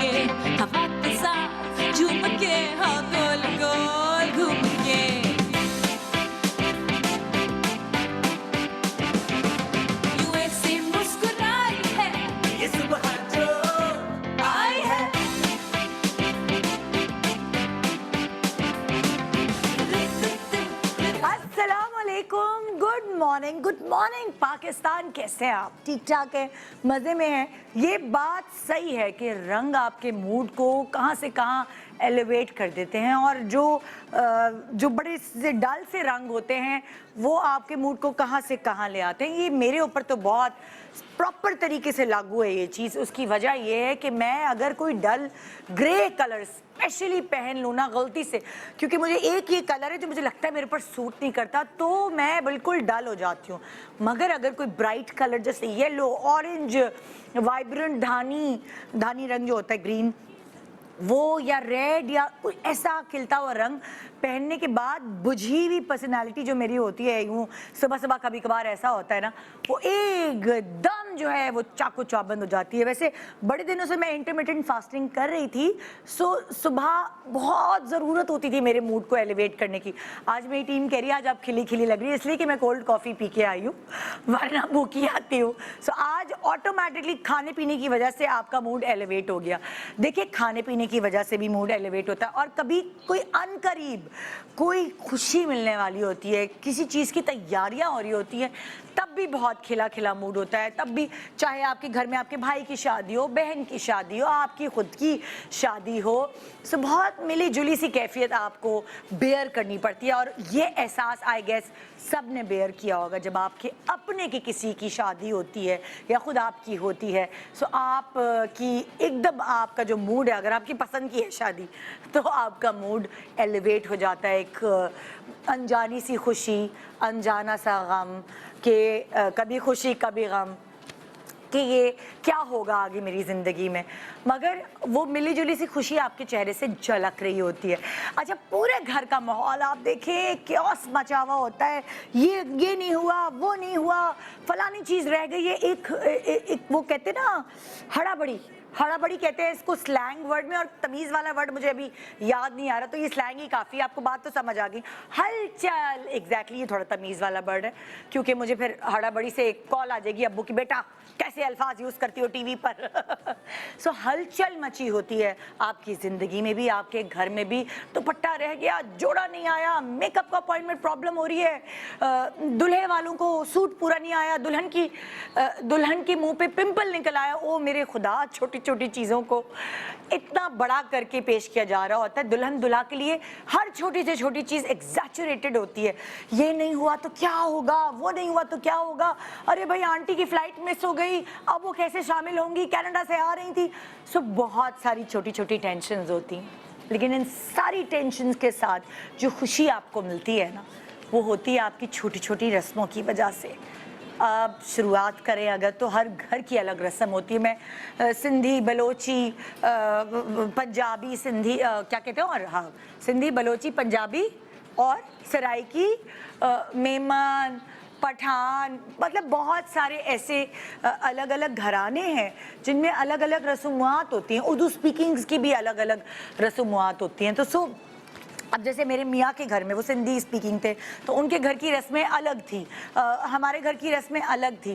के, हवा के साथ झूम के, हाँ गोल गोल घूम के। यूं ऐसे मुस्कुराई है ये सुबह जो आई है। अस्सलामुअलैकुम, गुड मॉर्निंग पाकिस्तान। कैसे हैं आप? ठीक ठाक है, मज़े में हैं। ये बात सही है कि रंग आपके मूड को कहाँ से कहाँ एलिवेट कर देते हैं, और जो बड़े से डल से रंग होते हैं वो आपके मूड को कहाँ से कहाँ ले आते हैं। ये मेरे ऊपर तो बहुत प्रॉपर तरीके से लागू है ये चीज़। उसकी वजह ये है कि मैं अगर कोई डल ग्रे कलर स्पेशली पहन लूँ ना गलती से, क्योंकि मुझे एक ये कलर है जो मुझे लगता है मेरे ऊपर सूट नहीं करता, तो मैं बिल्कुल डल हो जाती हूँ। मगर अगर कोई ब्राइट कलर जैसे येलो, ऑरेंज, वाइब्रेंट धानी रंग जो होता है, ग्रीन वो, या रेड, या कोई ऐसा खिलता हुआ रंग पहनने के बाद बुझी हुई पर्सनालिटी जो मेरी होती है, यूँ सुबह सुबह कभी कभार ऐसा होता है ना, वो एकदम जो है वो चाको चौबंद हो जाती है। वैसे बड़े दिनों से मैं इंटरमिटेंट फास्टिंग कर रही थी, सो सुबह बहुत ज़रूरत होती थी मेरे मूड को एलिवेट करने की। आज मेरी टीम कह रही है आज आप खिली खिली लग रही है, इसलिए कि मैं कोल्ड कॉफ़ी पी के आई हूँ, वरना भूखी आती हूँ। सो आज ऑटोमेटिकली खाने पीने की वजह से आपका मूड एलिवेट हो गया। देखिए, खाने पीने की वजह से भी मूड एलिवेट होता है, और कभी कोई अनकरीब कोई खुशी मिलने वाली होती है, किसी चीज़ की तैयारियां हो रही होती हैं, तब भी बहुत खिला खिला मूड होता है। तब भी चाहे आपके घर में आपके भाई की शादी हो, बहन की शादी हो, आपकी खुद की शादी हो, सो बहुत मिली जुली सी कैफियत आपको बेयर करनी पड़ती है। और ये एहसास आई गेस सब ने बेयर किया होगा जब आपके अपने की किसी की शादी होती है या खुद आपकी होती है। सो आप की एकदम आपका जो मूड है, अगर आपकी पसंद की है शादी, तो आपका मूड एलिवेट हो जाता है। एक अनजानी सी खुशी, अनजाना सा गम कि कभी खुशी कभी गम कि ये क्या होगा आगे मेरी ज़िंदगी में, मगर वो मिली जुली सी खुशी आपके चेहरे से झलक रही होती है। अच्छा, पूरे घर का माहौल आप देखें, क्योस मचा हुआ होता है, ये नहीं हुआ, वो नहीं हुआ, फलानी चीज़ रह गई है। एक वो कहते हैं ना, हड़ाबड़ी कहते हैं इसको स्लैंग वर्ड में, और तमीज़ वाला वर्ड मुझे अभी याद नहीं आ रहा, तो ये स्लैंग ही काफ़ी, आपको बात तो समझ आ गई। हलचल, एग्जैक्टली, ये थोड़ा तमीज़ वाला वर्ड है, क्योंकि मुझे फिर हड़ाबड़ी से एक कॉल आ जाएगी अब्बू की, बेटा कैसे अल्फाज यूज़ करती हो टीवी पर। सो हलचल मची होती है आपकी ज़िंदगी में भी, आपके घर में भी। दुपट्टा रह गया, जोड़ा नहीं आया, मेकअप का अपॉइंटमेंट प्रॉब्लम हो रही है, दूल्हे वालों को सूट पूरा नहीं आया, दुल्हन के मुंह पे पिंपल निकल आया। ओ मेरे खुदा, छोटी छोटी चीज़ों को इतना बड़ा करके पेश किया जा रहा होता है। दुल्हन दुल्हा के लिए हर छोटी से छोटी चीज़ एग्जैचुरेटेड होती है। ये नहीं हुआ तो क्या होगा, वो नहीं हुआ तो क्या होगा, अरे भाई आंटी की फ्लाइट मिस हो गई, अब वो कैसे शामिल होंगी, कनाडा से आ रही थी। सो बहुत सारी छोटी छोटी टेंशन्स होती हैं, लेकिन इन सारी टेंशन्स के साथ जो खुशी आपको मिलती है ना, वो होती है आपकी छोटी छोटी रस्मों की वजह से। आप शुरुआत करें अगर, तो हर घर की अलग रस्म होती है। मैं सिंधी, बलोची, पंजाबी, सिंधी क्या कहते हैं, और हाँ, सिंधी, बलोची, पंजाबी और सराइकी, मेमन, पठान, मतलब बहुत सारे ऐसे अलग अलग घराने हैं जिनमें अलग अलग रसूमात होती हैं। उर्दू स्पीकिंग्स की भी अलग अलग रसूमात होती हैं। तो अब जैसे मेरे मियाँ के घर में वो सिंधी स्पीकिंग थे, तो उनके घर की रस्में अलग थी, हमारे घर की रस्में अलग थी।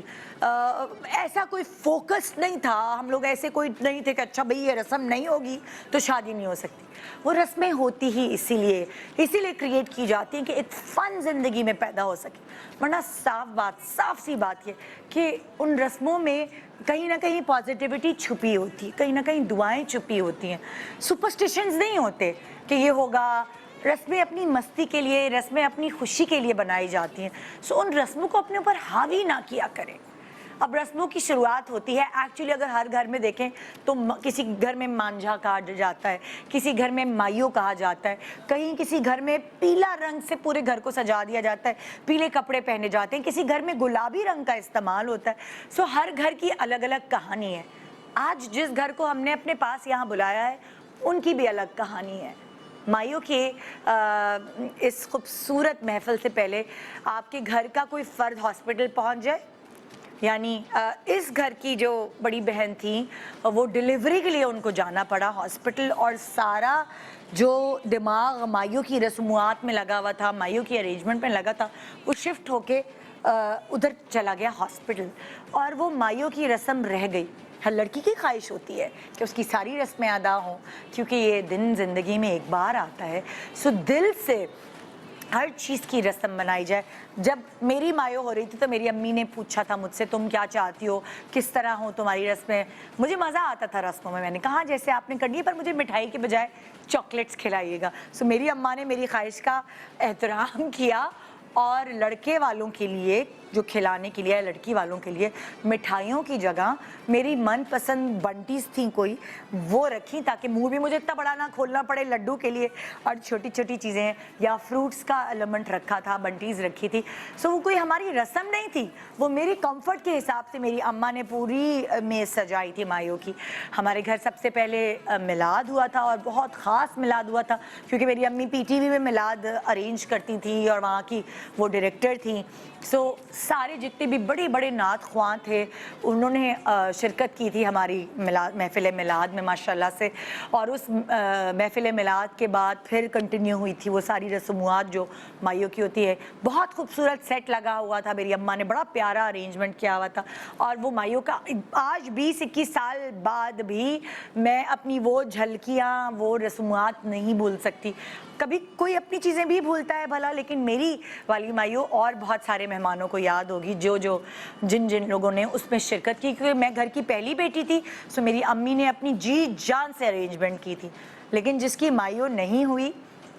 ऐसा कोई फोकस नहीं था, हम लोग ऐसे कोई नहीं थे कि अच्छा भाई ये रस्म नहीं होगी तो शादी नहीं हो सकती। वो रस्में होती ही इसीलिए क्रिएट की जाती हैं कि एक फ़न ज़िंदगी में पैदा हो सके। वरना साफ सी बात ये कि उन रस्मों में कहीं ना कहीं पॉजिटिविटी छुपी होती है, कहीं ना कहीं दुआएं छुपी होती हैं। सुपरस्टिशंस नहीं होते कि ये होगा। रस्में अपनी मस्ती के लिए, रस्में अपनी खुशी के लिए बनाई जाती हैं। सो उन रस्मों को अपने ऊपर हावी ना किया करें। अब रस्मों की शुरुआत होती है एक्चुअली, अगर हर घर में देखें तो किसी घर में मांझा कहा जाता है, किसी घर में माइयो कहा जाता है, कहीं किसी घर में पीला रंग से पूरे घर को सजा दिया जाता है, पीले कपड़े पहने जाते हैं, किसी घर में गुलाबी रंग का इस्तेमाल होता है। सो हर घर की अलग अलग कहानी है। आज जिस घर को हमने अपने पास यहाँ बुलाया है, उनकी भी अलग कहानी है। माइयों के इस खूबसूरत महफिल से पहले आपके घर का कोई फ़र्द हॉस्पिटल पहुंच जाए यानी इस घर की जो बड़ी बहन थी वो डिलीवरी के लिए उनको जाना पड़ा हॉस्पिटल, और सारा जो दिमाग माइयों की रस्मुआत में लगा हुआ था, माइयों की अरेंजमेंट में लगा था, वो शिफ्ट होके उधर चला गया हॉस्पिटल, और वो माइयों की रस्म रह गई। हर लड़की की ख्वाहिश होती है कि उसकी सारी रस्में अदा हों, क्योंकि ये दिन ज़िंदगी में एक बार आता है। सो दिल से हर चीज़ की रस्म बनाई जाए। जब मेरी मायो हो रही थी तो मेरी अम्मी ने पूछा था मुझसे, तुम क्या चाहती हो, किस तरह हो तुम्हारी रस्में। मुझे मज़ा आता था रस्मों में। मैंने कहा जैसे आपने करनी है, पर मुझे मिठाई के बजाय चॉकलेट्स खिलाइएगा। सो मेरी अम्मा ने मेरी ख्वाहिश का एहतराम किया, और लड़के वालों के लिए जो खिलाने के लिए, लड़की वालों के लिए मिठाइयों की जगह मेरी मनपसंद बंटीज थी कोई, वो रखी, ताकि मुंह भी मुझे इतना बड़ा ना खोलना पड़े लड्डू के लिए, और छोटी छोटी चीज़ें या फ्रूट्स का एलिमेंट रखा था, बंटीज रखी थी। सो वो कोई हमारी रस्म नहीं थी, वो मेरी कंफर्ट के हिसाब से मेरी अम्मा ने पूरी मेज़ सजाई थी मायों की। हमारे घर सबसे पहले मिलाद हुआ था, और बहुत ख़ास मिलाद हुआ था, क्योंकि मेरी अम्मी पीटीवी में मिलाद अरेंज करती थी और वहाँ की वो डायरेक्टर थी। सो सारे जितने भी बड़े बड़े नात ख्वां थे उन्होंने शिरकत की थी हमारी महफिल मिलाद में माशाल्लाह से। और उस महफिल मिलाद के बाद फिर कंटिन्यू हुई थी वो सारी रस्मुआत जो माइयों की होती है। बहुत खूबसूरत सेट लगा हुआ था, मेरी अम्मा ने बड़ा प्यारा अरेंजमेंट किया हुआ था, और वो माइयों का आज 20-21 साल बाद भी मैं अपनी वो झलकियाँ, वो रस्मुआत नहीं भूल सकती। कभी कोई अपनी चीज़ें भी भूलता है भला, लेकिन मेरी वाली माइयों और बहुत सारे मेहमानों को याद होगी जिन जिन लोगों ने उसमें शिरकत की, क्योंकि मैं घर की पहली बेटी थी। सो मेरी अम्मी ने अपनी जी जान से अरेंजमेंट की थी, लेकिन जिसकी माइयों नहीं हुई,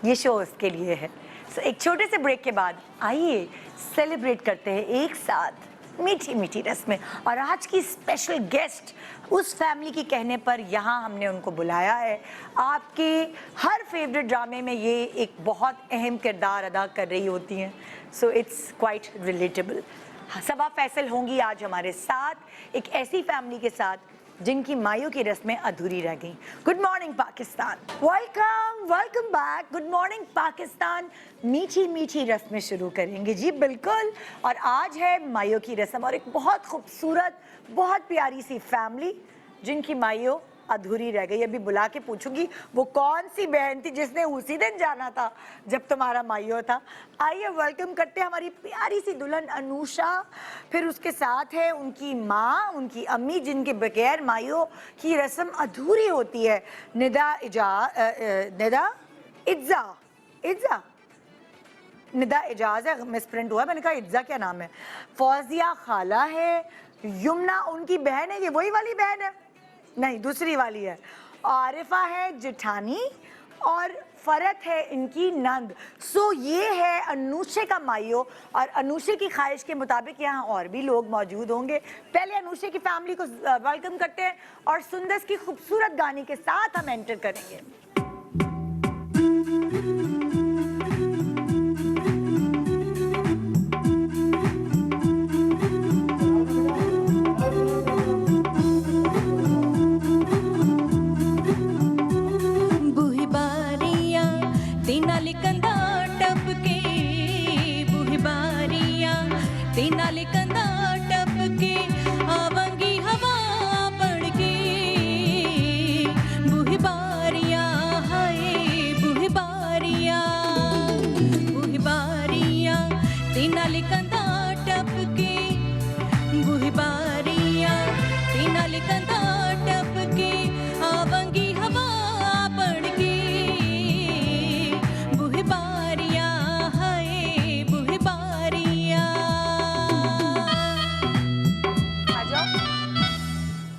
ये शो उसके लिए है। सो एक छोटे से ब्रेक के बाद आइए सेलिब्रेट करते हैं एक साथ मीठी मीठी रस्में। और आज की स्पेशल गेस्ट उस फैमिली की कहने पर यहाँ हमने उनको बुलाया है। आपके हर फेवरेट ड्रामे में ये एक बहुत अहम किरदार अदा कर रही होती हैं। So it's quite relatable. Saba Faisal होंगी आज हमारे साथ, एक ऐसी फैमिली के साथ जिनकी माइयों की रस्में अधूरी रह गईं। Good morning Pakistan, welcome welcome back. Good morning Pakistan. मीठी मीठी रस्में शुरू करेंगे जी, बिल्कुल। और आज है माइयों की रस्म, और एक बहुत खूबसूरत, बहुत प्यारी सी फैमिली जिनकी माइयों अधूरी रह गई। अभी बुला के पूछूंगी वो कौन सी बहन थी जिसने उसी दिन जाना था जब तुम्हारा माइयो था। आइए वेलकम करते हैं हमारी प्यारी सी दुल्हन अनुषा, फिर उसके साथ है उनकी माँ, उनकी अम्मी, जिनके बगैर माइयो की रस्म अधूरी होती है, निदा इजाज़ है, मिसप्रिंट हुआ, मैंने कहा इज्जा क्या नाम है। फौजिया खाला है, यमुना उनकी बहन है, ये वही वाली बहन है, नहीं दूसरी वाली है। आरिफा है जेठानी, और फरत है इनकी नंद। सो ये है अनुषे का माइयो, और अनुषे की ख्वाहिश के मुताबिक यहाँ और भी लोग मौजूद होंगे। पहले अनुषे की फैमिली को वेलकम करते हैं, और सुंदस की खूबसूरत गाने के साथ हम एंटर करेंगे।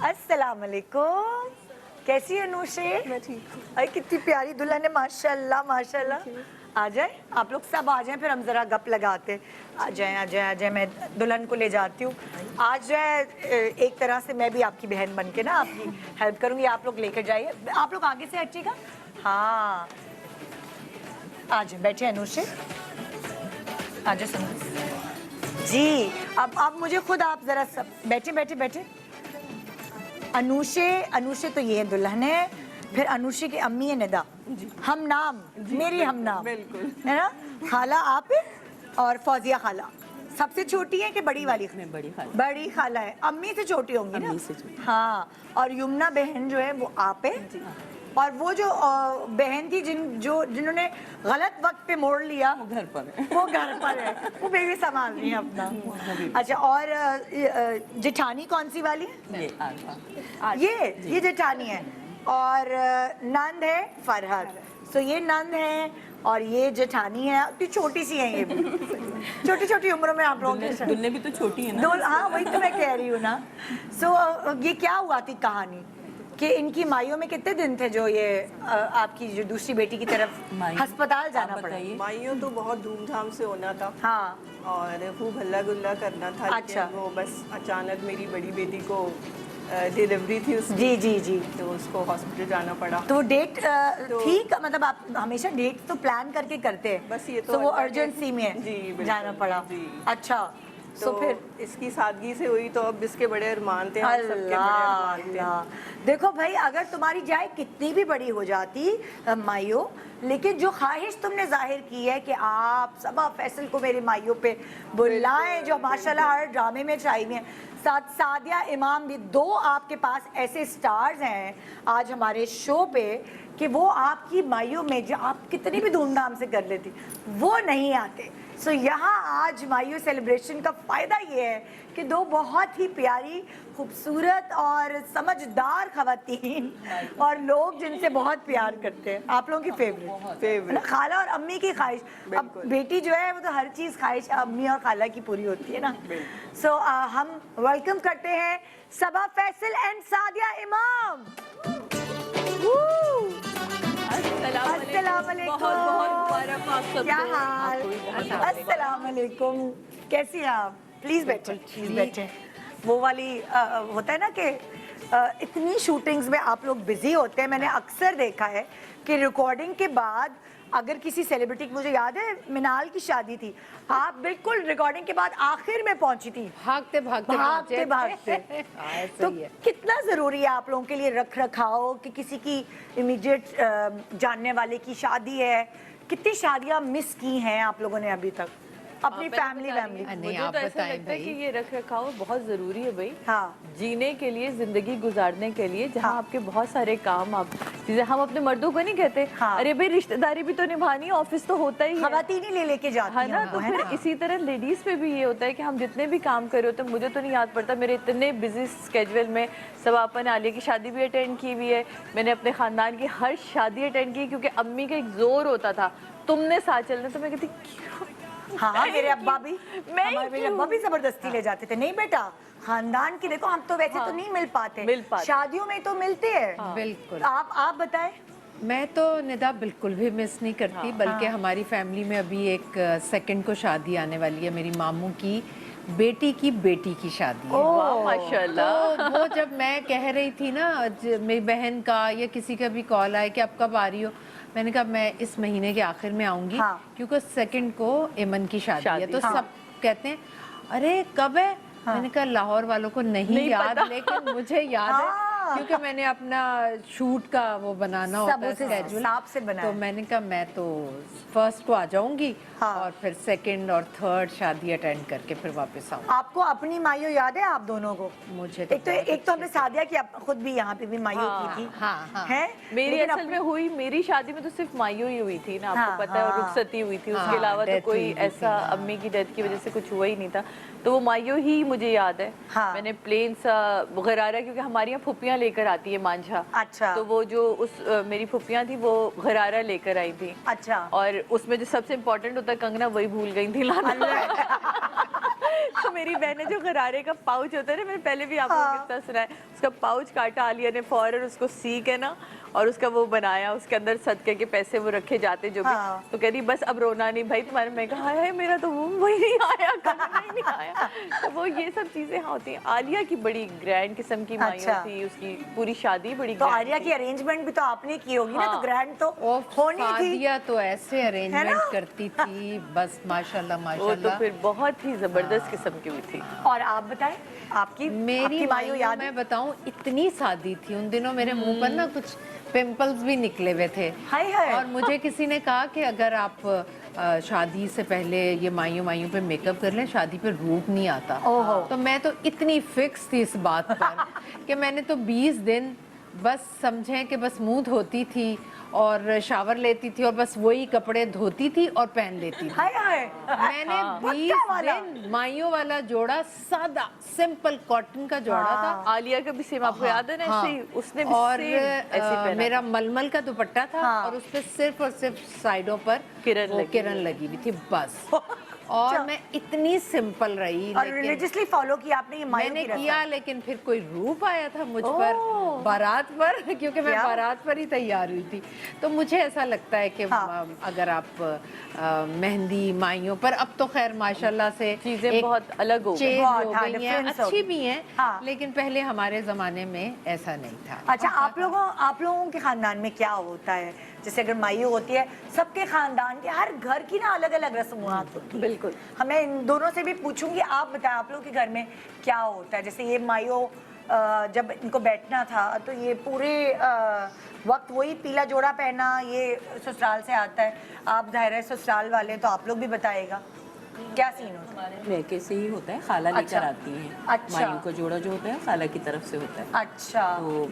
अस्सलामुअलैकुम, कैसी है अनुषे? मैं ठीक हूँ। अरे कितनी प्यारी दुल्हन है, माशाल्लाह माशाल्लाह। आ जाए आप लोग, सब आ जाएं, फिर हम ज़रा गप लगाते। आ जाएं आ जाएं आ जाएं, मैं दुल्हन को ले जाती हूँ। आज जो है एक तरह से मैं भी आपकी बहन बन के ना आपकी हेल्प करूँगी। आप लोग लेकर जाइए, आप लोग आगे से हटिएगा। हाँ आ जाए, बैठे अनुषे, आ जाए समझ जी। अब मुझे खुद आप ज़रा सब बैठे बैठे बैठे। अनुषे तो ये दुल्हन है, फिर अनुषे की अम्मी है निदा, हम नाम मेरी हम नाम बिल्कुल है ना, खाला आप है, और फौजिया खाला, सबसे छोटी है कि बड़ी वाली? मैं बड़ी खाला। बड़ी खाला है, अम्मी से छोटी होंगी ना? अम्मी से छोटी। हाँ, और यमुना बहन जो है वो आप है, और वो जो बहन थी जिन्होंने गलत वक्त पे मोड़ लिया, वो घर पर है। वो घर पर है, वो बेबी संभाल रही है अपना। अच्छा, और जेठानी कौन सी वाली है? ये आरफा। ये जेठानी है, और नंद है फरहत। सो ये नंद है और ये जेठानी है, तो छोटी सी है ये भी। छोटी छोटी उम्र में आप लोगों के दुल्हन भी तो छोटी है ना। हाँ, वही तो मैं कह रही हूँ ना। सो ये क्या हुआ थी कहानी कि इनकी माइयों में कितने दिन थे जो ये आपकी जो दूसरी बेटी की तरफ माइयों? अस्पताल जाना आप पड़ा? बताइए। माइयों तो बहुत धूमधाम से होना था हाँ, और खूब हल्ला गुल्ला करना था। अच्छा। लेकिन वो बस अचानक मेरी बड़ी बेटी को डिलीवरी थी उसकी, जी जी जी। तो उसको हॉस्पिटल जाना पड़ा। तो डेट तो- थी मतलब आप हमेशा डेट तो प्लान करके करते हैं, बस ये तो वो अल्लाह के- अर्जेंसी में जी, बिल्कुल, जाना पड़ा। जी। अच्छा, तो तो फिर इसकी सादगी से हुई, तो अब इसके बड़े अरमान थे, हम सबके बड़े अरमान थे। अल्लाह, देखो भाई, अगर तुम्हारी जाए कितनी भी बड़ी हो जाती माइयों, लेकिन जो ख्वाहिश तुमने जाहिर की है कि आप सबा फैसल को मेरी माइयों पे बुलाएं, जो माशाल्लाह हर ड्रामे में चाहिए हैं, साथ सादिया इमाम भी, दो आपके पास ऐसे स्टार्स हैं आज हमारे शो पे कि वो आपकी माइयों में जो आप कितनी भी धूमधाम से कर लेती वो नहीं आते। सो यहाँ आज माइयों सेलिब्रेशन का फ़ायदा ये है कि दो बहुत ही प्यारी, खूबसूरत और समझदार खवातीन और लोग जिनसे बहुत प्यार करते हैं, आप लोगों की फेवरेट खाला और अम्मी की ख्वाहिश। अब बिल्कुल। बेटी जो है वो तो हर चीज़ ख्वाहिश अम्मी और खाला की पूरी होती है ना। सो हम वेलकम करते हैं सबा फैसल एंड सादिया इमाम। अस्सलाम वालेकुम। बहुत बहुत मुबारक आप सबको। क्या हाल? आपको भी बहुत अस्सलाम वालेकुम, कैसी हैं आप? प्लीज बैठे, प्लीज बैठे। वो वाली होता है ना कि इतनी शूटिंग्स में आप लोग बिजी होते हैं, मैंने अक्सर देखा है कि रिकॉर्डिंग के बाद अगर किसी सेलिब्रिटी की, मुझे याद है मिनाल की शादी थी, आप बिल्कुल रिकॉर्डिंग के बाद आखिर में पहुंची थी, भागते भागते भागते भागते। ऐसा तो ही है। कितना जरूरी है आप लोगों के लिए रख रखाव कि किसी की इमीडिएट जानने वाले की शादी है? कितनी शादियां मिस की हैं आप लोगों ने अभी तक अपनी फैमिली नहीं, मुझे आप तो ऐसा बताएं लगता है भाई। कि ये रख रखाव बहुत ज़रूरी है भाई। हाँ, जीने के लिए, जिंदगी गुजारने के लिए, जहाँ हाँ। आपके बहुत सारे काम, आप चीजें, हम अपने मर्दों को नहीं कहते हाँ। अरे भाई रिश्तेदारी भी तो निभानी है, ऑफिस तो होता ही है, खवातीन ही ले लेके जाती है हैं ना। उनको, तो है फिर ना? इसी तरह लेडीज पे भी ये होता है कि हम जितने भी काम कर रहे होते हैं, मुझे तो नहीं याद पड़ता, मेरे इतने बिजी स्केड्यूल में सब अपन आलिया की शादी भी अटेंड की हुई है, मैंने अपने खानदान की हर शादी अटेंड की, क्योंकि अम्मी का एक जोर होता था तुमने साथ चलना, तो मैं कहती क्यों? हाँ, मेरे अब्बा भी, मैं मेरे अब्बा भी जबरदस्ती ले जाते थे। नहीं बेटा, खानदान की देखो, हम तो वैसे तो नहीं मिल पाते, शादियों में तो मिलते हैं। बिल्कुल। आप बताएं। मैं तो निदा बिल्कुल भी मिस नहीं करती, बल्कि हमारी फैमिली में अभी एक सेकंड को शादी आने वाली है, मेरी मामू की बेटी की शादी है। वाह माशाल्लाह। तो वो जब मैं कह रही थी ना, मेरी बहन का या किसी का भी कॉल आए कि आप कब आ रही हो, मैंने कहा मैं इस महीने के आखिर में आऊंगी। हाँ। क्योंकि सेकंड को एमन की शादी है, तो हाँ। सब कहते हैं अरे कब है। मैंने कहा लाहौर वालों को नहीं याद, लेकिन मुझे याद है क्योंकि मैंने अपना शूट का वो बनाना होता है schedule। हिसाब से बनाया। तो मैंने कहा मैं तो फर्स्ट को आ जाऊंगी, हाँ। और फिर सेकंड और थर्ड शादी अटेंड करके फिर वापस आऊंगी। आपको अपनी माइयों याद है आप दोनों को? मुझे एक तो हमने सादिया की खुद भी यहाँ पे भी माइयों की थी, हाँ। है? मेरी लेकिन असल में हुई, मेरी शादी में तो सिर्फ माइयो ही हुई थी ना, आपको हाँ, पता है, और हाँ। रुखसती हुई थी, उसके हाँ, अलावा तो death कोई हुई थी, ऐसा हाँ। अम्मी की डेथ की वजह से कुछ हुआ ही नहीं था, तो वो माइयो ही मुझे याद है। हाँ। मैंने प्लेन सा गरारा, क्योंकि हमारी यहाँ फुप्पियाँ लेकर आती है मांझा, अच्छा। तो वो जो मेरी फुप्पियाँ थी वो गरारा लेकर आई थी, अच्छा। और उसमें जो सबसे इम्पोर्टेंट होता है कंगना, वही भूल गई थी लाना। तो मेरी बहन जो गरारे का पाउच होता है ना, मैंने पहले भी आपको किस्सा सुना है, उसका पाउच काटा, आलिया ने फौरन उसको सी के ना और उसका वो बनाया, उसके अंदर सदके के पैसे वो रखे जाते जो भी। हाँ। तो कह रही बस अब रोना नहीं भाई तुम्हारे। मैं कहा है मेरा तो वो वही नहीं आया, कंगना ही नहीं आया। तो वो ये सब चीजें होती हैं। आलिया की बड़ी ग्रैंड किस्म की माइयों अच्छा। थी, उसकी पूरी शादी बड़ी तो grand आलिया थी। की अरेंजमेंट भी तो आपने की होगी ना, तो हाँ। ग्रैंड तो होनी थी। सादिया तो ऐसे अरेंजमेंट ना? करती थी, बस माशाल्लाह वो तो माशाल्लाह। फिर बहुत ही जबरदस्त किस्म की हुई थी। और आप बताएं, आपकी मेरी माइयों याद है? मैं बताऊं, इतनी शादी थी उन दिनों, मेरे मुंह पर ना कुछ पिंपल्स भी निकले हुए थे। हाय हाय। और मुझे किसी ने कहा कि अगर आप शादी से पहले ये माइयों पे मेकअप कर लें, शादी पे रूप नहीं आता। ओहो। तो मैं तो इतनी फिक्स थी इस बात पर कि मैंने तो 20 दिन बस समझें कि बस मुंह धोती थी और शावर लेती थी और बस वही कपड़े धोती थी और पहन लेती थी। हाय हाय मैंने 20 दिन माइयों वाला जोड़ा, सादा सिंपल कॉटन का जोड़ा था। आलिया का भी सेम, आपको याद है ना? हाँ। ऐसे ही उसने भी और सेम ऐसे ही पहना मेरा मलमल का दुपट्टा था हाँ। और उस पे सिर्फ और सिर्फ साइडों पर किरण लगी हुई थी बस। और मैं इतनी सिंपल रही, और लेकिन रिलीजियसली फॉलो किया आपने ये मायू मैंने की रस्म? किया, लेकिन फिर कोई रूप आया था मुझ पर बारात पर क्योंकि मैं क्या? बारात पर ही तैयार हुई थी। तो मुझे ऐसा लगता है कि हाँ। अगर आप मेहंदी माइयों पर, अब तो खैर माशाल्लाह से चीजें बहुत अलग हो गई। चेंज बहुत, हो हाँ, गई हैं, difference हो अच्छी गई। भी हैं, हाँ। लेकिन पहले हमारे जमाने में ऐसा नहीं था। अच्छा, आप लोगों के खानदान में क्या होता है? जैसे अगर मायू होती है, सबके खानदान के हर घर की ना अलग अलग रस्मात होती है। बिल्कुल। हमें इन दोनों से भी पूछूंगी, आप बताएं आप लोगों के घर में क्या होता है? जैसे ये मायू जब इनको बैठना था तो ये पूरे वक्त वही पीला जोड़ा पहना, ये ससुराल से आता है, आप जाहिर है ससुराल वाले, तो आप लोग भी बताइएगा क्या सीन होता है? मैके से ही होता है, खाला लेकर अच्छा। आती हैं। अच्छा। मायू का जोड़ा जो होता है खाला की तरफ से होता है। अच्छा।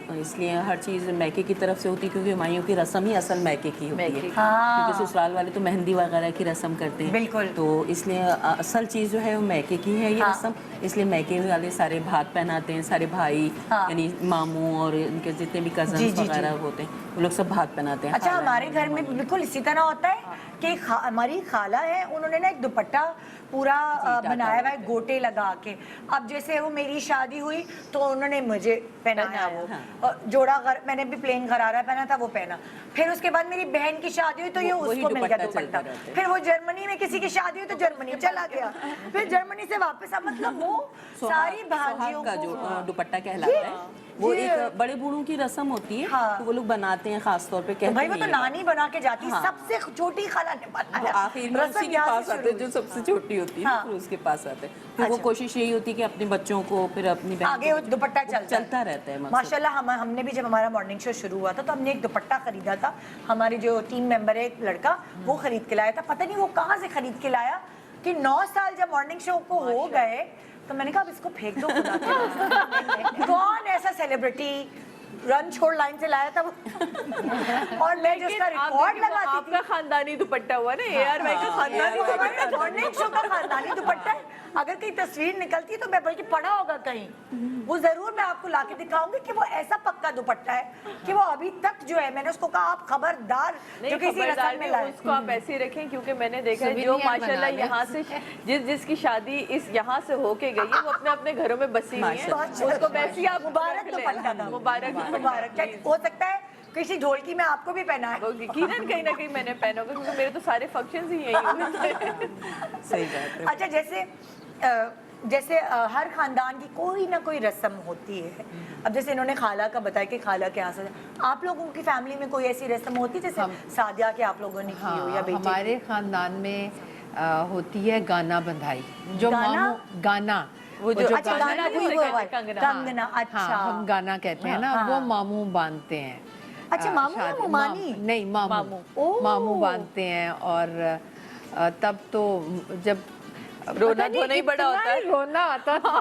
तो इसलिए हर चीज़ मैके की तरफ से होती है, क्योंकि मायू की रस्म ही असल मैके की होती है। हाँ। क्योंकि ससुराल वाले तो मेहंदी वगैरह की रस्म करते हैं। बिल्कुल। तो इसलिए असल चीज़ जो है वो मैके की है ये हाँ। रस्म। इसलिए मैके वाले सारे भात पहनाते हैं, सारे भाई हाँ। यानी मामू और इनके जितने भी जी, कजन जी, जी। वगैरह होते हैं वो लोग सब भात पहनाते हैं। अच्छा, खाला हमारे है, घर में मामू है। बिल्कुल इसी तरह होता है कि हमारी खाला है, उन्होंने ना एक दुपट्टा पूरा टाटा बनाया हुआ है गोटे लगा के। अब जैसे वो मेरी शादी हुई तो उन्होंने मुझे पहनाया वो और जोड़ा मैंने भी प्लेन गरारा पहना था, वो पहना। फिर उसके बाद मेरी बहन की शादी हुई तो ये वही उसको मिल गया दुपट्टा दुपट्टा। चलता रहता है। फिर वो जर्मनी में किसी की शादी हुई तो जर्मनी चला गया, फिर जर्मनी से वापस आ, मतलब वो सारी भांजियों सुहाग का को जो दुपट्टा कहलाता है वो एक बड़े बूढ़ों की रस्म होती है। हाँ। तो वो लोग बनाते हैं खास तौर पे, तो कहते भाई वो तो हैं। नानी बना के जाती, हाँ। सबसे छोटी खाला ने तो बनाया। आखिर में रस्म उसी के यहाँ पास से आते शुरू हैं जो हुई। सबसे छोटी होती है हाँ। फिर उसके पास आते हैं। फिर वो अच्छा। कोशिश यही होती है कि अपने बच्चों को फिर अपनी बहन आगे वो दुपट्टा चलता रहता है मकसद। माशाल्लाह। हमने भी जब हमारा मॉर्निंग शो शुरू हुआ था तो हमने एक दुपट्टा खरीदा था। हमारी जो टीम मेंबर है एक लड़का, वो खरीद के लाया था। पता नहीं वो कहाँ से खरीद के लाया कि 9 साल जब मॉर्निंग शो को हो गए तो मैंने कहा अब इसको फेंक दो खुदा के वास्ते। कौन ऐसा सेलिब्रिटी रन छोड़ लाइन से लाया था वो और मैं जिसका रिकॉर्ड लगाती थी। आपका खानदानी दुपट्टा हुआ ना, AR भाई का खानदानी वो दुपट्टा। हमारे मॉर्निंग शो का खानदानी दुपट्टा है। अगर कहीं तस्वीर निकलती है तो मैं बल्कि पढ़ा होगा कहीं, वो जरूर मैं आपको लाके दिखाऊंगी कि वो ऐसा पक्का दुपट्टा है कि वो अभी तक जो है, मैंने उसको कहा आप खबरदार नहीं, जो किसी खबरदार रस्म में नहीं, लाए। उसको आप ऐसे ही रखें, क्योंकि मैंने देखा है जो Souvenir माशाल्लाह बना लें। यहाँ से जिसकी शादी इस यहाँ से होके गई है वो अपने अपने घरों में बसी हुई है, माशाल्लाह। उसको वैसे ही आप मुबारक रख लें। दुपट्टा था। मुबारक मुबारक। क्या हो सकता है किसी ढोलकी में आपको भी पहना है? यकीनन कहीं ना कहीं मैंने पहना होगा, क्योंकि मेरे तो सारे फंक्शंस ही यही हुए थे। सही बात है। अच्छा, जैसे हर खानदान की कोई ना कोई रस्म होती है। अब जैसे इन्होंने खाला का बताया कि खाला के यहाँ से, आप लोगों की फैमिली में कोई ऐसी रस्म होती है जैसे सादिया के आप लोगों ने की हो या हाँ, बेटे हमारे खानदान में होती है गाना बंधाई। जो गाना? मामू गाना, वो जो अच्छा, गाना गाना जिसे कोई वो कहते हैं है, कंगना। कंगना। अच्छा, हाँ, हम गाना कहते हैं ना, हाँ। वो मामू बांधते हैं। अच्छा, मामू या शादी- मुमानी? नहीं, मामू ओह। मामू बांधते हैं। और तब तो जब रोना पता नहीं धोना ही बड़ा इतना होता है। ही रोना आता था।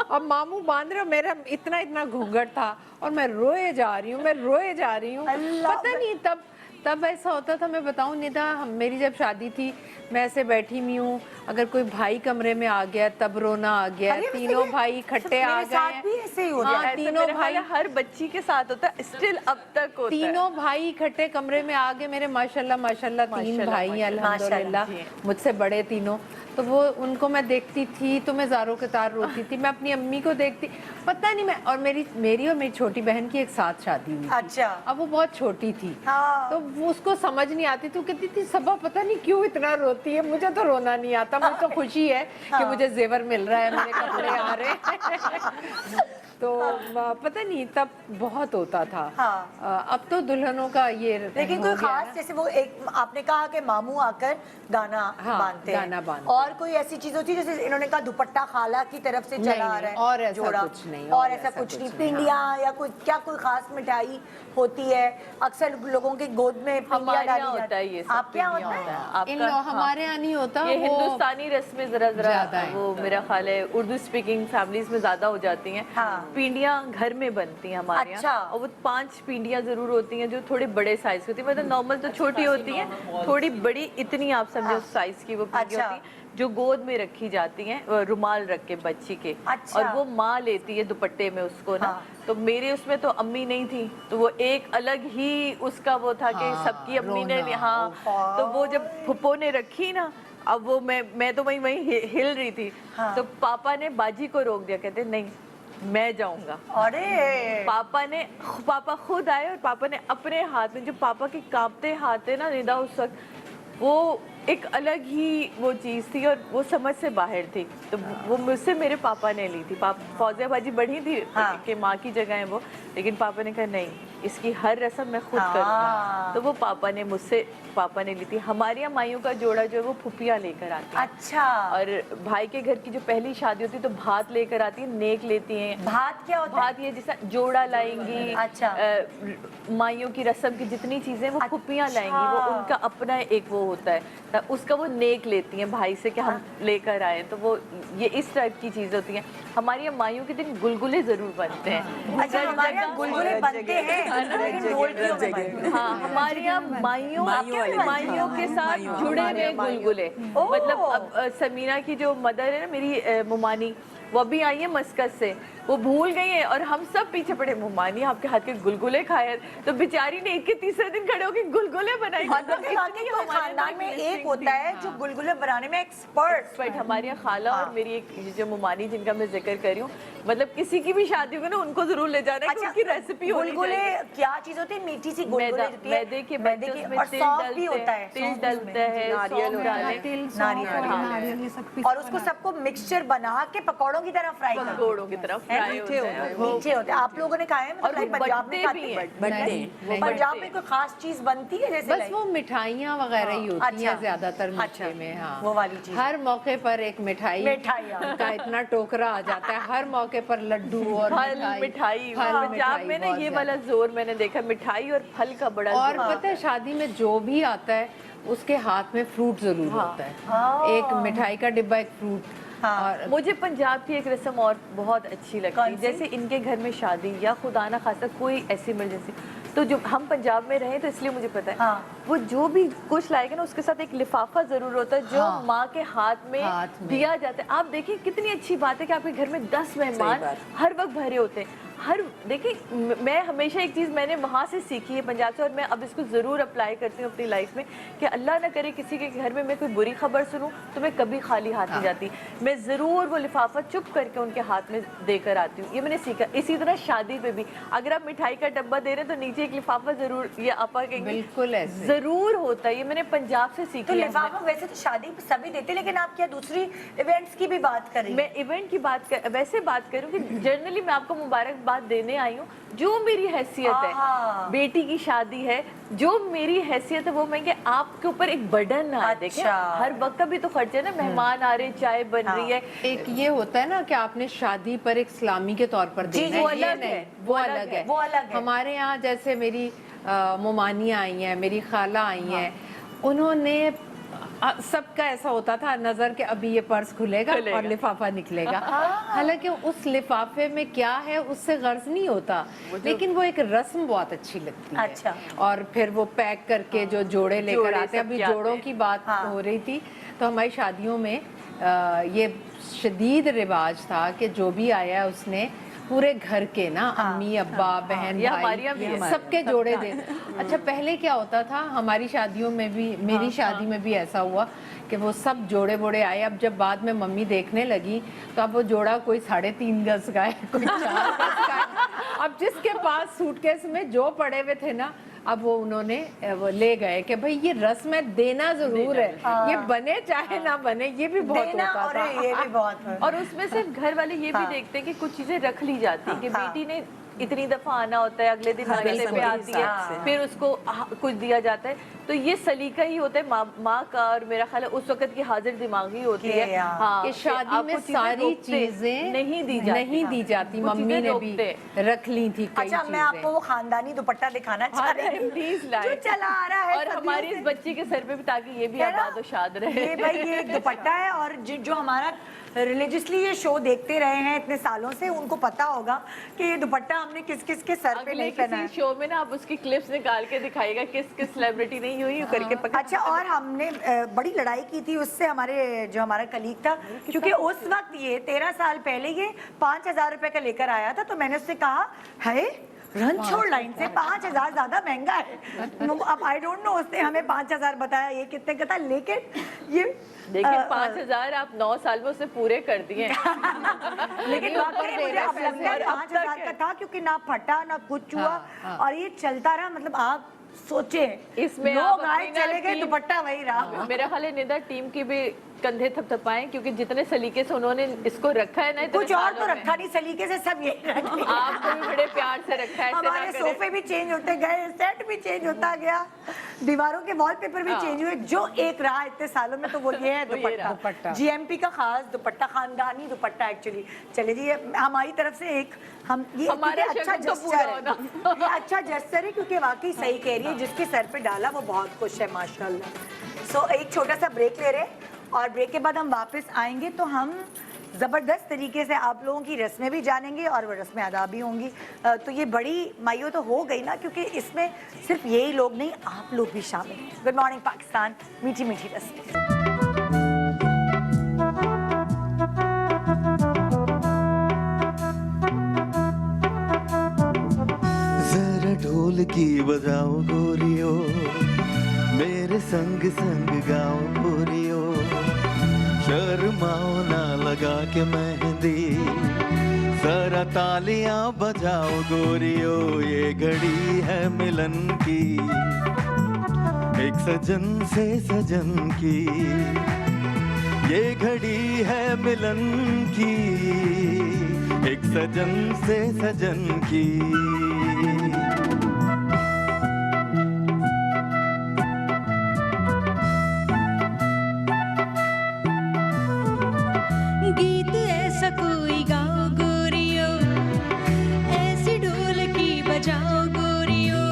और मामू बांध रहे हो, मेरा इतना इतना घूंघट था और मैं रोए जा रही हूँ, मैं रोए जा रही हूँ। अल्लाह। पता नहीं तब ऐसा होता था, मैं बताऊँ निदा, मेरी जब शादी थी मैं ऐसे बैठी हुई हूँ, अगर कोई भाई कमरे में आ गया तब रोना आ गया। अरे तीनों ये- भाई इकट्ठे आ मेरे साथ गए भी हैं। ऐसे ही होता है। हाँ, ऐसे तीनों मेरे ख्याल भाई है हर बच्ची के साथ होता है, स्टिल अब तक होता है। तीनों भाई इकट्ठे कमरे में आ गए मेरे, माशाल्लाह माशाल्लाह 3 माशाल्लाह, भाई हैं अल्हम्दुलिल्लाह, माशाल्लाह। मुझसे बड़े तीनों। तो वो उनको मैं देखती थी तो मैं ज़ारों के तार रोती थी। मैं अपनी अम्मी को देखती, पता नहीं मैं, और मेरी और मेरी छोटी बहन की एक साथ शादी हुई थी। अच्छा। अब वो बहुत छोटी थी, हाँ। तो वो उसको समझ नहीं आती, तो कहती थी सबा पता नहीं क्यों इतना रोती है, मुझे तो रोना नहीं आता, मुझे तो खुशी है कि मुझे जेवर मिल रहा है, मेरे कपड़े आ रहे हैं। तो पता नहीं तब बहुत होता था। हाँ। अब तो दुल्हनों का ये लेकिन हो कोई गया खास है। जैसे वो एक आपने कहा कि मामू आकर गाना हाँ, बांधते हैं, गाना बांधते और कोई ऐसी चीज होती है जैसे इन्होंने कहा दुपट्टा खाला की तरफ से चला आ नहीं, रहा है और ऐसा जोड़ा, कुछ नहीं, और ऐसा कुछ नहीं, पिंडियाँ या कोई क्या कोई खास मिठाई होती है? अक्सर लोगों के गोद में पिंडियाँ हमारे डाली यहाँ होता जाती है ये है, सब, आपके यहाँ पिंडियाँ होता है? आपका- इन लोग हाँ। हमारे यहाँ नहीं होता। ये वो हिंदुस्तानी रस्में जरा ज्यादा है। वो मेरा ख्याल है उर्दू स्पीकिंग फैमिलीज में ज्यादा हो जाती हैं। हाँ। पिंडियाँ घर में बनती हैं हमारे अच्छा। यहाँ, और वो 5 पिंडियाँ जरूर होती हैं जो थोड़े बड़े साइज की होती है, मतलब नॉर्मल तो छोटी होती है, थोड़ी बड़ी इतनी आप समझो उस साइज की वो पिंडी अच्छा। होती है, जो गोद में रखी जाती हैं रुमाल रख के बच्ची के। अच्छा। और वो माँ लेती है दुपट्टे में उसको ना। हाँ। तो मेरे उसमें तो अम्मी नहीं थी, तो वो एक अलग ही उसका वो था कि हाँ, सबकी अम्मी ने रोना, हाँ, तो वो जब फुप्पो ने रखी ना, अब वो मैं तो वहीं हिल रही थी। हाँ। तो पापा ने बाजी को रोक दिया, कहते नहीं मैं जाऊंगा। अरे पापा खुद आए और पापा ने अपने हाथ में, जो पापा के कांपते हाथ थे ना निदा उस वक्त, वो एक अलग ही वो चीज़ थी और वो समझ से बाहर थी। तो वो मुझसे मेरे पापा ने ली थी। फौजिया बाजी बढ़ी थी हाँ। कि माँ की जगह है वो, लेकिन पापा ने कहा नहीं, इसकी हर रस्म मैं खुद हाँ। करूँगा। तो वो पापा ने ली थी। हमारे यहाँ माइयों का जोड़ा जो है वो फुफिया लेकर आती है। अच्छा। और भाई के घर की जो पहली शादी होती है तो भात लेकर आती है, नेक लेती हैं। भात क्या होता है? भात ये जैसा जोड़ा लाएंगी। अच्छा। माइयों की रस्म की जितनी चीजें वो फुप्पियाँ अच्छा। लाएंगी, वो उनका अपना एक वो होता है, तो उसका वो नेक लेती हैं भाई से कि हम लेकर आए। तो वो ये इस टाइप की चीजें होती हैं। हमारी यहाँ माइयों के दिन गुलगुले जरूर बनते हैं। अच्छा, हमारे यहाँ गुलगुले बनते हैं लेकिन ढोलकियों में बनते हैं। हाँ, हमारे यहाँ माइयों के साथ जुड़े हुए गुलगुले। ओह। मतलब अब समीना की जो मदर है ना मेरी मुमानी, वो अभी आई है मस्कत से, वो भूल गई है और हम सब पीछे पड़े, मुमानी आपके हाथ के गुलगुले खाए। तो बेचारी ने एक के तीसरे दिन खड़े होकर गुलगुले बनाए। मतलब कि वाकई कोई खानदान में एक होता है जो गुलगुले बनाने में एक्सपर्ट। बट हमारे यहाँ खाला और मेरी एक जो मुमानी जिनका मैं जिक्र कर रही हूँ, मतलब किसी की भी शादी होगी ना उनको जरूर ले जाना है, उनकी रेसिपी होनी गुलगुले चाहिए। क्या चीज होती है? मीठी सी गुलगुले होती है, मैदे के मैदे बनते की, हैं, उसमें और तिल सौंफ भी डलते होता हैं, है, तिल सौंफ डलता है, नारियल सौंफ होता है। डालें, नारियल, और उसको सबको मिक्सचर बना के पकौड़ों की तरह फ्राई करते पकौड़ों की तरफ फ्राई होते हैं। हैं। मीठे होते हैं। आप लोगों ने खाए हैं? और वो मतलब पंजाब में बनते खाते भी हैं? हैं। बनते हैं। नहीं, पंजाब में कोई खास चीज बनती है जैसे बस like- वो मिठाइयाँ वगैरह ही होती अच्छा। हैं ज्यादातर अच्छा, मीठे में। हाँ, वो वाली चीज़। हर मौके पर एक मिठाइयाँ। का इतना टोकरा आ जाता है, हर मौके पर लड्डू और फल मिठाई, फल पंजाब में ना बहुत ये ज्यादा। वाला जोर मैंने देखा, मिठाई और फल का बड़ा और जोर। पता है शादी में जो भी आता है उसके हाथ में फ्रूट जरूर होता है। एक मिठाई का डिब्बा, एक फ्रूट। और मुझे पंजाब की एक रस्म और बहुत अच्छी लगती कौन है। सी? जैसे इनके घर में शादी या खुदा ना खासा कोई ऐसी इमरजेंसी, तो जो हम पंजाब में रहे तो इसलिए मुझे पता है। हाँ। वो जो भी कुछ लाएगा ना उसके साथ एक लिफाफा जरूर होता है जो हाँ। माँ के हाथ में दिया जाता है। आप देखिए कितनी अच्छी बात है कि आपके घर में 10 मेहमान बात। हर वक्त भरे होते हैं। देखिए मैं हमेशा एक चीज़ मैंने वहाँ से सीखी है पंजाब से, और मैं अब इसको ज़रूर अप्लाई करती हूँ अपनी लाइफ में, कि अल्लाह ना करे किसी के घर में मैं कोई बुरी खबर सुनूं तो मैं कभी खाली हाथ नहीं जाती। मैं ज़रूर वो लिफाफा चुप करके उनके हाथ में देकर आती हूँ। ये मैंने सीखा। इसी तरह शादी पे भी अगर आप मिठाई का डब्बा दे रहे हैं तो नीचे एक लिफाफा ज़रूर, ये आपा के बिल्कुल ऐसे। ज़रूर होता है। ये मैंने पंजाब से तो सीखी है। लिफाफा वैसे तो शादी पे सभी देते, लेकिन आप क्या दूसरी इवेंट्स की भी बात कर रही हैं? मैं इवेंट की वैसे बात करूं कि जनरली मैं आपको मुबारकबाद देने आई हूँ। जो मेरी हैसियत आहा। है, बेटी की शादी है, जो मेरी हैसियत है वो मैं कि आपके ऊपर एक बर्डन ना आए। देखिए अच्छा। हर वक्त का भी तो खर्चा है ना, मेहमान आ रहे, चाय बन रही है। एक ये होता है ना कि आपने शादी पर एक सलामी के तौर पर जी, देना वो है, ये अलग नहीं, है, वो अलग है। वो अलग है। हमारे यहाँ जैसे मेरी मोमानियाँ आई हैं, मेरी खाला आई हैं, उन्होंने सबका ऐसा होता था नजर के अभी ये पर्स खुलेगा और लिफाफा निकलेगा। हालांकि उस लिफाफे में क्या है उससे गर्ज नहीं होता, लेकिन वो एक रस्म बहुत अच्छी लगती है। अच्छा। और फिर वो पैक करके जो जोड़े लेकर जोड़े आते हैं, अभी सबके आते जोड़ों हैं। की बात हो रही थी, तो हमारी शादियों में ये शदीद रिवाज था कि जो भी आया उसने पूरे घर के ना अम्मी अब्बा बहन ये हमारे यहाँ भी भाई है। सबके जोड़े दे। अच्छा पहले क्या होता था हमारी शादियों में भी, मेरी शादी में भी ऐसा हुआ कि वो सब जोड़े बोड़े आए। अब जब बाद में मम्मी देखने लगी तो अब वो जोड़ा कोई 3.5 गज का है, कोई 4 गज का है। अब जिसके पास सूटकेस में जो पड़े हुए थे ना अब वो उन्होंने वो ले गए कि भाई ये रस्म देना जरूर है, ये बने चाहे ना बने, ये भी बहुत देना होता और था। ये भी बहुत है। और उसमें सिर्फ घर वाले ये भी देखते हैं कि कुछ चीजें रख ली जाती हैं कि बेटी ने इतनी दफा आना होता है, अगले दिन रास्ते बिल्कुल, पे आती है, हाँ। फिर उसको कुछ दिया जाता है। तो ये सलीका ही होता है माँ का, और मेरा ख्याल है उस वक्त की हाजिर दिमागी होती कि है। हाँ, हाँ, कि शादी आपको में चीजें सारी रोकते चीजें नहीं दी जाती। वो मम्मी चीजें ने भी रोकते। रख ली थी कई अच्छा, मैं चीजें। आपको वो खानदानी दुपट्टा दिखाना चाह हाँ, रही हूँ प्लीज जो लाए। चला आ रहा है और सदियों हमारी से। इस बच्ची के सर पे भी, ताकि ये भी है ना? आबाद और शाद रहे। ये भाई ये एक दुपट्टा है, और जो हमारा रिलीजियसली ये शो देखते रहे हैं इतने सालों से, उनको पता होगा कि ये दुपट्टा हमने किस किस के सर पे अगले नहीं पहना किसी है। शो में ना आप उसकी क्लिप्स निकाल के दिखाएगा किस किस सेलिब्रिटी ने यूं ही करके पकड़। अच्छा, और हमने बड़ी लड़ाई की थी उससे, हमारे जो हमारा कलीग था, क्योंकि उस वक्त ये 13 साल पहले ये 5,000 रुपए का लेकर आया था। तो मैंने उससे कहा है रणछोड़ लाइन से 5,000 ज्यादा महंगा है। अब आई डोंट नो उसने हमें 5,000 बताया, ये कितने का था, लेकिन ये देखिए 5,000 आप 9 साल में उससे पूरे कर दिए। लेकिन वाकई मुझे अब लगता है 5,000 का था, क्योंकि ना फटा ना कुछ हुआ, और ये चलता रहा। मतलब आप सोचे इसमें लोग आप आए अपनी ना चले गए, टीम- दुपट्टा वही रहा। मेरा ख्याल है निदा टीम की भी कंधे थपथपाएं, क्योंकि जितने सलीके से उन्होंने इसको रखा है ना, इतने कुछ और सालों तो में, रखा नहीं, सलीके से सब यही रख लिया। आपको भी बड़े प्यार से रखा है। ऐसे ना हमारे करें। सोफे भी चेंज होते गए, सेट भी चेंज होता गया, दीवारों के वॉलपेपर भी चेंज हुए, जो एक रहा इतने सालों में तो वो ये है वो ये रहा। दुपट्टा। जीएमपी का खास दुपट्टा, खानदानी दुपट्टा एक्चुअली। चले जी, ये हमारी तरफ से एक हम ये हमारा क्योंकि अच्छा शगुन तो जेस्चर पूरा है, ये अच्छा जेस्चर है, क्योंकि वाकई सही कह रही है, जिसके सर पे डाला वो बहुत खुश है माशाल्लाह। सो एक छोटा सा ब्रेक ले रहे हैं, और ब्रेक के बाद हम वापस आएंगे तो हम ज़बरदस्त तरीके से आप लोगों की रस्में भी जानेंगे और वो रस्में अदा भी होंगी। तो ये बड़ी मायूं तो हो गई ना, क्योंकि इसमें सिर्फ यही लोग नहीं, आप लोग भी शामिल हैं। गुड मॉर्निंग पाकिस्तान, मीठी मीठी रस्में। जरा ढोल की बजाओ गोरियो, मेरे संग संग गाओ गोरियो, शर्माओ ना लगा के मेहंदी, जरा तालियां बजाओ गोरियो, ये घड़ी है मिलन की, एक सजन से सजन की, ये घड़ी है मिलन की, एक सजन से सजन की। गीत ऐसा कोई गाओ गोरियो, ऐसी ढोल की बजाओ गोरियो,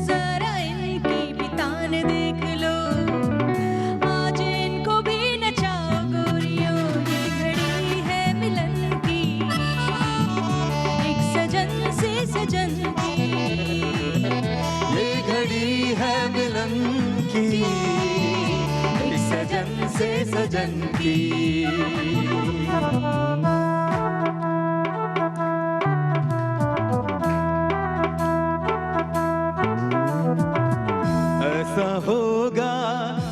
जरा इनकी भी तान देख लो, आज इनको भी नचाओ गोरियो, ये घड़ी है मिलन की, एक सजन से सजन की, ये घड़ी है मिलन की, एक सजन से सजन की। ऐसा होगा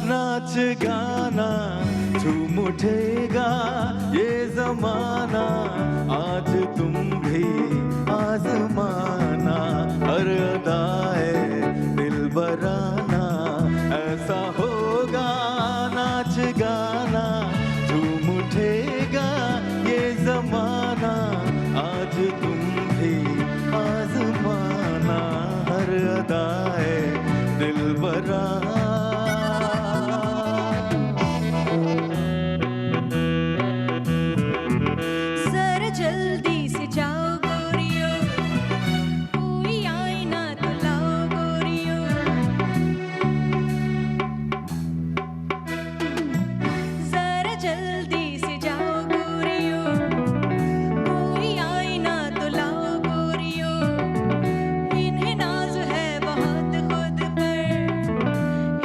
नाच गाना, झूम उठेगा ये जमाना, आज तुम भी आजमाना, हर अदाए दिल बराना। ऐसा होगा नाच गाना, झूम उठेगा ये जमाना, आज तुम भी आजमाना, हर अदाए दिल बराना। जरा जल्दी से जाओ गोरियो, कोई आईना तो लाओ गोरियो, जरा जल्दी से जाओ गोरियो, कोई आईना तो लाओ गोरियो, इन्हें नाज है बहुत खुद पर,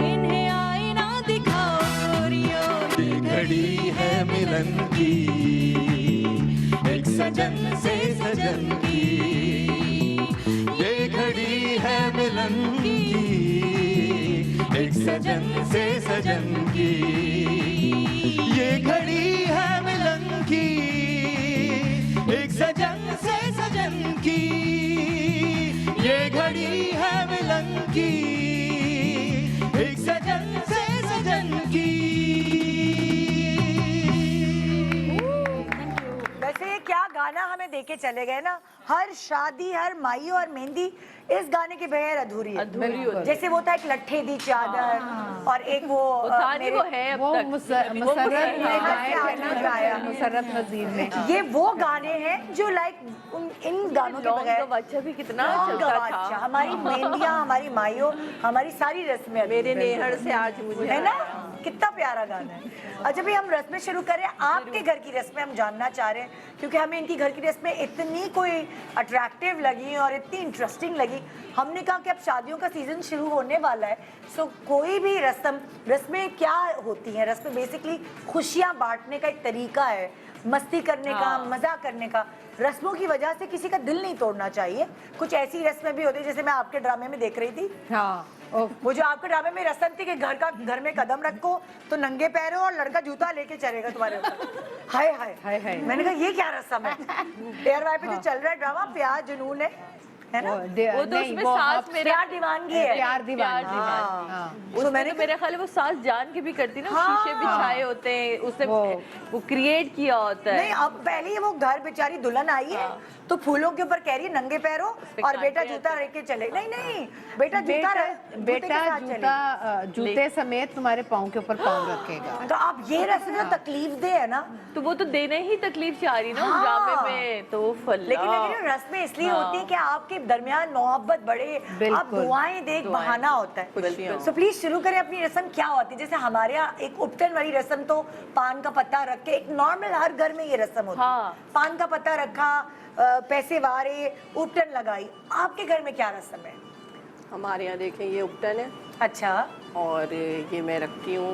इन्हें आईना दिखाओ गोरियो, ये घड़ी है मिलन की, एक सजन से सजन की, ये घड़ी है मिलन की, एक सजन से सजन की, ये घड़ी है मिलन की, एक सजन से सजन की, ये घड़ी है मिलन मिलन की, एक सजन से सजन की। वैसे ये क्या गाना हमें देके चले गए ना, हर शादी हर माई और मेहंदी इस गाने के बगैर अधूरी है। अधूरी होती है। जैसे वो था एक लट्ठे दी चादर और एक वो था नहीं, मेरे- वो है अब वो तक। मुसर्रत ने हाँ, गाया है ना, गाया। मुसर्रत नजीर ने। ये वो गाने हैं जो लाइक इन गानों के लौंग बगैर का बच्चा भी कितना लौंग चलता का था। बच्चा, हमारी मेहंदियां, हमारी माइयों, हमारी सारी रस्में मेरे नेहर से आज मुझे है ना, कितना प्यारा गाना है। अच्छा भाई, हम रस्में शुरू करें। आपके घर की रस्में हम जानना चाह रहे हैं, क्योंकि हमें इनकी घर की रस्में इतनी कोई अट्रैक्टिव लगी और इतनी इंटरेस्टिंग लगी। हमने कहा कि अब शादियों का सीजन शुरू होने वाला है, सो कोई भी रस्में क्या होती हैं? रस्में बेसिकली खुशियाँ बांटने का एक तरीका है, मस्ती करने का, मजा करने का। रस्मों की वजह से किसी का दिल नहीं तोड़ना चाहिए। कुछ ऐसी रस्में भी होती है, जैसे मैं आपके ड्रामे में देख रही थी, हाँ, ओ, वो जो आपके ड्रामे में रस्म थी कि घर में कदम रखो तो नंगे पैरों और लड़का जूता लेके चलेगा तुम्हारे ऊपर। हाय हाय हाय हाय। मैंने कहा ये क्या रस्म है? एयर वाई पे जो चल रहा है ड्रामा, प्यार जुनून है ना, वो वो तो उसमें सास मेरे प्यार दीवानगी है। प्यार दीवाना। हाँ। हाँ। उसमें मैंने तो मेरे ख्याल है वो सास जान के भी करती ना, हाँ। शीशे बिछाए होते हैं, उसने वो क्रिएट किया होता है। नहीं, अब पहले ही वो घर बेचारी दुल्हन आई है तो फूलों के ऊपर कह रही है नंगे पैरों और बेटा जूता लेके चले। नहीं नहीं, बेटा जूता बेटा जूते समेत तुम्हारे पाँव के ऊपर पाँव रखेगा। तो आप ये रस्म जो तकलीफ दे है ना, तो वो तो देने ही तकलीफ चाह रही ना उस हाँ। ड्रामे में, तो वो फल्ला। लेकिन रस्में इसलिए होती है कि आपके दरमियान मोहब्बत बढ़े, आप बिल्कुल। दुआएं दे, एक बहाना होता है। बिल्कुल। सो प्लीज शुरू करें अपनी रस्म क्या होती है। जैसे हमारे यहाँ एक उपटन वाली रस्म तो पान का पत्ता रख के, एक नॉर्मल हर घर में ये रस्म होती है। हाँ। पान का पत्ता रखा, पैसे वारे, उपटन लगाई। आपके घर में क्या रस्म है? हमारे यहाँ देखें ये उपटन है अच्छा, और ये मैं रखती हूँ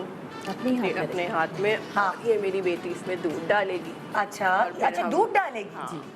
अपने हाथ में। हाँ। ये मेरी बेटी इसमें दूध डालेगी। अच्छा और फिर अच्छा, हम- दूध डालेगी। हाँ।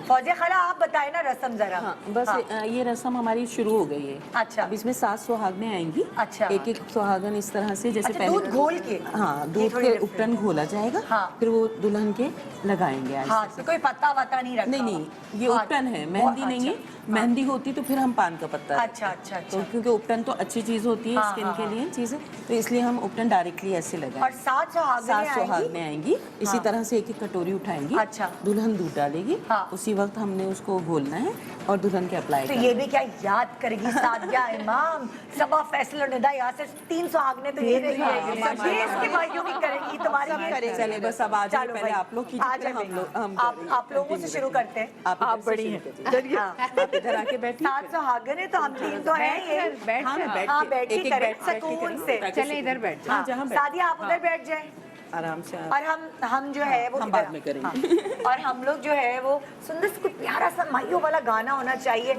फौजिया खाला, आप बताएं ना रस्म जरा। हाँ, बस ये रस्म हमारी शुरू हो गई है। अच्छा। अब इसमें 7 सुहागनें आएंगी। अच्छा। एक एक सुहागन इस तरह से, जैसे अच्छा, पहले दूध घोल के? हाँ, ये दूध थोड़ी के different उपटन घोला जाएगा। हाँ। फिर वो दुल्हन के लगाएंगे आज। हाँ, तो कोई पत्ता वत्ता नहीं रखा नहीं हुआ? नहीं, ये हाँ, उपटन है, मेहंदी अच्छा, नहीं है। मेहंदी होती तो फिर हम पान का पत्ता रखते। अच्छा अच्छा तो अच्छा। क्योंकि उपटन तो अच्छी चीज होती है हाँ, स्किन हाँ, के हाँ। लिए चीजें, तो इसलिए हम उपटन डायरेक्टली ऐसे और लगाएंगे। 7 सुहागनें 7 आएंगी? सुहागनें आएंगी, इसी हाँ। तरह से एक एक कटोरी उठाएंगी। अच्छा। दुल्हन दूध डालेगी। हाँ। उसी वक्त हमने उसको घोलना है और दुल्हन के अप्लाई तो करना ये भी क्या याद करेगी सादिया इमाम, सबा फैसल और निदा यहाँ से 3 सुहागनें तो ये रही है। सब ये इसके भाइयों की करेगी, तुम्हारी सब ये- करेंगे। चले बस अब आ जाइए, चलो पहले भाई, आप लोग आ कीजिए, जाओ फिर हम लोग हम आप लोगों से शुरू करते हैं। आप बड़ी हैं। चलिए, आप इधर आके बैठिए। 7 सुहागनें तो हम 3 तो हैं ये। बैठ हाँ, कर। मैं बैठ हाँ, के- बैठ के एक-एक करें, बैठ के सुकून करें, से। ताकि चले इधर बैठ जाओ। हाँ, जहाँ बैठ सादिया आप उधर बैठ जाएं आराम से और हम जो है वो हम इधर- बाद में करेंगे। हाँ, और हम लोग जो है वो सुंदर से कोई प्यारा सा माइयों वाला गाना होना चाहिए।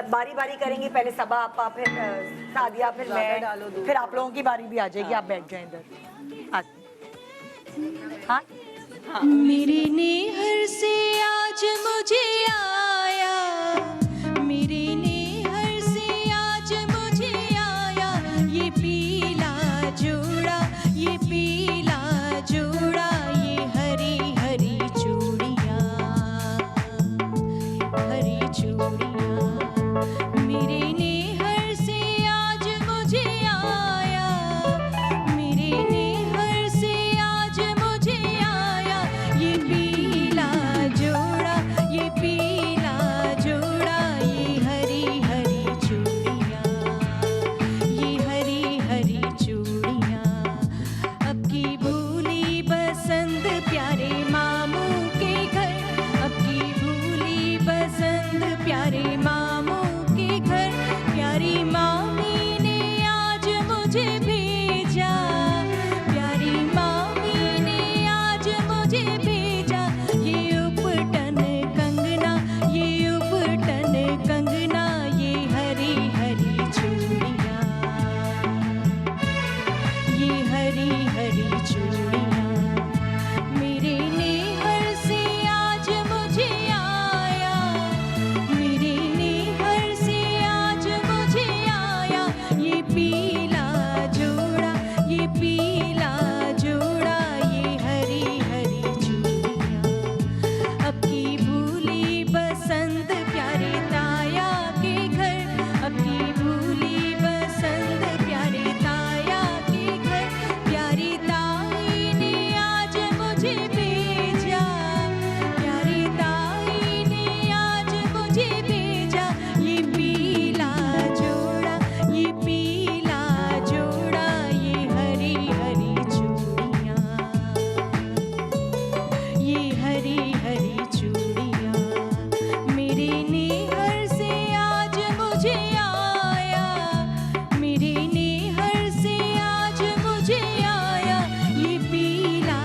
बारी बारी करेंगे, पहले सबा आपा, फिर सादिया, फिर मैं, फिर आप लोगों की बारी भी आ जाएगी। आप बैठ जाएं इधर। हाँ मेरे नेहर से आज मुझे आया, मेरे नेहर से आज मुझे आया, ये पीला जोड़ा, ये पीला जोड़ा, ये हरी हरी चूड़ियाँ, हरी चूड़ियाँ। मेरे नेहर से आज मुझे आया, मेरे नेहर से आज मुझे आया, ये पीला जोड़ा, ये पीला जोड़ा, ये हरी हरी चूड़ियाँ, ये हरी हरी चूड़ियाँ। अब की भूली बसंत प्यारे मामू के घर, अब की भूली बसंत प्यारे मामू के घर, मुझे आया, मेरे नेहर से आज मुझे आया ये पीला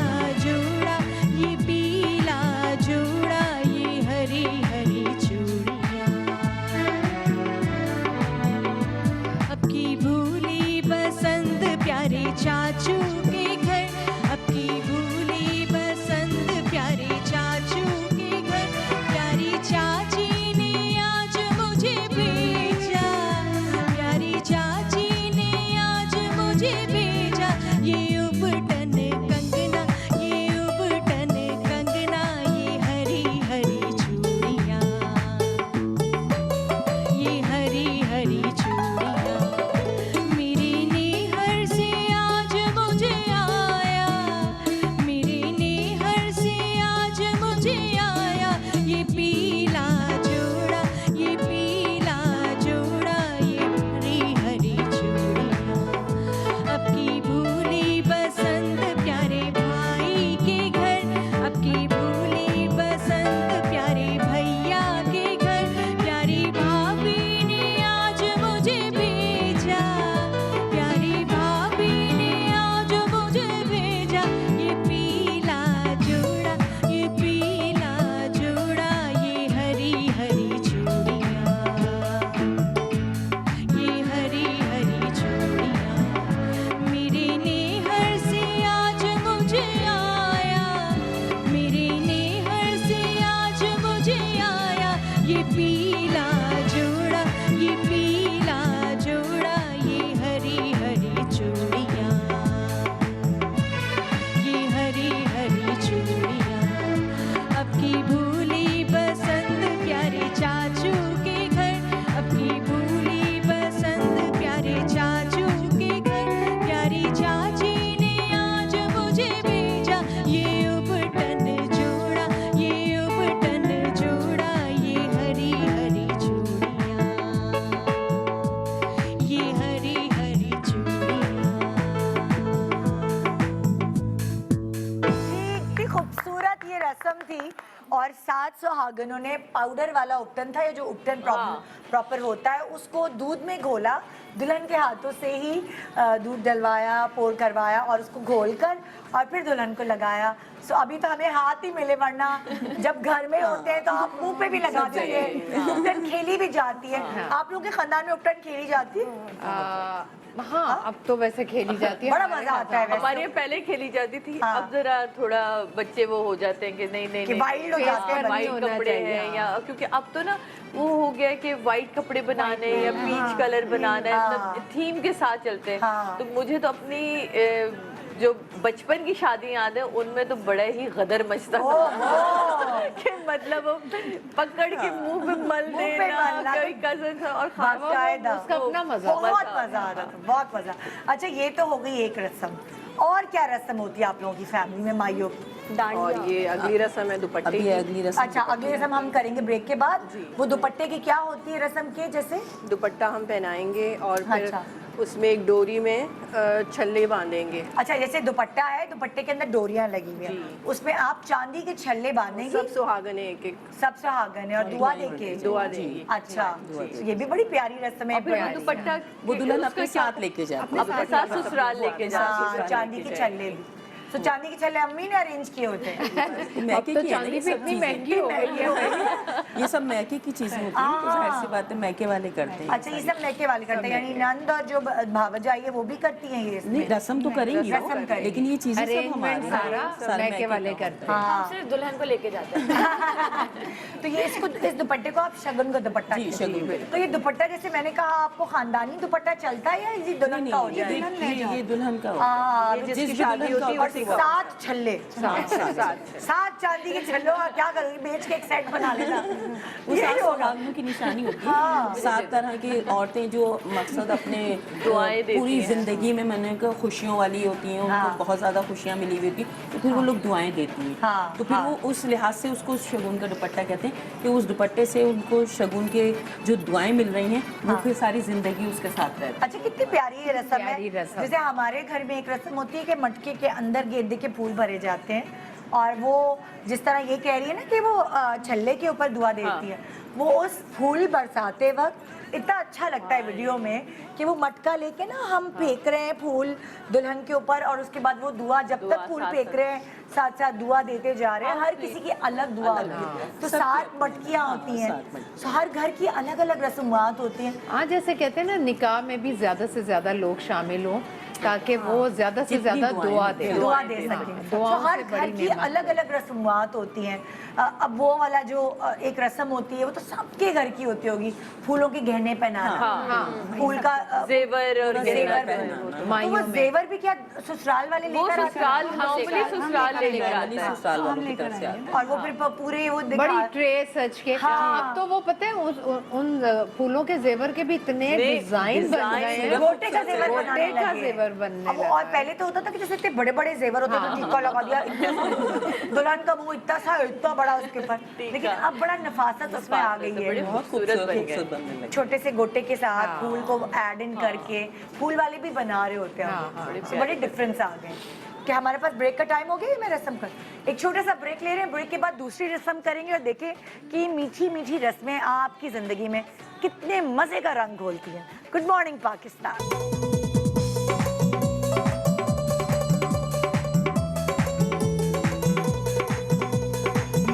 जोड़ा, ये पीला जोड़ा, ये हरी हरी चूड़ियाँ। अब की भूली बसंत प्यारे चाचू के घर, अब की भूली बसंत प्यारे चाचू के घर, प्यारी चाची ने आज मुझे भेजा, प्यारी चाची ने आज मुझे भेजा ये उपटन कंगना, ये उपटन कंगना, ये हरी हरी चूड़ियाँ, ये हरी हरी चूड़ियाँ। मेरे नेहर से आज मुझे आया, मेरे नेहर से आज मुझे आया ये पीला जोड़ा, ये पीला जोड़ा, ये हरी हरी चूड़ियाँ। अब की भूली बसंत प्यारे भाई के घर, अब की भूली बसंत प्यारे भैया के घर, प्यारी भाभी ने आज मुझे भेजा, प्यारी भाभी ने आज मुझे भेजा ये पीला जोड़ा, ये पीला जोड़ा, ये हरी हरी चूड़ियाँ, ये हरी हरी चूड़ियाँ। मेरे नेहर से आज मुझे आया, मेरे नेहर से आज मुझे आया ये पीला जोड़ा, ये पीला जोड़ा, ये हरी हरी चूड़ियाँ, ये हरी हरी चूड़ियाँ। अब की भूली बसंत प्यारे चाचू के घर, अब की भूली बसंत प्यारे चाचू के घर, प्यारी चाची ने आज मुझे भेजा ये उपटन जोड़ा, ये उपटन जोड़ा, ये हरी हरी चूड़ियाँ, ये हरी हरी चूड़ियाँ। इतनी खूबसूरत ये रस्म थी और 7 सुहागनों ने पाउडर वाला उपटन था, ये जो उपटन प्रॉपर होता है उसको दूध में घोला, दुल्हन के हाथों से ही दूध डलवाया, पोर करवाया और उसको घोलकर और फिर दुल्हन को लगाया। सो अभी तो हमें हाथ ही मिले, वरना जब घर में होते हैं तो आप मुंह पे भी लगा देंगे। उपटन खेली भी जाती है। आप लोगों के खानदान में उपटन खेली जाती है? हाँ, अब तो वैसे खेली जाती है। बड़ा मजा आता है वैसे। हमारे यहाँ पहले खेली जाती थी, हाँ। अब जरा थोड़ा बच्चे वो हो जाते हैं कि नहीं नहीं कि नहीं, वाइल्ड हो जाते हैं, वाइट होना कपड़े चाहिए, हैं हाँ। या क्योंकि अब तो ना वो हो गया है कि वाइट कपड़े बनाने या पीच कलर बनाना है, हाँ। मतलब थीम के साथ चलते हैं। हाँ। तो मुझे तो अपनी जो बचपन की शादी याद है उनमें तो बड़ा ही गदर मचता था कि मतलब वो पकड़ के मुंह पे मल मुंह पे देना, मलना। कोई कजन और बाकायदा। उसका अपना मजा बहुत मजा आ रहा था, बहुत मजा। अच्छा, ये तो हो गई एक रस्म, और क्या रस्म होती है आप लोगों की फैमिली में माइयों की? और ये अगली रस्म है दुपट्टे अभी की। अगली रस्म अच्छा, अगली रस्म हम करेंगे ब्रेक के बाद। वो दुपट्टे की क्या होती है रस्म के जैसे? दुपट्टा हम पहनाएंगे और फिर अच्छा। उसमें एक डोरी में छल्ले बांधेंगे। अच्छा, जैसे दुपट्टा है, दुपट्टे के अंदर डोरियां लगी हुई हैं, उसमें आप चांदी के छल्ले बांधेंगे, सब सुहागने एक एक सब सुहागन है और दुआ देके। दुआ देंगी। अच्छा, ये भी बड़ी प्यारी रस्म है। फिर वो दुपट्टा वो दुल्हन उसका अपने क्या- साथ लेके जाती है। अपने साथ ससुराल लेके जाते हाँ, हैं। चांदी के छल्ले भी। तो चांदी के छल्ले अम्मी ने अरेंज किए होते हैं। मैके तो की है ना चांदी ये भी सब इतनी चीजें। महंगी हो गई है। ये सब मैके की चीजें होती हैं, तो जाहिर सी बात है मैके वाले करते हैं। अच्छा, ये सब मैके वाले करते हैं, यानी नंद और जो भावजा आई है वो भी करती हैं ये? नहीं, रस्म तो करेंगी वो, रस्म करेंगी। लेकिन ये चीजें सब अरेंजमेंट हमारे सारा मैके वाले करते हैं। हाँ। सिर्फ दुल्हन को लेके जाते हैं। तो ये इस दुपट्टे को आप शगुन का दुपट्टा जी, कहते हैं। शगुन। तो ये दुपट्टा जैसे मैंने कहा आपको खानदानी दुपट्टा चलता है या ये दुल्हन का हो नहीं, जाए? ये दुल्हन का होता हाँ, है। ये जिस जिसकी भी शादी दुल्हन होती है का उसी होता का। है। 7 छल्ले, साथ 7 चांदी के छल्लों का क्या करोगी? बेच के एक सेट बना लेना। वो यही सात होगा। सुहागनों की निशानी होती हाँ। है। 7 तरह की औरतें जो मकसद अपने दुआएं देती पूरी हैं। जिंदगी में मैंने कहा खुशियों वाली होती हैं, हाँ। उनको बहुत ज्यादा खुशियां मिली हुई होती हैं, तो फिर वो लोग दुआएं देती हैं। हाँ, तो फिर हाँ। वो उस लिहाज से उसको शगुन का दुपट्टा कहते हैं कि उस दुपट्टे से उनको शगुन के जो दुआएं मिल रही हैं वो फिर सारी जिंदगी उसके साथ रहती है। अच्छा, कितनी प्यारी ये रस्म है। प्यारी रस्म। जैसे हमारे घर में एक रस्म होती है कि मटके के अंदर गेंदे के फूल भरे जाते हैं और वो जिस तरह ये कह रही है ना कि वो छल्ले के ऊपर दुआ देती है, वो उस फूल बरसाते वक्त इतना अच्छा लगता है वीडियो में कि वो मटका लेके ना हम फेंक रहे हैं फूल दुल्हन के ऊपर, और उसके बाद वो दुआ जब तक फूल फेंक रहे हैं साथ साथ दुआ देते जा रहे हैं। हर किसी की अलग दुआ होती है, तो 7 मटकियाँ होती हैं, तो हर घर की अलग अलग रस्मात होती हैं। हाँ, जैसे कहते हैं ना, निकाह में भी ज्यादा से ज्यादा लोग शामिल हों ताकि वो ज्यादा से ज्यादा दुआ दे सकें। तो हर घर की अलग अलग रस्मात होती हैं। अब वो वाला जो एक रस्म होती है वो तो सबके घर की होती होगी, फूलों के गहने पहनाना, फूल का जेवर और तो वो जेवर भी क्या ससुराल वाले लेकर आते हैं? नॉर्मली ससुराल लेकर आते हैं, ससुराल वालों की तरफ से आता है। और वो फिर पूरे वो बड़ी ट्रे सच के। अब तो वो पता है उन फूलों के जेवर के भी इतने डिजाइन बन गए हैं, गोटे का जेवर बनाने का लगे। जेवर बनने अब लगा। और पहले तो होता था कि जैसे इतने बड़े बड़े जेवर होते थे, टीका लगा दिया, दुल्हन का मुंह इतना सा इतना बड़ा उसके ऊपर, लेकिन अब बड़ा नफासत उसमें आ गई है। खूबसूरत बन गए। बनने लगे। छोटे से गोटे के साथ फूल को ऐड इन करके फूल वाले भी बना रहे होते हैं, तो बड़े डिफरेंस आ गए। क्या हमारे पास ब्रेक का टाइम हो गया? मैं रस्म कर एक छोटा सा ब्रेक ले रहे हैं, ब्रेक के बाद दूसरी रस्म करेंगे और देखें कि मीठी मीठी रस्में आपकी जिंदगी में कितने मजे का रंग घोलती हैं। Good morning Pakistan.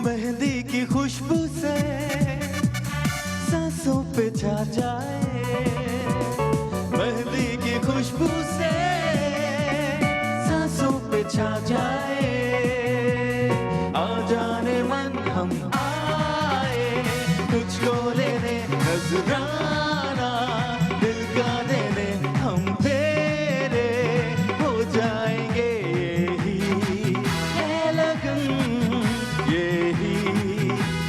मेहंदी की खुशबू से सांसों पे छा जाए, मेहंदी की खुशबू से सांसों पे छा जाए, आ जाने मन हम आए तुझको लेने, नजराना दिल का देने हम फेरे हो जाएंगे, यही है लगन, यही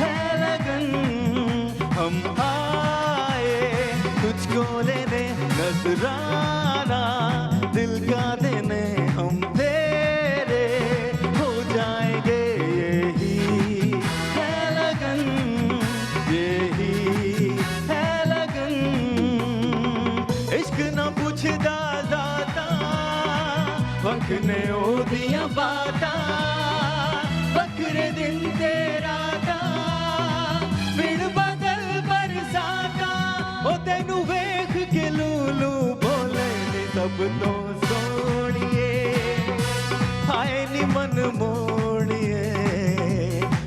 है लगन, हम आए तुझको लेने, नजराना दिल का देने हम तेरे हो जाएंगे, यही है लगन, यही है लगन, इश्क न पूछदा दाता वक्त ने ओ दिया बाता, बकरे दिन तेरा दा बिन बदल बरसाता, ओ तेनू वेख के लूलू बोले नी सब तो सोनिए, हाय नी मन मोड़िए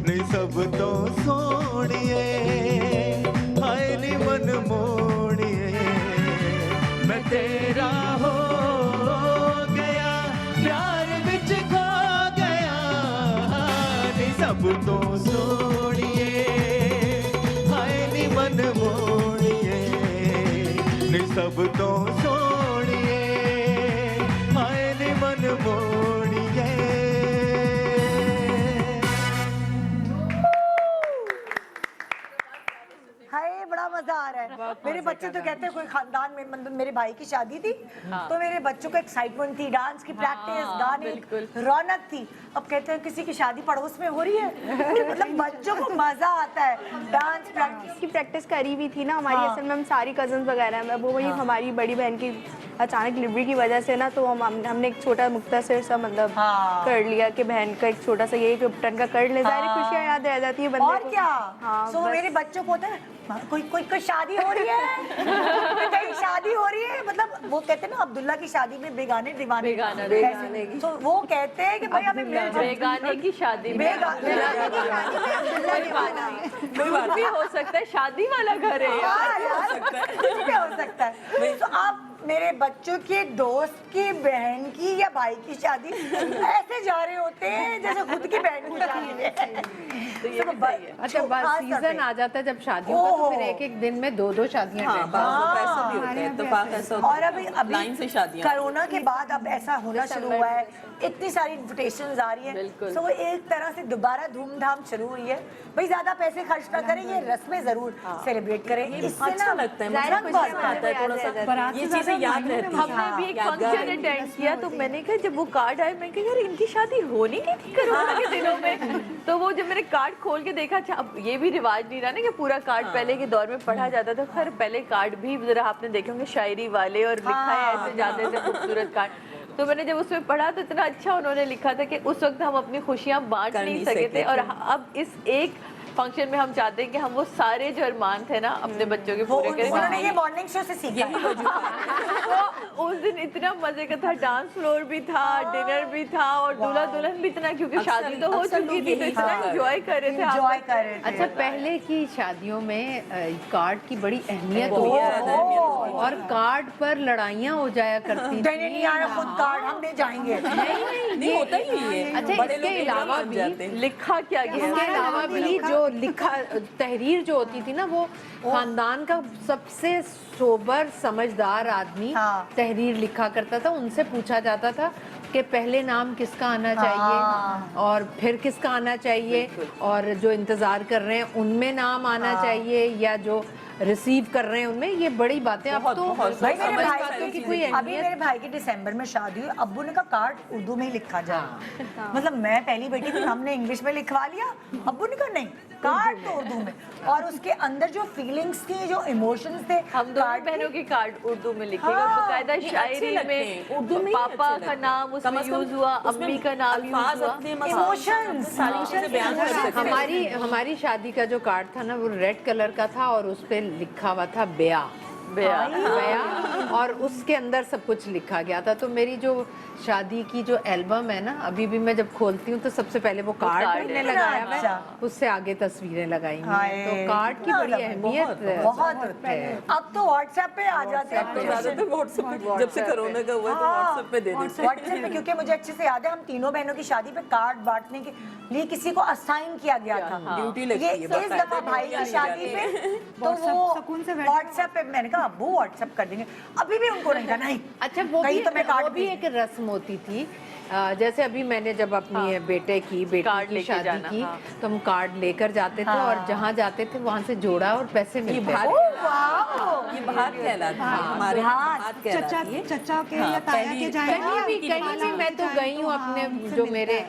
नी सब तो सोनिए, हाय नी मन मोड़िए, मैं तेरा हो गया प्यार विच खो गया, नी सब तो सोनिए, हाय नी मन मोड़िए नी सब तो सोनिए, हाय नी मन मोड़िए। हाय बड़ा मजा आ रहा है। मेरे बच्चे तो कहते हैं कोई खानदान में, मतलब मेरे भाई की शादी थी तो मेरे बच्चों को एक्साइटमेंट थी, डांस की प्रैक्टिस, गाने, रौनक थी। अब कहते हैं किसी की शादी पड़ोस में हो रही है, मतलब बच्चों को मजा आता है डांस प्रैक्टिस की प्रैक्टिस करी भी थी ना हमारी। हाँ। असल में हम सारी कजन्स वगैरह में वो वही हमारी बड़ी बहन की अचानक डिलीवरी की वजह से ना, तो हमने एक छोटा मुख्तसर सा मतलब कर लिया कि बहन का एक छोटा सा यही टन का कर ले, ज़ाहिर खुशियाँ याद रह जाती है बंदे और को। क्या। हाँ, सो बस। मेरे बच्चों को होता है कोई शादी हो रही है, कहीं शादी हो रही है, मतलब वो कहते हैं ना अब्दुल्ला की शादी में बेगाने दीवाने, ऐसे। तो वो कहते हैं कि भाई हमें मिल जाए बेगाने की शादी में बेगाने की शादी में अब्दुल्ला दीवाना है। कुछ भी हो सकता है, शादी वाला घर है यार। हाँ यार, कुछ भी हो सकता है। तो आप मेरे बच्चों के दोस्त की बहन की या भाई की शादी ऐसे जा रहे होते हैं जैसे खुद की बहन की शादी है। अच्छा, बस सीजन आ जाता है जब शादियों का, तो फिर एक एक दिन में 2-2 शादियां हाँ, रहती हैं। बाज़ ऐसा भी होता है, इत्तेफाक ऐसा होता और है। अभी लाइन से शादियां कोरोना के बाद अब ऐसा होना शुरू हुआ है, इतनी सारी इन्विटेशंस आ रही हैं, तो वो एक तरह से दोबारा धूमधाम शुरू हुई है। भाई ज्यादा पैसे खर्च ना करें, ये रस्में जरूर सेलिब्रेट करें, इससे अच्छा ना लगता है, ज़ाहिर मजा खुशियाँ आता है थोड़ा सा, ये चीजें याद रहती हैं। हमने भी एक फंक्शन अटेंड किया, तो मैंने कहा जब वो कार्ड आए, मैं कहा यार इनकी शादी होनी नहीं थी कोरोना के दिनों में। तो वो जब मैंने कार्ड खोल के देखा, अच्छा अब ये भी रिवाज नहीं रहा ना कि पूरा कार्ड पहले के दौर में पढ़ा जाता था। खैर पहले कार्ड भी जरा आपने देखे होंगे शायरी वाले, और लिखा है ऐसे जाते थे खूबसूरत कार्ड। तो मैंने जब उसमें पढ़ा तो इतना अच्छा उन्होंने लिखा था कि उस वक्त हम अपनी खुशियाँ बांट कर नहीं नहीं सके सके थे, और थे। अब इस एक फंक्शन में हम चाहते हैं कि हम वो सारे जो अरमान थे ना अपने बच्चों के वो पूरे करें। उन्होंने ये मॉर्निंग शो से सीखा है। तो उस दिन इतना मजे का था, डांस फ्लोर भी था, डिनर भी था, और दूल्हा दुल्हन भी इतना, क्योंकि शादी तो हो अक्सर चुकी लोग थी, तो यही इतना हाँ। एंजॉय कर रहे थे आप एंजॉय लोग। कर रहे थे। अच्छा, पहले की शादियों में कार्ड की बड़ी अहमियत होती बहुत है ज्यादा अहमियत होती और कार्ड पर लड़ाइयाँ हो जाया करती देने नहीं आया खुद कार्ड, हम नहीं जाएंगे। नहीं होता ही नहीं है। अच्छा, बड़े इसके लोग अलावा मान भी जाते हैं। लिखा क्या गया इसके है? अलावा भी जो लिखा तहरीर जो होती थी ना, वो खानदान का सबसे सोबर समझदार आदमी हाँ। तहरीर लिखा करता था। उनसे पूछा जाता था कि पहले नाम किसका आना चाहिए और फिर किसका आना चाहिए, और जो इंतजार कर रहे हैं उनमें नाम आना चाहिए या जो रिसीव कर रहे हैं उनमें। ये बड़ी बातें अब तो बहुत भाई मेरे समझ भाई पाते हो कि की कोई अभी अहमियत। मेरे भाई की दिसंबर में शादी हुई, अब्बू ने कहा कार्ड उर्दू में ही लिखा जाए। मतलब मैं पहली बेटी थी, हमने इंग्लिश में लिखवा लिया, अब्बू ने कहा नहीं कार्ड तो उर्दू में, और उसके अंदर जो फीलिंग्स थी, जो इमोशंस थे, हम दोनों बहनों के कार्ड उर्दू में लिखेगा, हाँ। बकायदा अच्छे शायरी लगते में हैं, उर्दू में ही पापा अच्छे का लगते नाम हैं। उसमें कम से कम यूज हुआ, उसमें अम्मी का नाम अल्फाज यूज हुआ। अपने इमोशंस सारी चीजें बयान कर सकते हैं। हमारी शादी का जो कार्ड था ना, वो रेड कलर का था और उस पे लिखा हुआ था ब्याह। बया। और उसके अंदर सब कुछ लिखा गया था। तो मेरी जो शादी की जो एल्बम है ना, अभी भी मैं जब खोलती हूँ तो सबसे पहले वो कार्ड कार्ड हमने है। लगाया अच्छा। है, उससे आगे तस्वीरें लगाई हुई हाय। हैं। तो कार्ड की बड़ी अहमियत बहुत है। अब तो व्हाट्सएप पे आ जाते तो ज्यादातर हैं। व्हाट्सएप पे, जब से कोरोना का हुआ है तो व्हाट्सएप पे दे देते हैं। व्हाट्सएप पे, क्योंकि मुझे अच्छे से याद है हम तीनों बहनों की शादी पे कार्ड बांटने के लिए किसी को असाइन किया गया था। ड्यूटी लगती ये है इस बाकायदा, दफा भाई की शादी पे तो वो व्हाट्सएप पे, मैंने कहा अब्बू व्हाट्सएप कर देंगे, अभी भी उनको नहीं कहा नहीं। अच्छा, वो कहीं तो मैं वो कार्ड भी एक रस्म होती थी। जैसे अभी मैंने जब अपनी बेटे की बेटी कार्ड की लेके शादी जाना, की, हाँ। तो हम कार्ड लेकर जाते थे और जहाँ जाते थे वहाँ से जोड़ा और पैसे मिलते थे। ये बाहर कहलाती है, हमारे यहाँ बात कहलाती है। चचा के हाँ, या ताया पहली- के जाए कहीं भी मैं तो गई हूँ अपने जो मेरे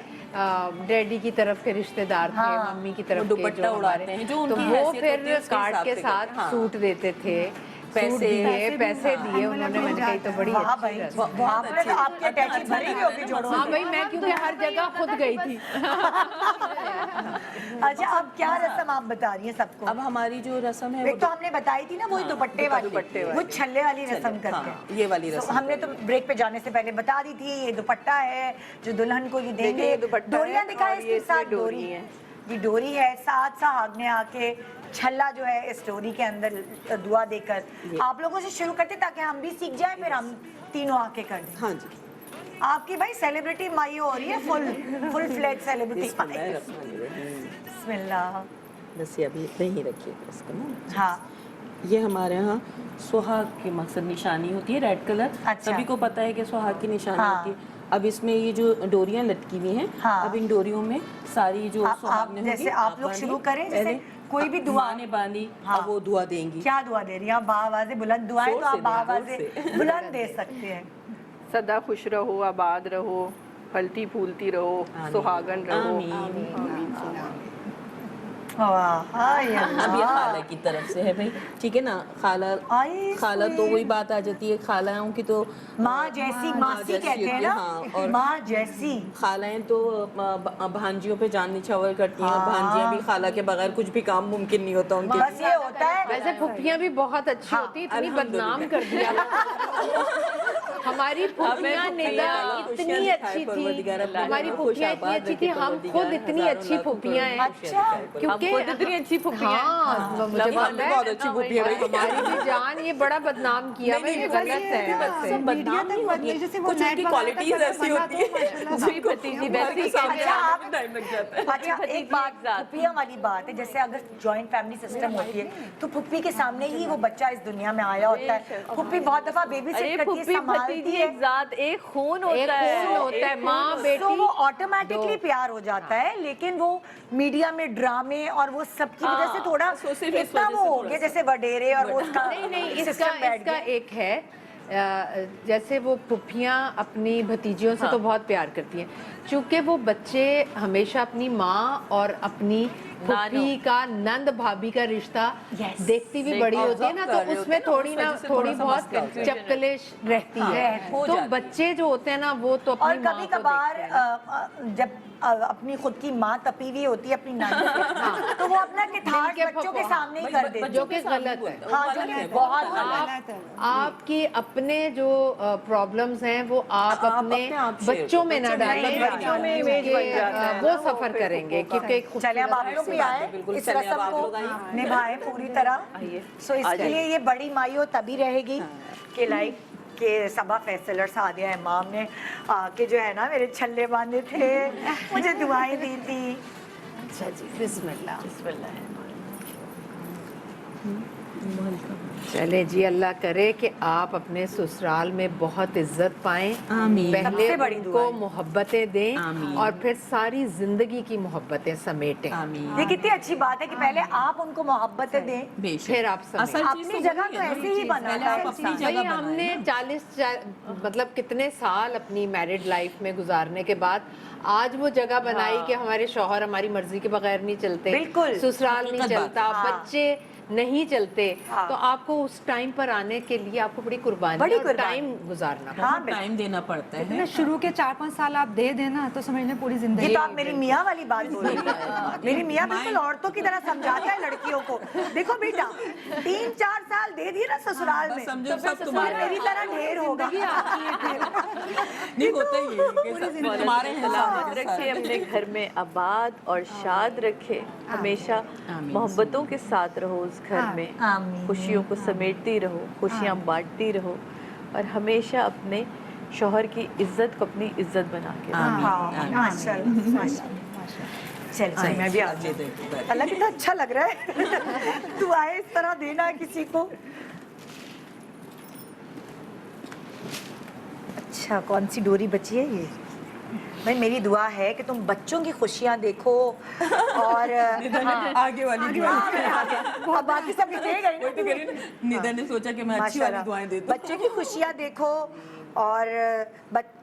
डैडी की तरफ के रिश्तेदार थे, मम्मी की तरफ वो के दुपट्टा जो उड़ाते हमारे, हैं, जो तो उनकी वो हैसियत फिर होती है उसके कार्ड हिसाब के से साथ करते हैं। हाँ। सूट देते थे, पैसे सूट दिए, भी, पैसे दिए उन्होंने। मैंने कही तो बड़ी वाह अच्छी भाई, रस्म है। आपने तो आपकी अटैची भरी हुई होगी जोड़ों हाँ से। भाई, मैं क्योंकि हर जगह खुद गई थी। अच्छा, अब क्या रस्म आप बता रही हैं सबको? अब हमारी जो रस्म है एक तो हमने बताई थी ना, वही दुपट्टे वाली, वो छल्ले वाली रस्म करते हाँ, हैं। ये वाली तो रस्म हमने तो ब्रेक पे जाने से पहले बता दी थी, ये दुपट्टा है जो दुल्हन को ये देंगे। देखिए, ये दुपट्टा डोरियां है दिखाए, और ये इसके साथ इसमें डोरी डोरी है, है। ये डोरी है, साथ साथ ने आके छल्ला जो है इस डोरी के अंदर दुआ देकर आप लोगों से शुरू करते ताकि हम भी सीख जाए, फिर हम तीनों आके कर दें। हाँ जी। आपकी भाई सेलिब्रिटी माई हो रही है, फुल फ्लेज सेलिब्रिटी। बिस्मिल्लाह। बिस्मिल्लाह। बस ये अभी इतने ही रखिए इसको ना। हाँ, ये हमारे यहाँ सुहाग की मकसद निशानी होती है, रेड कलर। अच्छा। सभी को पता है कि सुहाग की निशानी हाँ। होती है। अब इसमें ये जो डोरियां लटकी हुई हैं, हाँ। अब इन डोरियों में सारी जो आप सुहाग ने जैसे आप लोग शुरू करें, जैसे कोई भी दुआ माँ ने बांधी, हाँ। अब वो दुआ देंगी। क्या दुआ दे रही हैं आप? बाआवाज़े बुलंद दुआएं जोर तो आप से दें, बाआवाज़े जोर से। बुलंद दे सकते हैं। सदा खुश रहो, आबाद रहो, फलती फूलती रहो, आमीन। सुहागन रहो। आमीन। वाह, हाय अल्लाह। अब ये खाला की तरफ से है भाई, ठीक है ना। खाला आई खाला तो वही बात आ जाती है, खालाओं की तो माँ जैसी, माँ मासी जैसी कहते हैं होती है, ना, हाँ, और माँ जैसी। खालाएं तो भांजियों पे जान निछावर करती हैं। भांजियां भी खाला के बगैर कुछ भी काम मुमकिन नहीं होता उनके। बस ये होता है। वैसे फुफियाँ भी बहुत अच्छी होती, इतनी बदनाम कर दिया हमारी फुफियाँ निदा इतनी अच्छी थी, हमारी फुफियाँ इतनी अच्छी थी, हम खुद इतनी अच्छी फुफियाँ हैं। अच्छा, क्योंकि खुद इतनी अच्छी फुफियाँ हैं। हाँ, मुझे पता है, बहुत अच्छी फुफिया है। हमारी भी जान ये बड़ा बदनाम किया भाई, ये गलत है वैसे। सब बदनाम नहीं होती है, कुछ उनकी क्वालिटीज ऐसी होती है। मेरी भतीजी वैसे ही सामने अच्छा, आने आप- में टाइम लग जाता है। अच्छा, एक बात फुफिया वाली बात है, जैसे अगर जॉइंट फैमिली सिस्टम होती है तो फुप्पी के सामने ही वो बच्चा इस दुनिया में आया होता है। फुप्पी बहुत दफा बेबी अरे सिट करती है, फुप्पी संभालती भतीजी है, एक जात, एक खून एक होता है। खून होता है, माँ तो बेटी वो ऑटोमेटिकली प्यार हो जाता है। लेकिन वो मीडिया में ड्रामे और वो सब की वजह से थोड़ा सिर्फ इस इतना वजह वो से हो गया, जैसे वडेरे और वो उसका नहीं, इसका सिस्टम बैठ इसका गया। एक है, जैसे वो फुफियाँ अपनी भतीजियों से तो बहुत प्यार करती हैं, चूँकि वो बच्चे हमेशा अपनी माँ और अपनी फूफी का, नंद भाभी का रिश्ता Yes. देखती भी बड़ी होती है ना, कर रहे तो होते उसमें हैं ना, थोड़ी उस ना वजह से थोड़ी थोड़ा सा बहुत मसला होता है। चपकलेश रहती हाँ, है। हो तो जाती है। बच्चे जो होते हैं ना, वो तो और अपनी माँ कभी को कभार देखते हैं ना। जब अपनी खुद की माँ तपी हुई होती है अपनी नानी से, तो वो अपना किथार के बच्चों के हाँ, सामने ही कर देती है। जो कि गलत है। हाँ, जो कि बहुत गलत है। आपके अपने जो प्रॉब्लम्स हैं वो आप अपने अपने आप share बच्चों में ना करो। डालें, बच्चों में image बन जाता है वो ना, वो सफर फिर करेंगे क्योंकि एक चले अब आप खूबसूरत लोग भी बात है, आए बिल्कुल। इस चलिए, अब रस्म आप को लोग आइए। निभाएं पूरी तरह। सो इसके लिए ये बड़ी माइयो तभी रहेगी कि लाइक के सबा फैसलर सादिया इमाम ने आके जो है ना मेरे छल्ले बांधे थे, मुझे दुआएं दी थी। अच्छा जी, बिस्मिल्लाह। चले जी, अल्लाह करे कि आप अपने ससुराल में बहुत इज्जत पाएं, आमीन। पहले सबसे बड़ी दुआ उनको है। मोहब्बतें दें आमीन। और फिर सारी जिंदगी की मोहब्बतें समेटें, आमीन। ये कितनी अच्छी बात है कि पहले आप उनको मोहब्बतें दें। बेशक। फिर आप समेटें। असल चीज़ अपनी तो जगह वही तो है ना, ऐसे ही बना पहले है। आप अपनी भाई जगह हमने 40 मतलब कितने साल अपनी मैरिड लाइफ में गुजारने के बाद आज वो जगह बनाई कि हमारे शौहर हमारी मर्जी के बगैर नहीं चलते, बिल्कुल। ससुराल नहीं हकीकत बात चलता, है। हाँ। बच्चे नहीं चलते, हाँ। तो आपको उस टाइम पर आने के लिए आपको बड़ी कुर्बानी बड़ी और कुर्बानी। टाइम गुजारना पड़ता हाँ, बहुत टाइम देना पड़ता है। ना शुरू के 4-5 साल आप दे देना तो समझ लें पूरी ये जिंदगी। तो आप मेरी मियाँ वाली बात बोल रही हैं। मेरी मियाँ बिल्कुल औरतों की तरह समझाता है लड़कियों को। देखो बेटा, 3-4 साल दे दिए ना ससुराल में, समझो तो फिर सब ससुराल तुम्हारा। मेरी तरह ढेर होगा। नहीं होता ही है कि सब तुम्हारे हैं सलामत सारे के रखे, सारे। अपने घर में आबाद और शाद रखे, हमेशा आमीन। मोहब्बतों के साथ रहो उस घर में, आमीन। खुशियों को समेटती रहो, खुशियाँ बांटती रहो और हमेशा अपने शौहर की इज्जत को अपनी इज्जत बना के रखो। हाँ, माशाल्लाह, माशाल्लाह। चल चल मैं भी आ ये देखो, अल्लाह कितना अच्छा लग रहा है। तू आए इस तरह देना किसी को। अच्छा, कौन सी डोरी बची है ये? भाई मेरी दुआ है कि तुम बच्चों की खुशियाँ देखो और आगे वाली दुआ। अब बाकी सब बिछे गए वही तो कह रही हूँ ना, निदा ने सोचा कि मैं अच्छी वाली माशाल्लाह। दुआएं देता हूँ। बच्चों की खुशियाँ देखो और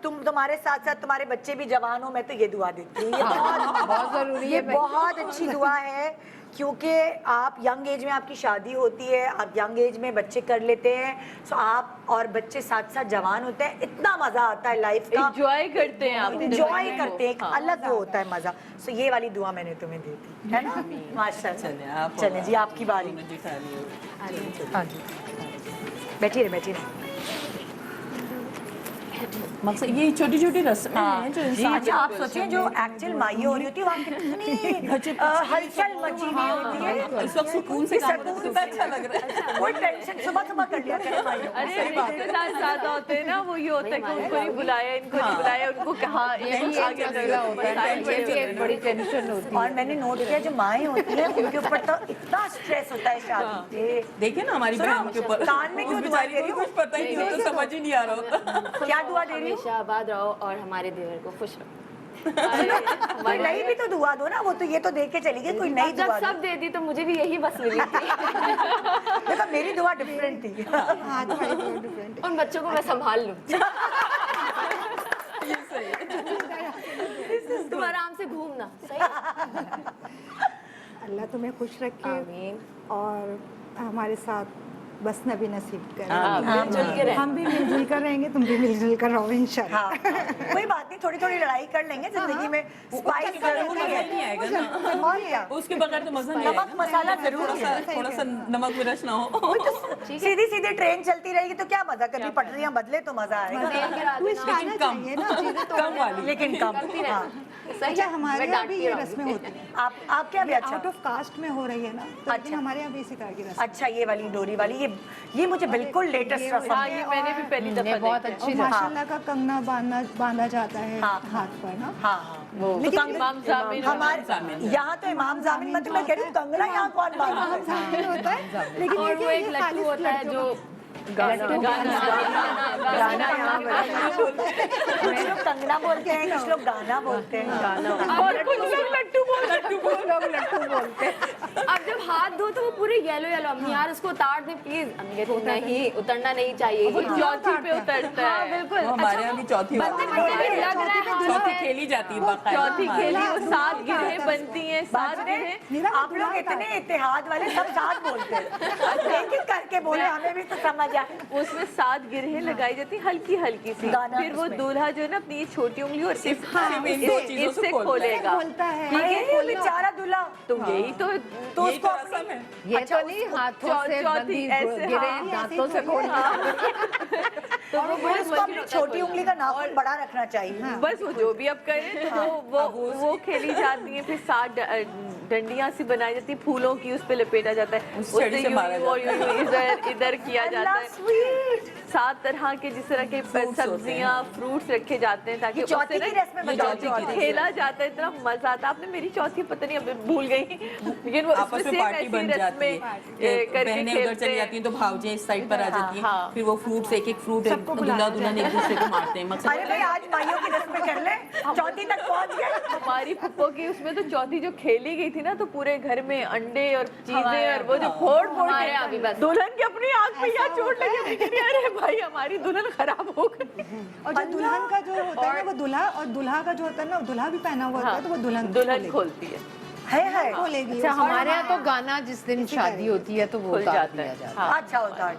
तुम्हारे साथ साथ तुम्हारे बच्चे भी जवान हो, मैं तो ये दुआ देती हूँ। ये बहुत जरूरी ये है भाई। बहुत अच्छी दुआ है क्योंकि आप यंग एज में आपकी शादी होती है, आप यंग एज में बच्चे कर लेते हैं, सो आप और बच्चे साथ साथ जवान होते हैं, इतना मजा आता है लाइफ का, एंजॉय करते हैं आप अपने एंजॉय बच्चों को। करते हैं, एक हाँ। अलग वो होता है मजा। सो ये वाली दुआ मैंने तुम्हें दी थी, है ना? माशाल्लाह। चलिए आप चलिए जी, आपकी बारी। तुमने दिखा लिया। हाँ जी, बैठिए रे, बैठिए रे। मकसद ये छोटी छोटी रस्में हैं जो इंसान अच्छा, आप सोचें जो एक्चुअल माई हो रही होती है वहाँ कितनी हलचल मची हुई होती है। इस वक्त सुकून से काम करते हैं, अच्छा लग रहा है। कोई टेंशन सुबह सुबह कर लिया करे माइयों। अरे रिश्तेदार ज्यादा होते हैं ना, वो ये होता है कि उनको नहीं बुलाया, इनको नहीं बुलाया, उनको कहा ये भी एक मसला होता है, ये भी एक बड़ी टेंशन होती है। और मैंने नोट किया जो माएँ होती हैं उनके ऊपर तो इतना स्ट्रेस होता है शादी पे। देखिए ना हमारी बहन के ऊपर, कान में क्यों उस दुआ बेचारी दे रही को हो? कुछ पता ही नहीं होता, समझ ही नहीं आ रहा होता। क्या दुआ दे रही हो? हमेशा आबाद रहो और हमारे देवर को खुश रखो। कोई नई भी तो दुआ दो ना, वो तो ये तो देख के चली गई, कोई नई जब दुआ दो। सब दे दी तो मुझे भी यही बस मिली थी। देखो मेरी दुआ डिफरेंट थी। उन बच्चों को मैं संभाल लूं। तुम आराम से घूमना, सही? अल्लाह तुम्हें खुश रखे आमीन। और हमारे साथ बसना भी नसीब करे। मिलजुल के रहे। हम भी मिलजुल कर रहेंगे, तुम भी मिलजुल कर रहो इंशाल्लाह। हाँ, कोई बात नहीं, थोड़ी थोड़ी लड़ाई कर लेंगे जिंदगी में, स्पाइस जरूरी मजा ही नहीं है। आएगा ना, और क्या, उसके बगैर तो मजा नहीं नमक आएगा। मसाला जरूरी है। थोड़ा सा नमक मिर्च ना हो। सीधी सीधी ट्रेन चलती रहेगी तो क्या मजा, कभी पटरियां बदले तो मजा आएगा, ट्विस्ट आना कम चाहिए ना चीजें तो। कम वाली। लेकिन कम। हाँ। अच्छा, हमारे यहाँ भी ये रस्में होती हैं। आप क्या भी अच्छा। आउट ऑफ कास्ट में हो रही है ना, तो लेकिन अच्छा। हमारे यहाँ भी इसी तरह की रस्म। अच्छा, ये वाली डोरी वाली, ये मुझे बिल्कुल लेटेस्ट रस्म हाँ, है। ये मैंने भी पहली दफा बहुत देखा है। अच्छी और माशाल्लाह का कंगना बांधा जाता है हाँ। हाथ पर ना। हाँ हाँ, लेकिन इमाम जामिन हमारे यहाँ तो इमाम जामिन, मतलब मैं कह रही हूँ कंगना यहाँ कौन बांधता है? होता है, लेकिन और ये वो क्या, एक ये लट्टू खालिस होता है लड़कियों जो गाना यहाँ कुछ लोग कंगना बोलते हैं, कुछ लोग गाना बोलते हैं। और कुछ लोग लट्टू बोलते हैं। अब जब हाथ धो तो वो पूरे येलो येलो, अम्मी यार उसको उतार दे प्लीज। अम्मी कहती नहीं, उतरना नहीं चाहिए। वो चौथी पे उतरता है। बिल्कुल। हमारे यहाँ भी चौथी बनते बनते लग रहा है चौथी खेली जाती है बाकायदा। चौथी खेली, वो 7 गिरहें बनती हैं, 7 गिरहें। आप लोग इतने इत्तेहाद वाले सब साथ बोलते हैं, एक एक करके बोले, हमें भी तो समझ आए। उसमें 7 गिरहें लगाई जाती हल्की हल्की सी। गाना फिर वो दूल्हा जो है ना अपनी ये छोटी उंगली और इन दो चीजों से इससे खोलेगा। बोलता है अरे बेचारा दूल्हा, तो यही तो उसको रस्म है। ये तो नहीं हाथों से चौथी बंदी ऐसे, गिरे, हाँ, दांतों से खोलना। तो वो बड़े उसको अपनी छोटी उंगली का नाखून बड़ा रखना चाहिए। बस वो जो भी अब करें तो वो खेली जाती है। फिर 7 डंडियां सी बनाई जाती है फूलों की, उस पे लपेटा जाता है, उस उससे छड़ी से मारा यूं और यूं इधर इधर किया जाता है। स्वीट 7 तरह के जिस तरह के Fruits होते सब्जियां फ्रूट्स रखे जाते हैं ताकि ये चौथी उससे की ना रस्म में ये बताओ, चौथी की खेला जाता है। इतना मजा आता है। आपने मेरी चौथी पता नहीं अब भूल गई, लेकिन वो आपस में पार्टी बन जाती है, बहनें उधर चली जाती हैं तो भावजें इस साइड पर आ जाती हैं। फिर वो फ्रूट्स एक एक फ्रूट दूल्हा दुल्हन एक दूसरे को मारते हैं। मकसद अरे भाई आज माइयों की रस्में कर ले, चौथी तक पहुंच गए। हमारी फुप्पो की उसमें तो चौथी जो खेली गई थी ना, तो पूरे घर में अंडे और चीजें और वो जो फोड़ फोड़ हमारे के यहाँ भी बस। दुल्हन की अपनी आंख में यहाँ चोट लगी। मैं कह रही, अरे भाई हमारी दुल्हन खराब हो गई। और जो दुल्हन का जो होता है ना वो दूल्हा, और दूल्हा का जो होता है ना दुल्हा भी पहना हुआ होता है तो वो दुल्हन खोलती है। है खोलेगी। अच्छा, हमारे यहाँ तो गाना जिस दिन शादी होती है तो वो खुल उतार जाता दिया है। जाता है। हाँ। अच्छा होता है।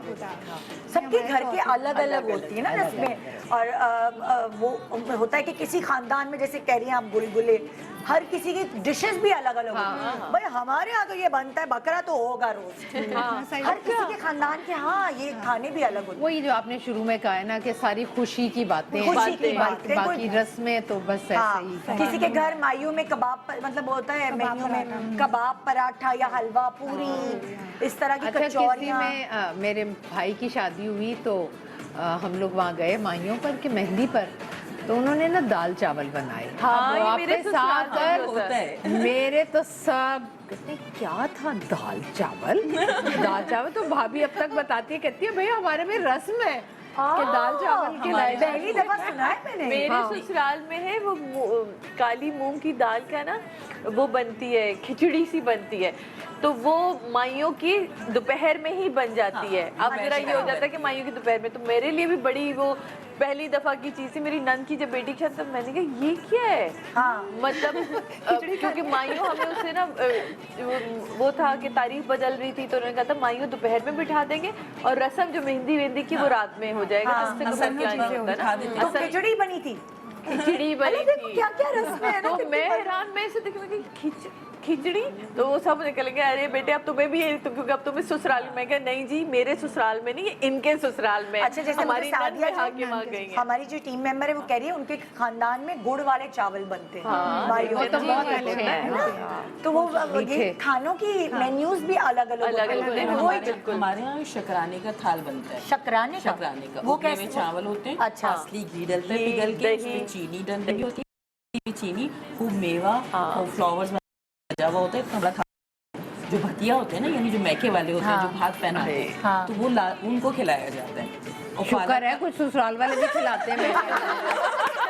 सबके घर के अलग अलग होती है ना रस्में, और वो होता है कि किसी खानदान में, जैसे कह रही हैं आप गुलगुले, हर किसी की डिशेस भी अलग अलग होती हैं। भाई हमारे यहाँ तो ये बनता है, बकरा तो होगा रोज। हर किसी के खानदान के हाँ ये खाने भी अलग होते हैं। वही जो आपने शुरू में कहा है ना कि सारी खुशी की बातें, खुशी की बातें, बाकी रस्में तो बस हाँ, ऐसे ही। किसी के घर माइयों में कबाब, मतलब होता है मेन्यू में कबाब, पराठा या हलवा, पूरी, इस तरह की अच्छा, किसी कचौरियाँ। में मेरे भाई की शादी हुई तो हम लोग वहाँ गए माइयों पर कि मेहंदी पर, तो उन्होंने ना दाल चावल बनाए। हाँ, अब ये वो मेरे आपके ससुराल साथ में है, होता है। मेरे तो सब कहते क्या था दाल चावल। दाल चावल तो भाभी अब तक बताती है, कहती है भैया हमारे में रस्म है कि दाल चावल खिलाए। पहली दफा सुना है मैंने। मेरे ससुराल में है वो काली मूंग की दाल का ना वो बनती है, खिचड़ी सी बनती है, तो वो माइयों की दोपहर में ही बन जाती है। अब जरा ये हो जाता है कि माइयों की दोपहर में, तो मेरे लिए भी बड़ी वो पहली दफा की चीज थी। मेरी नंद की जब बेटी की शादी, तब मैंने कहा ये क्या है। हाँ। मतलब क्योंकि माइयों हमें उससे ना वो था कि तारीख बदल रही थी, तो उन्होंने कहा था माइयों दोपहर में बिठा देंगे और रस्म जो मेहंदी वेहंदी की वो रात में हो जाएगा, जिससे दोपहर क्या नहीं होता ना। तो खिचड़ी बनी थी। खिचड़ी बनी थी। क्या क्या रस्में हैं ना। तो मैं हैरान, मैं ऐसे देखने लगी खिचड़ी, तो वो सब निकल गए, अरे बेटे अब तुम्हें भी तो, क्योंकि अब तुम्हें ससुराल में। मैं कहा नहीं जी, मेरे ससुराल में नहीं, इनके ससुराल में। अच्छा, जैसे हमारी मुझे नंद बिहार के वहाँ गई है। हमारी जो टीम मेंबर है वो कह रही है उनके खानदान में गुड़ वाले चावल बनते हैं। माइयों वो तो में। बहुत अच्छे हैं। तो वो ये खानों की मेन्यूज भी अलग अलग अलग अलग होते हैं। वो हमारे यहाँ शुक्राने का थाल बनता है। शकराने का वो वो कैसे कैसे चावल होते हैं, अच्छा। असली घी डलता है घी, पिघल के, दही। उसमें चीनी डल रही होती है, चीनी खूब मेवा और फ्लावर्स सजा हुआ होता है। थोड़ा जो भतिया होते हैं ना, यानी जो मैके वाले होते हैं, जो भात पहनाते हैं, तो वो उनको खिलाया जाता है। और शुक्र है कुछ ससुराल वाले भी खिलाते हैं।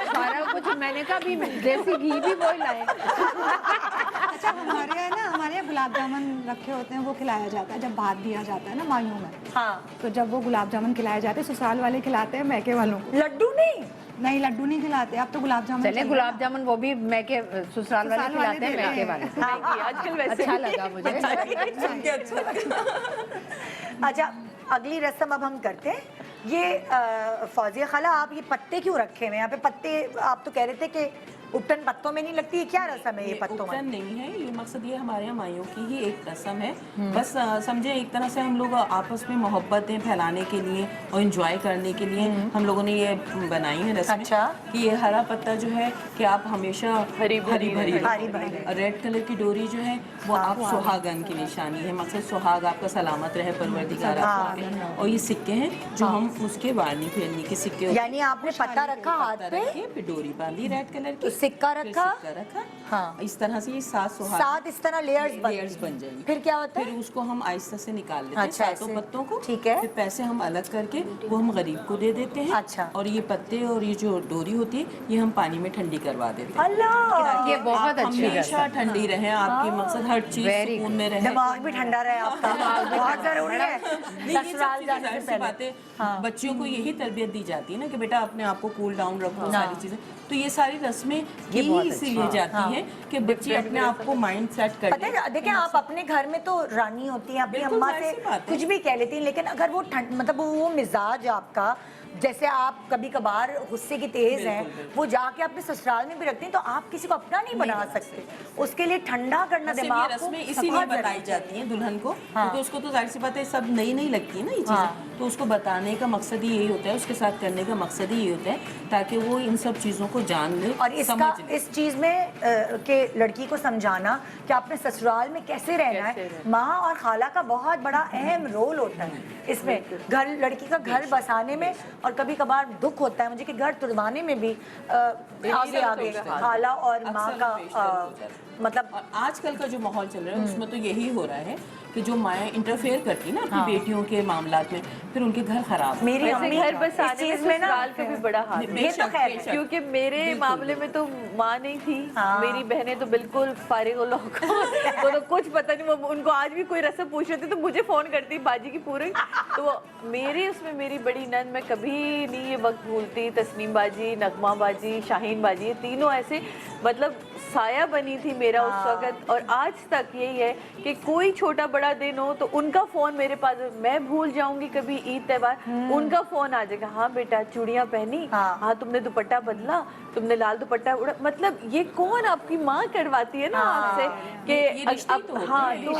सारा कुछ मैंने कहा भी देसी घी भी वो लाए। अच्छा, हमारे यहाँ ना, हमारे यहाँ गुलाब जामुन रखे होते हैं, वो खिलाया जाता है जब भात दिया जाता है ना माइयों में। हाँ, तो जब वो गुलाब जामुन खिलाए जाते हैं, ससुराल वाले खिलाते हैं मैके वालों को। लड्डू नहीं, नहीं लड्डू नहीं खिलाते, अब तो गुलाब जामुन चले गुलाब जामुन वो भी मैके ससुराल वाले खिलाते हैं, मैके वाले। आजकल वैसे अच्छा लगा मुझे। अच्छा, अगली रस्म अब हम करते हैं। ये फौजिया खाला, आप ये पत्ते क्यों रखे हुए हैं यहाँ पे? पत्ते आप तो कह रहे थे कि उपटन पत्तों में नहीं लगती है, क्या रस्म है ये पत्तों में? उपटन नहीं है ये, मकसद ये हमारे यहाँ माइयों की ही एक रस्म है। बस समझे एक तरह से हम लोग आपस में मोहब्बतें फैलाने के लिए और एंजॉय करने के लिए हम लोगों ने ये बनाई है रस्म। अच्छा। कि ये हरा पत्ता जो है कि आप हमेशा हरी भरी रेड कलर की डोरी जो है वो आप सुहागन की निशानी है। मकसद सुहाग आपका सलामत रहे, परवरदिगार आपको। और ये सिक्के हैं जो हम उसके वारनी फेरनी के सिक्के, यानी आपने पत्ता रखा हाथ पे, फिर डोरी बांधी रेड कलर की, सिक्का फिर रखा, सिक्का रखा। हाँ। इस तरह से ये 7 सुहाग 7 इस तरह लेयर्स बन जाएंगे। फिर क्या होता फिर है? उसको हम आहिस्ता से निकाल लेते हैं अच्छा, सातों ऐसे। पत्तों को। ठीक है। फिर पैसे हम अलग करके वो हम गरीब को दे देते हैं। अच्छा। और ये पत्ते और ये जो डोरी होती है ये हम पानी में ठंडी करवा देते हैं। अल्लाह, ये बहुत आप अच्छी हमेशा रस्म। ठंडी रहे, आपकी मकसद हर चीज Very सुकून में रहे। दिमाग भी ठंडा रहे आपका, बहुत जरूरी है नहीं, ये सब ससुराल चीजें जाने जाहिर से सी पहले। बातें बच्चियों को यही तरबियत दी जाती है ना कि बेटा अपने आप को कूल डाउन रखो, सारी चीजें। तो ये सारी रस्में ही इसीलिए जाती हैं कि बच्चे अपने आप को माइंड सेट कर पता है, देखिए आप अपने घर में तो रानी होती हैं, अपनी बिल्कुल अम्मा जाहिर से सी बात है। कुछ भी कह लेती हैं, लेकिन अगर वो मतलब वो मिजाज आपका, जैसे आप कभी कभार गुस्से की तेज हैं, वो जाके अपने ससुराल में भी रखती हैं, तो आप किसी को अपना नहीं बना सकते। उसके लिए ठंडा करना बस ये दिमाग को रस्में इसीलिए बहुत बताई जरूरी है। जाती हैं दुल्हन को, क्योंकि उसको तो जाहिर सी बात है सब नई नई लगती है ना ये चीज़ें। तो उसको बताने का मकसद ही यही होता है, उसके साथ करने का मकसद ही यही होता है ताकि वो इन सब चीज़ों को जान ले और इसका समझ ले। इस चीज में कि लड़की को समझाना कि अपने ससुराल में कैसे रहना है, माँ और खाला का बहुत बड़ा अहम रोल होता है इसमें। घर, लड़की का घर बसाने में, और कभी कभार दुख होता है मुझे कि घर तुड़वाने में भी आगे आगे खाला और माँ अक्सर का पेश दर्द होता है। मतलब और आजकल का जो माहौल चल रहा है उसमें तो यही हो रहा है कि जो माएँ इंटरफेयर करती ना अपनी बेटियों के मामलात में, फिर उनके घर खराब। मेरी वैसे अम्मी घर इस बसाने में चीज में ना ससुराल का भी बड़ा हाथ है। ये तो खैर है। क्योंकि मेरे मामले में तो माँ नहीं थी, मेरी बहनें तो बिल्कुल फारिग वो तो कुछ पता नहीं, वो उनको आज भी कोई रस्म पूछ रही थी तो मुझे फोन करती बाजी की पूरी। तो वो मेरे उसमें मेरी बड़ी नंद, मैं कभी नहीं ये वक्त भूलती, तस्नीम बाजी, नगमा बाजी, शाहीन बाजी, ये तीनों ऐसे मतलब साया बनी थी मेरा उस वक्त। और आज तक यही है कि कोई छोटा बड़ा दिन हो तो उनका फोन मेरे पास, मैं भूल जाऊंगी कभी ईद त्योहार, उनका फोन आ जाएगा, हाँ बेटा चूड़ियां पहनी, हाँ तुमने दुपट्टा बदला, तुमने लाल दुपट्टा उड़ा। मतलब ये कौन आपकी माँ करवाती है ना आपसे कि हाँ, तो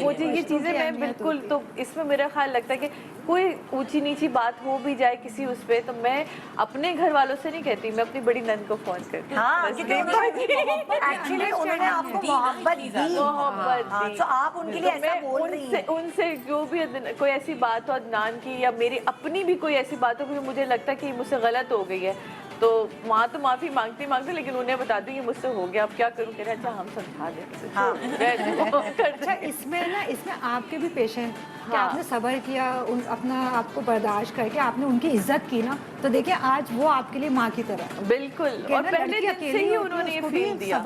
मुझे ये चीजें मैं बिल्कुल, तो इसमें मेरा ख्याल लगता है कि कोई ऊंची नीची बात हो भी जाए किसी उस पे, तो मैं अपने घर वालों से नहीं कहती, मैं अपनी बड़ी नंद को फोन करती हूँ। हाँ, एक्चुअली उन्होंने आपको मोहब्बत दी, तो आप उनके लिए ऐसा बोल रही हैं। उनसे जो भी कोई ऐसी बात हो अदनान की, या मेरी अपनी भी कोई ऐसी बात हो कि मुझे लगता है कि मुझसे गलत हो गई है, तो माँ तो माफ़ी मांगती मांगती, लेकिन उन्हें बता दूँ ये मुझसे हो गया, अब क्या करूँ, कह रहे अच्छा हम समझा देंगे। अच्छा, इसमें ना, इसमें आपके भी पेशेंट कि आपने सब्र किया, अपना आपको बर्दाश्त करके आपने उनकी इज्जत की ना, तो देखिए आज वो आपके लिए माँ की तरह। बिल्कुल, और पहले दिन से ही उन्होंने ये फील दिया।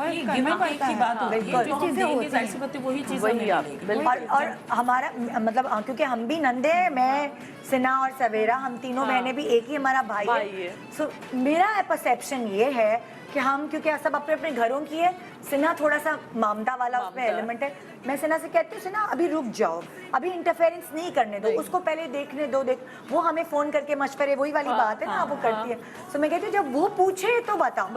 और हमारा मतलब क्योंकि हम भी नंदे हैं, मैं, सिना और सवेरा, हम तीनों बहनें भी, एक ही हमारा भाई है। सो मेरा परसेप्शन ये है कि हम, क्योंकि सब अपने अपने घरों की है, सिन्हा थोड़ा सा मामदा वाला उसमें एलिमेंट है, मैं सिन्हा से कहती हूँ सिन्हा अभी रुक जाओ, अभी इंटरफेरेंस नहीं करने दो, उसको पहले देखने दो, वो हमें फोन करके मशवरे, वही वाली बात है ना, वो करती है। सो मैं कहती हूँ जब वो पूछे तो बताओ,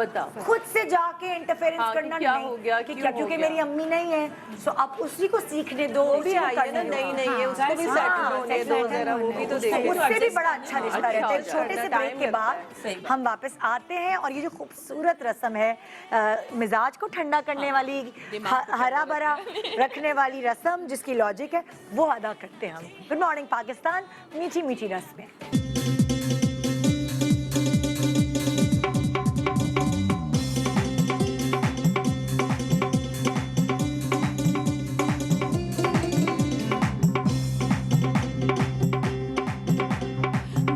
खुद से जाके इंटरफेरेंस करना क्या नहीं, हो गया, कि क्या, क्योंकि मेरी अम्मी नहीं है, सो अब उसी को सीखने दो, भी आई है ना, नहीं है, उसको भी सेटल होने दो जरा, वो भी तो देखो, उससे भी बड़ा अच्छा रिश्ता रहता है। छोटे से ब्रेक के बाद हम वापस आते हैं, और ये जो खूबसूरत रस्म है, मिजाज को ठंडा करने वाली, हरा भरा रखने वाली रस्म, जिसकी लॉजिक है, वो अदा करते हैं हम। गुड मॉर्निंग पाकिस्तान, मीठी मीठी रस्में।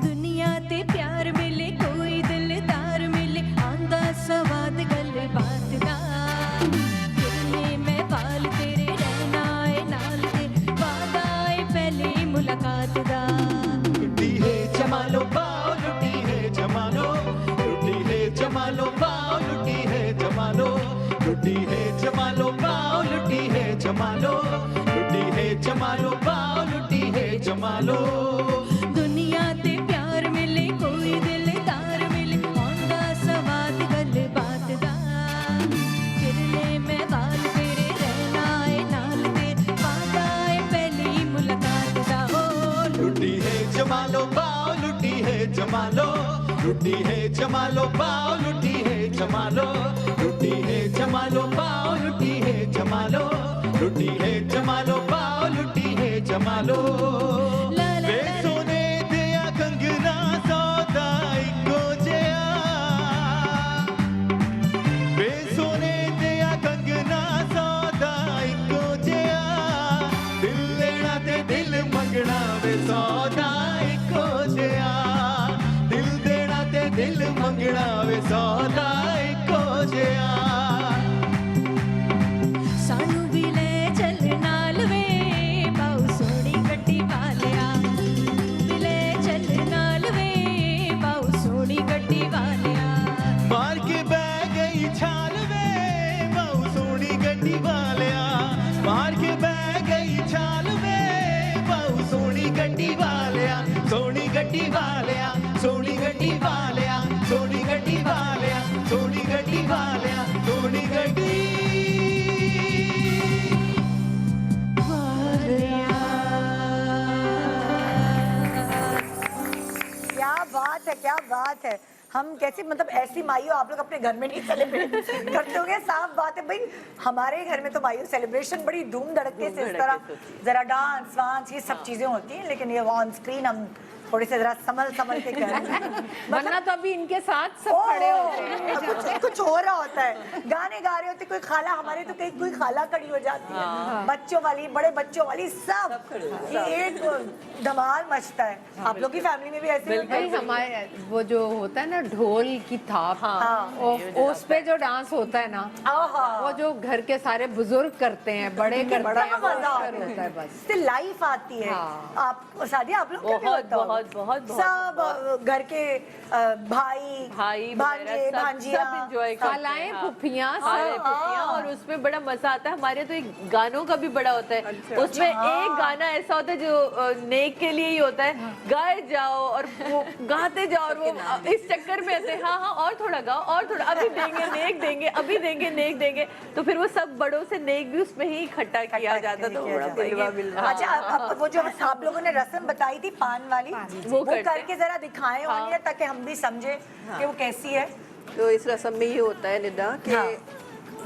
दुनिया ते प्यार मिले, कोई दिलदार मिले, आंदा सवाद गल बात दा, गिरने में बाल तेरे, रहना है नाल तेरे, वादा है पहली मुलाकात दा। लुटी है जमालो पाओ, लुटी है जमालो, लुटी है जमालो पाओ, लुटी है जमालो, लुटी है जमालो पाओ, लुटी है जमालो, लुटी है जमालो पाओ, लुटी है जमालो। दुनिया ते प्यार मिले, कोई दिलदार मिले, आंदा सवाद गल बात दा, गिरने में बाल तेरे, रहना है नाल तेरे, वादा है पहली मुलाकात दा। ओ लुटी है जमालो पाओ, लुटी है जमालो, लुटी है जमालो पाओ, लुटी है जमालो, लुटी है जमालो पाओ, लुटी है जमालो, लुटी है जमालो पाओ, लुटी है जमालो। वे सोने दिया कंगना सौदा इको जिया, वे सौदा इको जिहा सानू भी ले चल नाल वे बाऊ सोहनी गड्डी वालिया भी ले चल नाल वे बाऊ सोहनी गड्डी वालिया मार के बह गई छाल वे बहु सोहनी गड्डी वालिया मार के बह गई छाल वे बहु सोहनी गड्डी वालिया सोहनी गड्डी वालिया सोहनी गड्डी वालिया सोहनी गड्डी वालिया सोहनी गड्डी वालिया सोहनी गड्डी क्या बात है, क्या बात है। हम कैसे मतलब ऐसी माइयों आप लोग अपने घर में नहीं सेलिब्रेट करते होंगे, साफ बात है भाई। हमारे घर में तो माइयों सेलिब्रेशन बड़ी धूम धड़के से इस तरह जरा डांस वांस ये सब चीजें होती हैं, लेकिन ये ऑन स्क्रीन हम थोड़े से जरा संभल के करें। वरना तो अभी इनके साथ सब खड़े होते हैं। कुछ हो रहा होता है, गाने गा रहे होते, कोई खाला हमारे तो कहीं कोई खाला खड़ी हो जाती है, बच्चों वाली बड़े बच्चों वाली सब, ये एक धमाल मचता है। आप लोग की फैमिली में भी ऐसे होता भाई है? हमारे वो जो होता है ना ढोल की थाप, उस पे जो डांस होता है ना, वो जो घर के सारे बुजुर्ग करते हैं, बड़े करते बड़ा हैं, मजा होता है बस। इससे लाइफ आती है। आप सादिया आप लोग क्या बहुत होता होगा? बहुत सब घर के भाई भाई भांजे वगैरह सब भांजियाँ एंजॉय खालाएं फुफियाँ सब। और उसमें बड़ा मजा आता है। हमारे तो एक गानों का भी बड़ा होता है, उसमें एक गाना ऐसा होता है जो नेक के लिए ही होता है, गाए जाओ और वो गाते जाओ और वो इस चक्कर में आते हैं, हाँ हाँ और थोड़ा गाओ और थोड़ा, अभी देंगे नेक देंगे, अभी देंगे नेक देंगे, तो फिर वो सब बड़ों से नेक भी उसमें ही इकट्ठा किया जाता, तो बड़ा बिलवा बिलवा। अच्छा अब वो जो आप लोगों ने रस्म बताई थी पान वाली, वो करके जरा दिखाएं और ताकि हम भी समझे कि वो कैसी है। तो इस रस्म में ये होता है निदा कि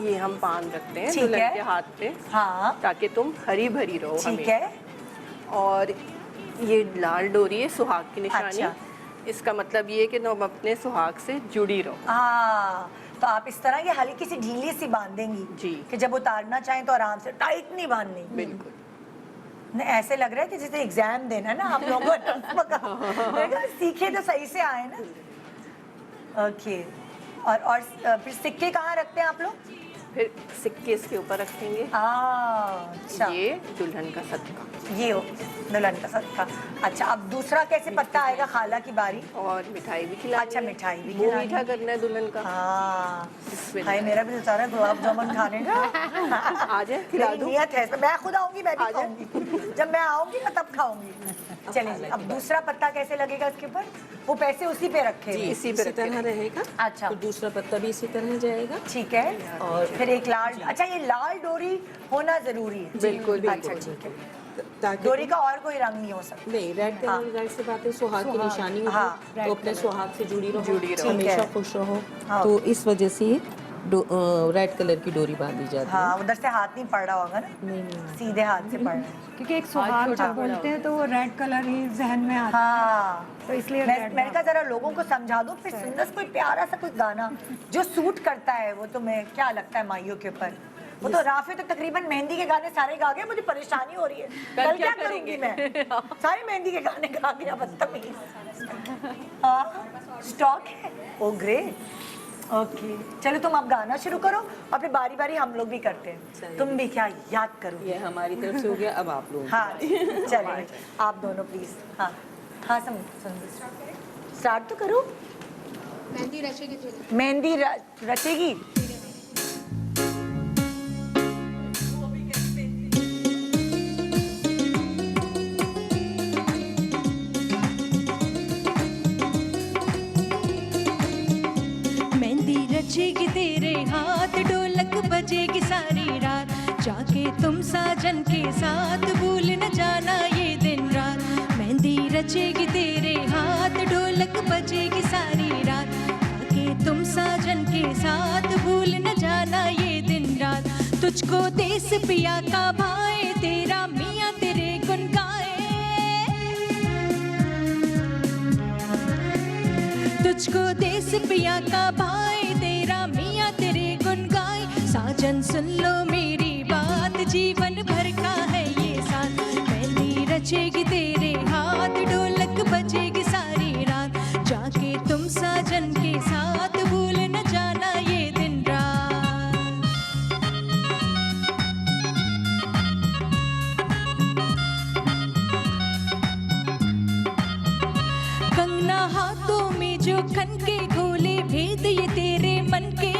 ये हम पान रखते हैं दुल्हन के हाथ पे, हाँ, ताकि तुम हरी भरी रहो। ठीक है। और ये लाल डोरी है सुहाग की निशानी। अच्छा। इसका मतलब ये है कि तुम अपने सुहाग से जुड़ी रहो। हाँ, तो आप इस तरह ये हल्की सी ढीली सी बांधेंगी जी, कि जब उतारना चाहें तो आराम से, टाइट नहीं बांधनी। बिल्कुल नहीं, ऐसे लग रहा है कि जैसे एग्जाम देना ना आप लोगों ने। सीखे तो सही से आए ना। ओके, और फिर सिक्के कहाँ रखते हैं आप लोग? फिर सिक्के इसके ऊपर रखेंगे। अच्छा, ये दुल्हन का सदका, ये हो दुल्हन का सदका। अच्छा, अब दूसरा कैसे पत्ता आएगा? खाला की बारी। और मिठाई भी खिलानी। अच्छा, मिठाई भी वो मीठा करना है दुल्हन का। हाँ, भाई मेरा भी सारा है गुलाब जामुन खाने का। आ जाए, खिला मेरी दूं। नियत है, मैं खुद आऊंगी, मैं भी खाऊंगी। जब मैं आऊंगी ना तब खाऊंगी। चलिए, अब दूसरा पत्ता कैसे लगेगा इसके ऊपर? वो पैसे उसी पे रखे जी, हुए? इसी तरह रहेगा। अच्छा, तो दूसरा पत्ता भी इसी तरह जाएगा। ठीक है। और फिर एक लाल, अच्छा ये लाल डोरी होना जरूरी है? बिल्कुल अच्छा, ठीक है। ताकि डोरी का और कोई रंग नहीं हो सकता? नहीं, रेड कलर गाइड से बात है, सुहाग की निशानी हो, हाँ, तो अपने सुहाग से जुड़ी रहो, हमेशा खुश रहो। हाँ। तो इस वजह से रेड कलर की डोरी बांधी जाती है। हाँ, उधर से हाथ नहीं पड़ रहा होगा ना? नहीं, सीधे हाथ से पड़ रहा है। क्योंकि एक सुहाग जब बोलते हैं तो वो रेड कलर ही जहन में आता है, हाँ, तो इसलिए मैंने कहा जरा लोगों को समझा दो, फिर सुंदर कोई प्यारा सा कोई गाना जो सूट करता है। वो तुम्हें क्या लगता है माइयों के ऊपर? वो तो राफे तो तकरीबन मेहंदी के गाने सारे गा गए, मुझे परेशानी हो रही है, कल क्या करूंगी मैं? सारे मेहंदी के गाने गा गया, बदतमीज। हाँ, स्टॉक है। ओ ग्रेट, ओके। चलो तुम अब गाना शुरू करो और फिर बारी बारी हम लोग भी करते हैं। तुम भी क्या याद करो। ये हमारी तरफ से हो गया, अब आप लोग। हाँ, चलिए आप दोनों प्लीज। हाँ हाँ, स्टार्ट तो करो। मेहंदी रचेगी मेहंदी रचेगी। मेहंदी रचेगी तेरे हाथ, ढोलक बजेगी सारी रात, जाके तुम साजन के साथ भूल न जाना ये दिन रात। मेहंदी रचेगी तेरे हाथ, ढोलक बजेगी सारी रात, जाके तुम साजन के साथ भूल न जाना ये दिन रात। तुझको देश पिया का भाए, तेरा मियाँ तेरे गुन गाए, तुझको देश पिया का भाई, तेरा मियाँ तेरे गुन गाए। साजन सुन लो मेरी बात, जीवन भर का है ये साथ। मेहंदी रचेगी तेरे हाथ, ढोलक बजेगी सारी रात, जाके तुम साजन के साथ भूल जो खन के खोले भेद ये तेरे मन के।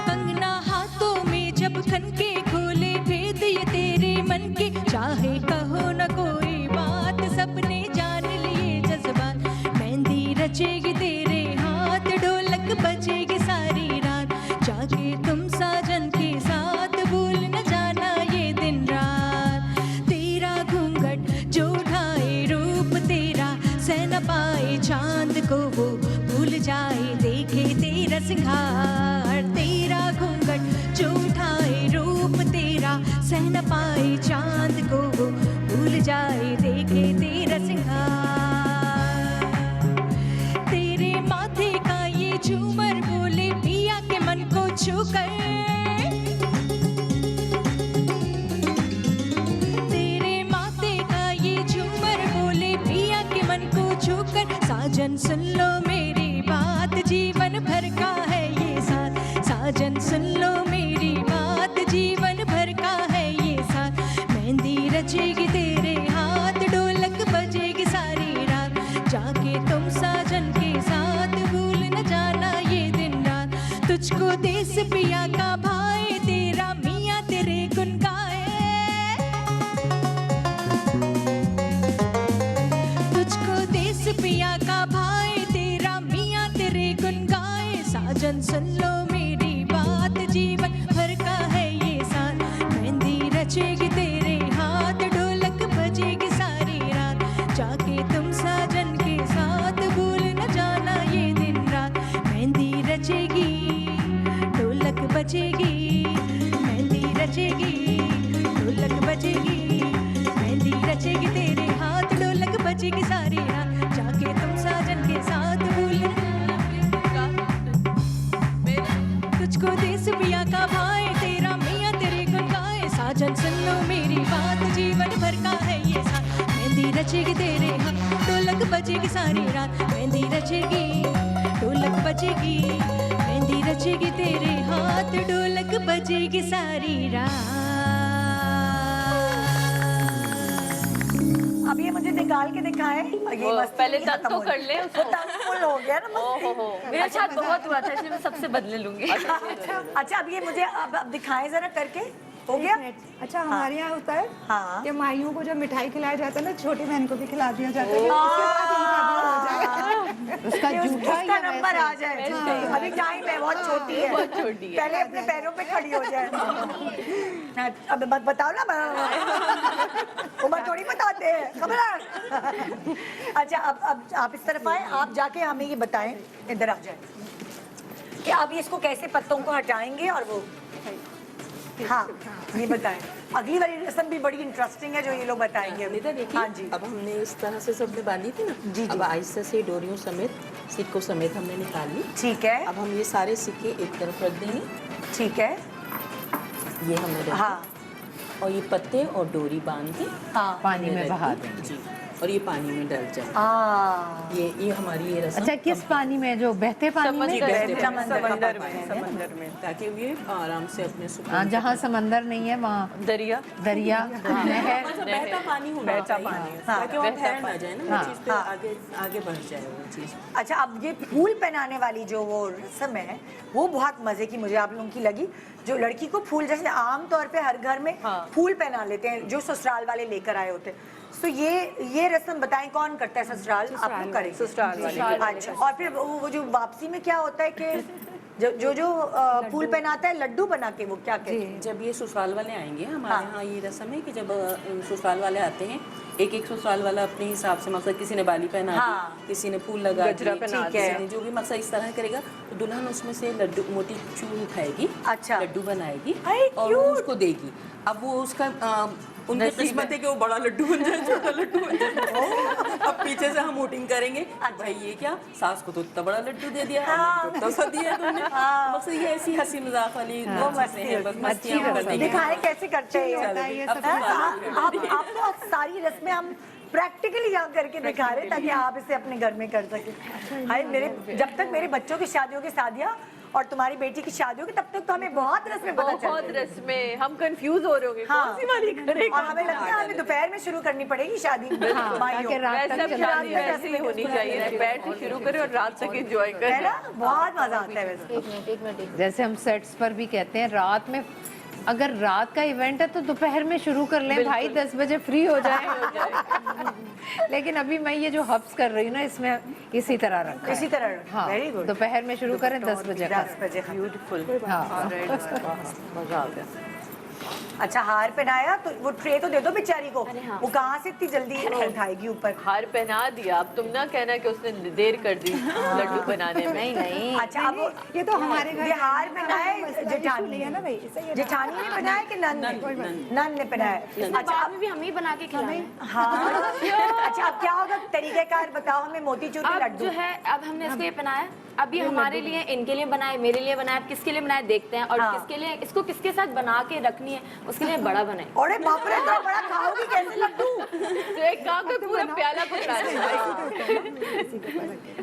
कंगना हाथों में जब खन के खोले भेद ये तेरे मन के। चाहे कहो न कोई बात सपने जान लिए जज्बात। मेहंदी रचेगी तेरे हाथ ढोलक बजेगी सारी रात। जाके तुम साजन के साथ भूल न जाना ये दिन रात। तेरा घूंघट जो ढाए रूप तेरा सह न पाए चांद को वो भूल जाए देखे तेरा सिंगार। तेरा घूंघट जो ढाए रूप तेरा सह न पाए चांद को वो भूल जाए देखे तेरा सिंगार। तेरे माथे का ये झूमर बोले पिया के मन को छूकर। तेरे माथे का ये झूमर बोले पिया के मन को छूकर। साजन सुन लो मेरी बात जीवन भर का है ये साथ। साजन सुन लो मेरी बात जीवन भर का है ये साथ। मेहंदी रचेगी तेरे हाथ ढोलक बजेगी सारी रात। जाके तुम साजन के साथ भूल न जाना ये दिन रात। तुझको देश पिया का भाई तेरा मियाँ तेरे गुन गाए। तुझको देश पिया का भाई तेरा मियाँ तेरे गुन गाए। साजन सुन लो मेरी बात जीवन भर का है ये साथ। मेहंदी रचेगी तेरे हाथ ढोलक बजेगी सारी रात। जाके तुम साजन के साथ भूल न जाना ये दिन रात। मेहंदी रचेगी ढोलक बजेगी। मेहंदी रचेगी ढोलक बजेगी। मेहंदी रचेगी तेरे हाथ ढोलक बजेगी सारी रात। जाके तुम साजन के साथ भूल न तुझको देश पिया का भाई तेरा मियाँ तेरे गुन गाए। साजन सुन लो मेरी बात जीवन भर का है ये साथ। मेहंदी रचेगी तेरे हाथ ढोलक बजेगी सारी रात। मेहंदी रचेगी ढोलक बजेगी। मेहंदी रचेगी तेरे हाथ ढोलक बजेगी सारी रात। अब ये मुझे निकाल के दिखाएं। ये मस्ती पहले नहीं तक खत्म तो हो कर रही। ले वो तंग फुल हो गया ना मस्ती। ओहो मेरा साथ बहुत हुआ था इसलिए मैं सबसे बदले लूंगी। अच्छा अब ये मुझे अब दिखाएं जरा करके। हो गया? अच्छा हमारे यहाँ होता है हाँ। कि माइयों को जब मिठाई खिलाया जाता है ना छोटी बहन को भी खिला दिया जाता है। उसके बाद उनका भी हो जाएगा। उसका जूठा उसका या नंबर आ जाए। अभी टाइम है बहुत छोटी है। बहुत छोटी है। पहले अपने पैरों पे खड़ी हो जाए। अब बताओ ना उम्र थोड़ी बताते हैं खबर। अच्छा अब आप इस तरफ आए। आप जाके हमें ये बताएं इधर आ जाए कि आप इसको कैसे पत्तों को हटाएंगे और वो हाँ ये बताएं। अगली वाली रस्म भी बड़ी इंटरेस्टिंग है जो ये लोग बताएंगे अभी। देखिए हाँ जी। अब हमने इस तरह से सबने बांधी थी ना। जी। अब आहिस्ते से डोरियों समेत सिक्कों समेत हमने निकाल ली। ठीक है। अब हम ये सारे सिक्के एक तरफ रख देंगे। ठीक है। ये हमने रखे। हाँ। और ये पत्ते और डोरी बांध के हाँ। पानी में रख बहा दी। देंगे। जी। और ये पानी में डल जाए। ये हमारी ये रस्म। अच्छा किस पानी में जो बहते पानी में? समंदर में ताकि ये आराम से अपने सुकून। हाँ जहाँ समंदर नहीं है वहाँ दरिया दरिया नहर मतलब बहता पानी होना चाहिए ताकि वो ठहर ना जाए ना वो चीज़ पे आगे बढ़ जाए वो चीज़। अच्छा अब ये फूल पहनाने वाली जो वो रस्म है वो बहुत मजे की मुझे आप लोगों की लगी। जो लड़की को फूल जैसे आम तौर पे हर घर में फूल पहना लेते हैं जो ससुराल वाले लेकर आए होते हैं। तो ये रस्म बताएं कौन करता है? ससुराल आप लोग करें। ससुराल वाले। अच्छा और फिर वो जो वापसी में क्या होता है कि जो फूल पहनाता है लड्डू बना के वो क्या कहते हैं? जब ये ससुराल वाले आएंगे हमारे यहाँ ये रस्म है कि जब ससुराल वाले आते हैं एक ससुराल वाला अपने हिसाब से मतलब किसी ने बाली पहना दी, किसी ने फूल लगा दी, किसी ने जो भी मतलब इस तरह करेगा तो दुल्हन उसमें से लड्डू मोटी चूर उठाएगी। अच्छा। लड्डू बनाएगी और वो उसको देगी। अब वो उसका उनकी किस्मत है कि वो बड़ा लड्डू बन जाए छोटा लड्डू बन जाए। अब पीछे से हम वोटिंग करेंगे भाई ये क्या सास को तो इतना बड़ा लड्डू दे दिया तो सा दिया तुमने। बस ये ऐसी हंसी मजाक वाली मस्तियाँ करते हैं। दिखाएं कैसे करते हैं। आपको सारी रस्में हम प्रैक्टिकली यहाँ करके दिखा रहे ताकि आप इसे अपने घर में कर सके। हाय मेरे जब तक मेरे बच्चों की शादियों की शादियाँ और तुम्हारी बेटी की शादी होगी तब तक तो हमें बहुत रस्में पता चल बहुत रस्में, हम कंफ्यूज हो रहे होंगे कौन सी वाली करेगा। और हमें लगता है हमें दोपहर में शुरू करनी पड़ेगी शादी। ताकि रात तक वैसे शादी वैसे ही होनी चाहिए, दोपहर से शुरू करें और रात तक एंजॉय है करें। ना, बहुत मजा आता है वैसे। एक मिनट जैसे हम सेट्स पर भी कहते हैं रात में, अगर रात का इवेंट है तो दोपहर में शुरू कर लें भाई, 10 बजे फ्री हो जाए। लेकिन अभी मैं ये जो हब्स कर रही हूँ ना, इसमें इसी तरह रखा है। इसी तरह, हाँ, वेरी गुड। दोपहर में शुरू करें 10 बजे का। 10 बजे, ब्यूटीफुल। हाँ। मजा आ गया। अच्छा, हार पहनाया तो वो ट्रे तो दे दो बेचारी को, वो कहाँ से इतनी जल्दी वो उठाएगी ऊपर। हार पहना दिया, अब तुम ना कहना कि उसने देर कर दी लड्डू बनाने में। नहीं नहीं, अच्छा, अब ये तो हमारे घर ये हार पहनाए जेठानी है ना भाई, इसे ये जेठानी ने पहनाया कि नन ने? नन ने पहनाया। अच्छा बाद में भी हम ही बना के खिलाएं। हाँ, अच्छा अब क्या होगा, तरीकेकार बताओ हमें। मोतीचूर के अब लड्डू जो है, अब हमने इसको ये बनाया, अभी हमारे लिए, इनके लिए बनाए, मेरे लिए बनाए, अब किसके लिए बनाए देखते हैं, और हाँ। किसके लिए, इसको किसके साथ बना के रखनी है, उसके लिए बड़ा बनाए। अरे बाप रे, इतना बड़ा खाओगी कैसे लड्डू? तो एक काम कर, पूरा प्याला पकड़ा दे।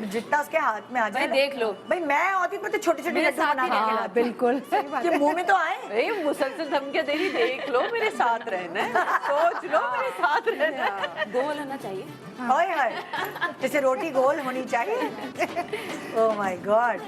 जितना उसके हाथ में आ जाए। भाई देख लो। भाई मैं होती तो छोटे छोटे मेरे लड्डू साथ बना ही के रहना। खिलाती। बिल्कुल कि मुंह में तो आए। भाई मुसलसल धमकियां दे रही, देख लो मेरे साथ रहना है, सोच लो मेरे साथ रहना है। गोल होना चाहिए। ओए हाय, जैसे रोटी गोल होनी चाहिए। Oh my God.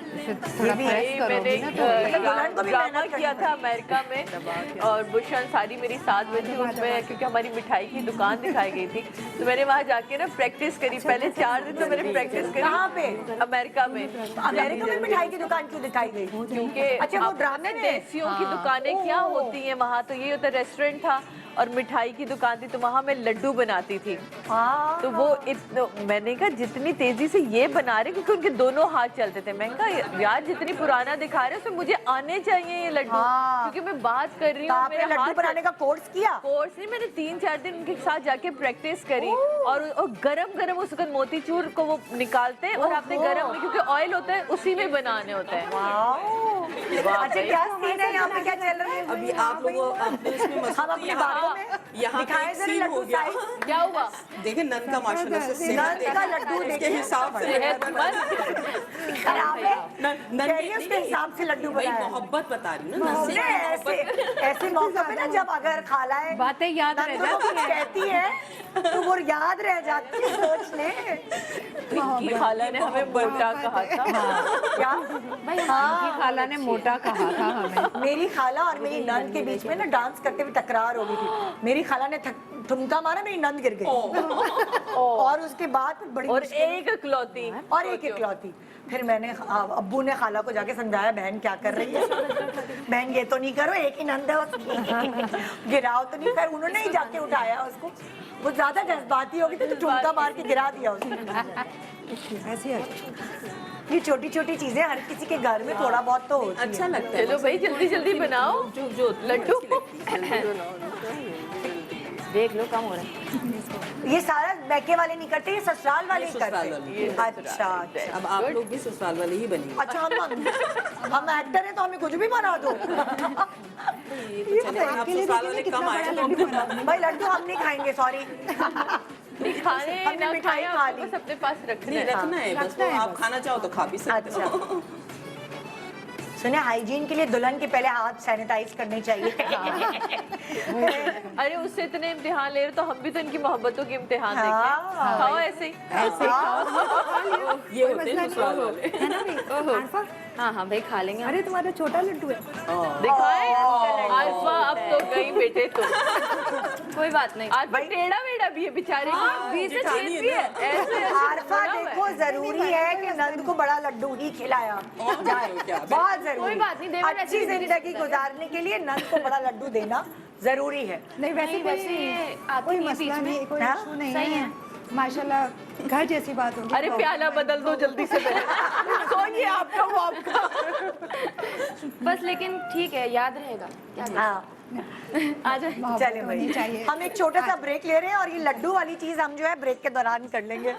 थोड़ा भी प्रेस भाई, करोगी मैंने ना दुल्हन को भी ड्रामा मेहनत किया करनी था अमेरिका में, और बुशान सारी मेरी साथ में थी उसमें, क्योंकि हमारी मिठाई की दुकान दिखाई गई थी, तो मैंने वहाँ जाके ना प्रैक्टिस करी। पहले 4 दिन तो मैंने प्रैक्टिस करी। कहाँ पे? अमेरिका में। अमेरिका में मिठाई की दुकान क्यों दिखाई गई? क्योंकि अच्छा, वो अब ड्रामे में? देसियों की दुकानें क्या होती हैं वहाँ, तो ये होता रेस्टोरेंट था और मिठाई की दुकान थी, तो वहाँ मैं लड्डू बनाती थी। तो वो मैंने कहा जितनी तेजी से ये बना रहे, क्योंकि उनके दोनों हाथ चलते थे, मैंने कहा यार जितनी पुराना दिखा रहे उसमें मुझे आने चाहिए ये लड्डू, क्योंकि मैं बात कर रही तो हूँ। आपने लड्डू बनाने का कोर्स किया? कोर्स नहीं, मैंने 3-4 दिन उनके साथ जाके प्रैक्टिस करी, और गरम गरम उसका मोतीचूर को वो निकालते हैं और आपने गरम में, क्योंकि ऑयल होता है उसी में बनाने होते हैं। अच्छा, क्या सीन है यहाँ पे, क्या चल रहा है? अभी आप लोग अपने इसमें मस्त हम अपनी बातों में यहाँ पे दिखाए एक जरा सीन हो लड्डू गया। साइज। क्या हुआ? देखे नन का माशाल्लाह से नन का लड्डू इसके देखिए। हिसाब से खराब है। नन कह रही है उसके हिसाब से लड्डू भाई बनाया है। मोहब्बत बता रही हूँ ना, नन से ऐसे ऐसे मौका पे ना, जब अगर खालाएं बातें याद रह नंदू को कुछ कहती है तो वो याद रह जाती है, सोच ले। इनकी खाला ने हमें मोटा कहा था। क्या? उनकी खाला ने मोटा कहा था हमें। मेरी खाला और मेरी नंद के बीच में ना डांस करते हुए तकरार हो गई थी। मेरी खाला ने ठुमका मारा, मेरी नंद गिर गई। और उसके बाद बड़ी और मुश्किल- एक इकलौती और एक इकलौती। फिर मैंने अब्बू ने खाला को जाके समझाया, बहन क्या कर रही है, बहन ये तो नहीं करो, एक ही नंद है उसकी, गिराओ तो नहीं कर। उन्होंने ही जाके उठाया उसको, वो ज्यादा जज्बाती हो गई थी तो ठुमका मार के गिरा दिया उसने। ऐसी है। ये छोटी छोटी चीजें हर किसी के घर में थोड़ा बहुत तो होती अच्छा है। लगता है। चलो भाई जल्दी जल्दी बनाओ जो लड्डू। देख लो कम हो रहा है। ये सारा बैके वाले नहीं करते, ये ससुराल वाले ही ससुराल करते वाले। हैं। अच्छा अच्छा। अब आप लोग भी ससुराल वाले ही बनेंगे। अच्छा, हम एक्टर हैं तो हमें कुछ भी बना दो। ये तो चले, आप ससुराल वाले कम आए तो भाई लड्डू हम नहीं खाएंगे, सॉरी। खाने हमने ना मिठाई खाए, खा आपको ली। बस अपने पास रखना नहीं है। रखना है बस, तो आप खाना चाहो तो खा भी सकते हो। अच्छा। सुने, हाइजीन के लिए दुल्हन के पहले हाथ सैनिटाइज करने चाहिए। अरे उससे इतने इम्तिहान ले रहे तो हम भी तो इनकी मोहब्बतों के इम्तिहान हाँ। देंगे। खाओ ऐसे ही। ये होते हैं ससुराल वाले। है ना भाई? आरफा, हाँ हाँ भाई खा लेंगे। अरे तुम्हारा छोटा लड्डू है। दिखाए आल्फा, अब तो गई बेटे तो। कोई बात नहीं। आल्फा टेढ़ा वेढ़ा भी है बेचारे की, बीच से जेठानी छेद भी है। ऐसे आरफा देखो, जरूरी है कि नंद को बड़ा लड्डू ही खिलाया जाए, बहुत जरूरी। कोई बात नहीं, देवर अच्छी ऐसे ही जिंदगी गुजारने के लिए नंद को बड़ा लड्डू देना जरूरी है। नहीं वैसे नहीं, वैसे ये आती कोई नहीं है मसला बीच में। नहीं, कोई हाँ? इशू नहीं सही है। है। माशाल्लाह घर जैसी बात होगी। अरे प्याला बदल दो जल्दी से पहले। कौन ये आपका वो आपका? बस लेकिन ठीक है, याद रहेगा। क्या करें? हाँ, आ जाए। चले भाई, चाहिए। हम एक छोटा सा ब्रेक ले रहे हैं और ये लड्डू वाली चीज हम जो है ब्रेक के दौरान कर लेंगे।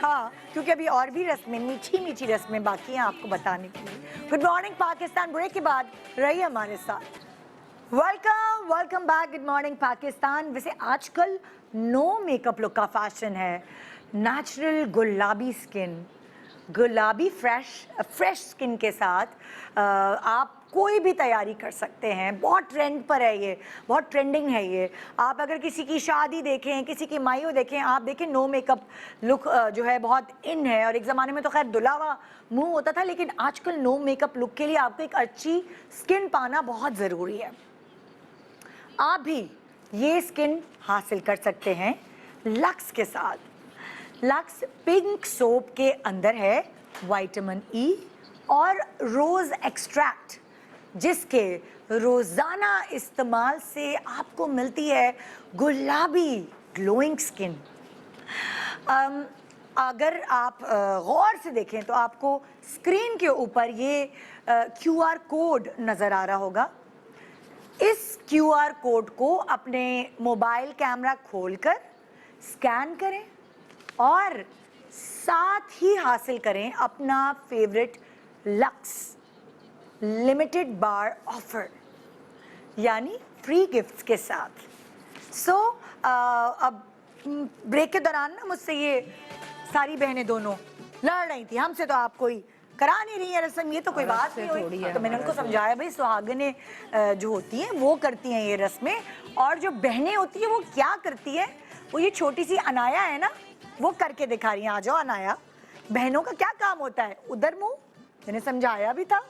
हाँ, क्योंकि अभी और भी रस्में, मीठी मीठी रस्में बाकी हैं आपको बताने के लिए। गुड मॉर्निंग पाकिस्तान, ब्रेक के बाद रहिए हमारे साथ। Welcome welcome back, good morning Pakistan. वैसे आजकल नो मेकअप लुक का फैशन है, नेचुरल गुलाबी स्किन, गुलाबी फ्रेश स्किन के साथ आप कोई भी तैयारी कर सकते हैं। बहुत ट्रेंड पर है ये, बहुत ट्रेंडिंग है ये। आप अगर किसी की शादी देखें, किसी की मायू देखें, आप देखें नो मेकअप लुक जो है बहुत इन है। और एक ज़माने में तो खैर दुलावा मुंह होता था, लेकिन आजकल नो मेकअप लुक के लिए आपको एक अच्छी स्किन पाना बहुत ज़रूरी है। आप भी ये स्किन हासिल कर सकते हैं लक्स के साथ। लक्स पिंक सोप के अंदर है विटामिन ई और रोज़ एक्सट्रैक्ट, जिसके रोज़ाना इस्तेमाल से आपको मिलती है गुलाबी ग्लोइंग स्किन। अगर आप गौर से देखें तो आपको स्क्रीन के ऊपर ये QR कोड नज़र आ रहा होगा। इस QR कोड को अपने मोबाइल कैमरा खोलकर स्कैन करें और साथ ही हासिल करें अपना फेवरेट लक्स लिमिटेड बार ऑफर, यानी फ्री गिफ्ट्स के साथ। सो अब ब्रेक के दौरान ना मुझसे ये सारी बहनें दोनों लड़ रही थी, हमसे तो आप कोई करा नहीं रही है रस्म, ये तो कोई बात नहीं हुई। तो मैंने उनको समझाया भाई सुहागनें जो होती हैं वो करती हैं ये रस्में, और जो बहनें होती हैं वो क्या करती है, वो ये छोटी सी अनाया है ना वो करके दिखा रही हैं। आ जाओ अनाया, बहनों का क्या काम होता है, उधर मुंह, मैंने समझाया भी था।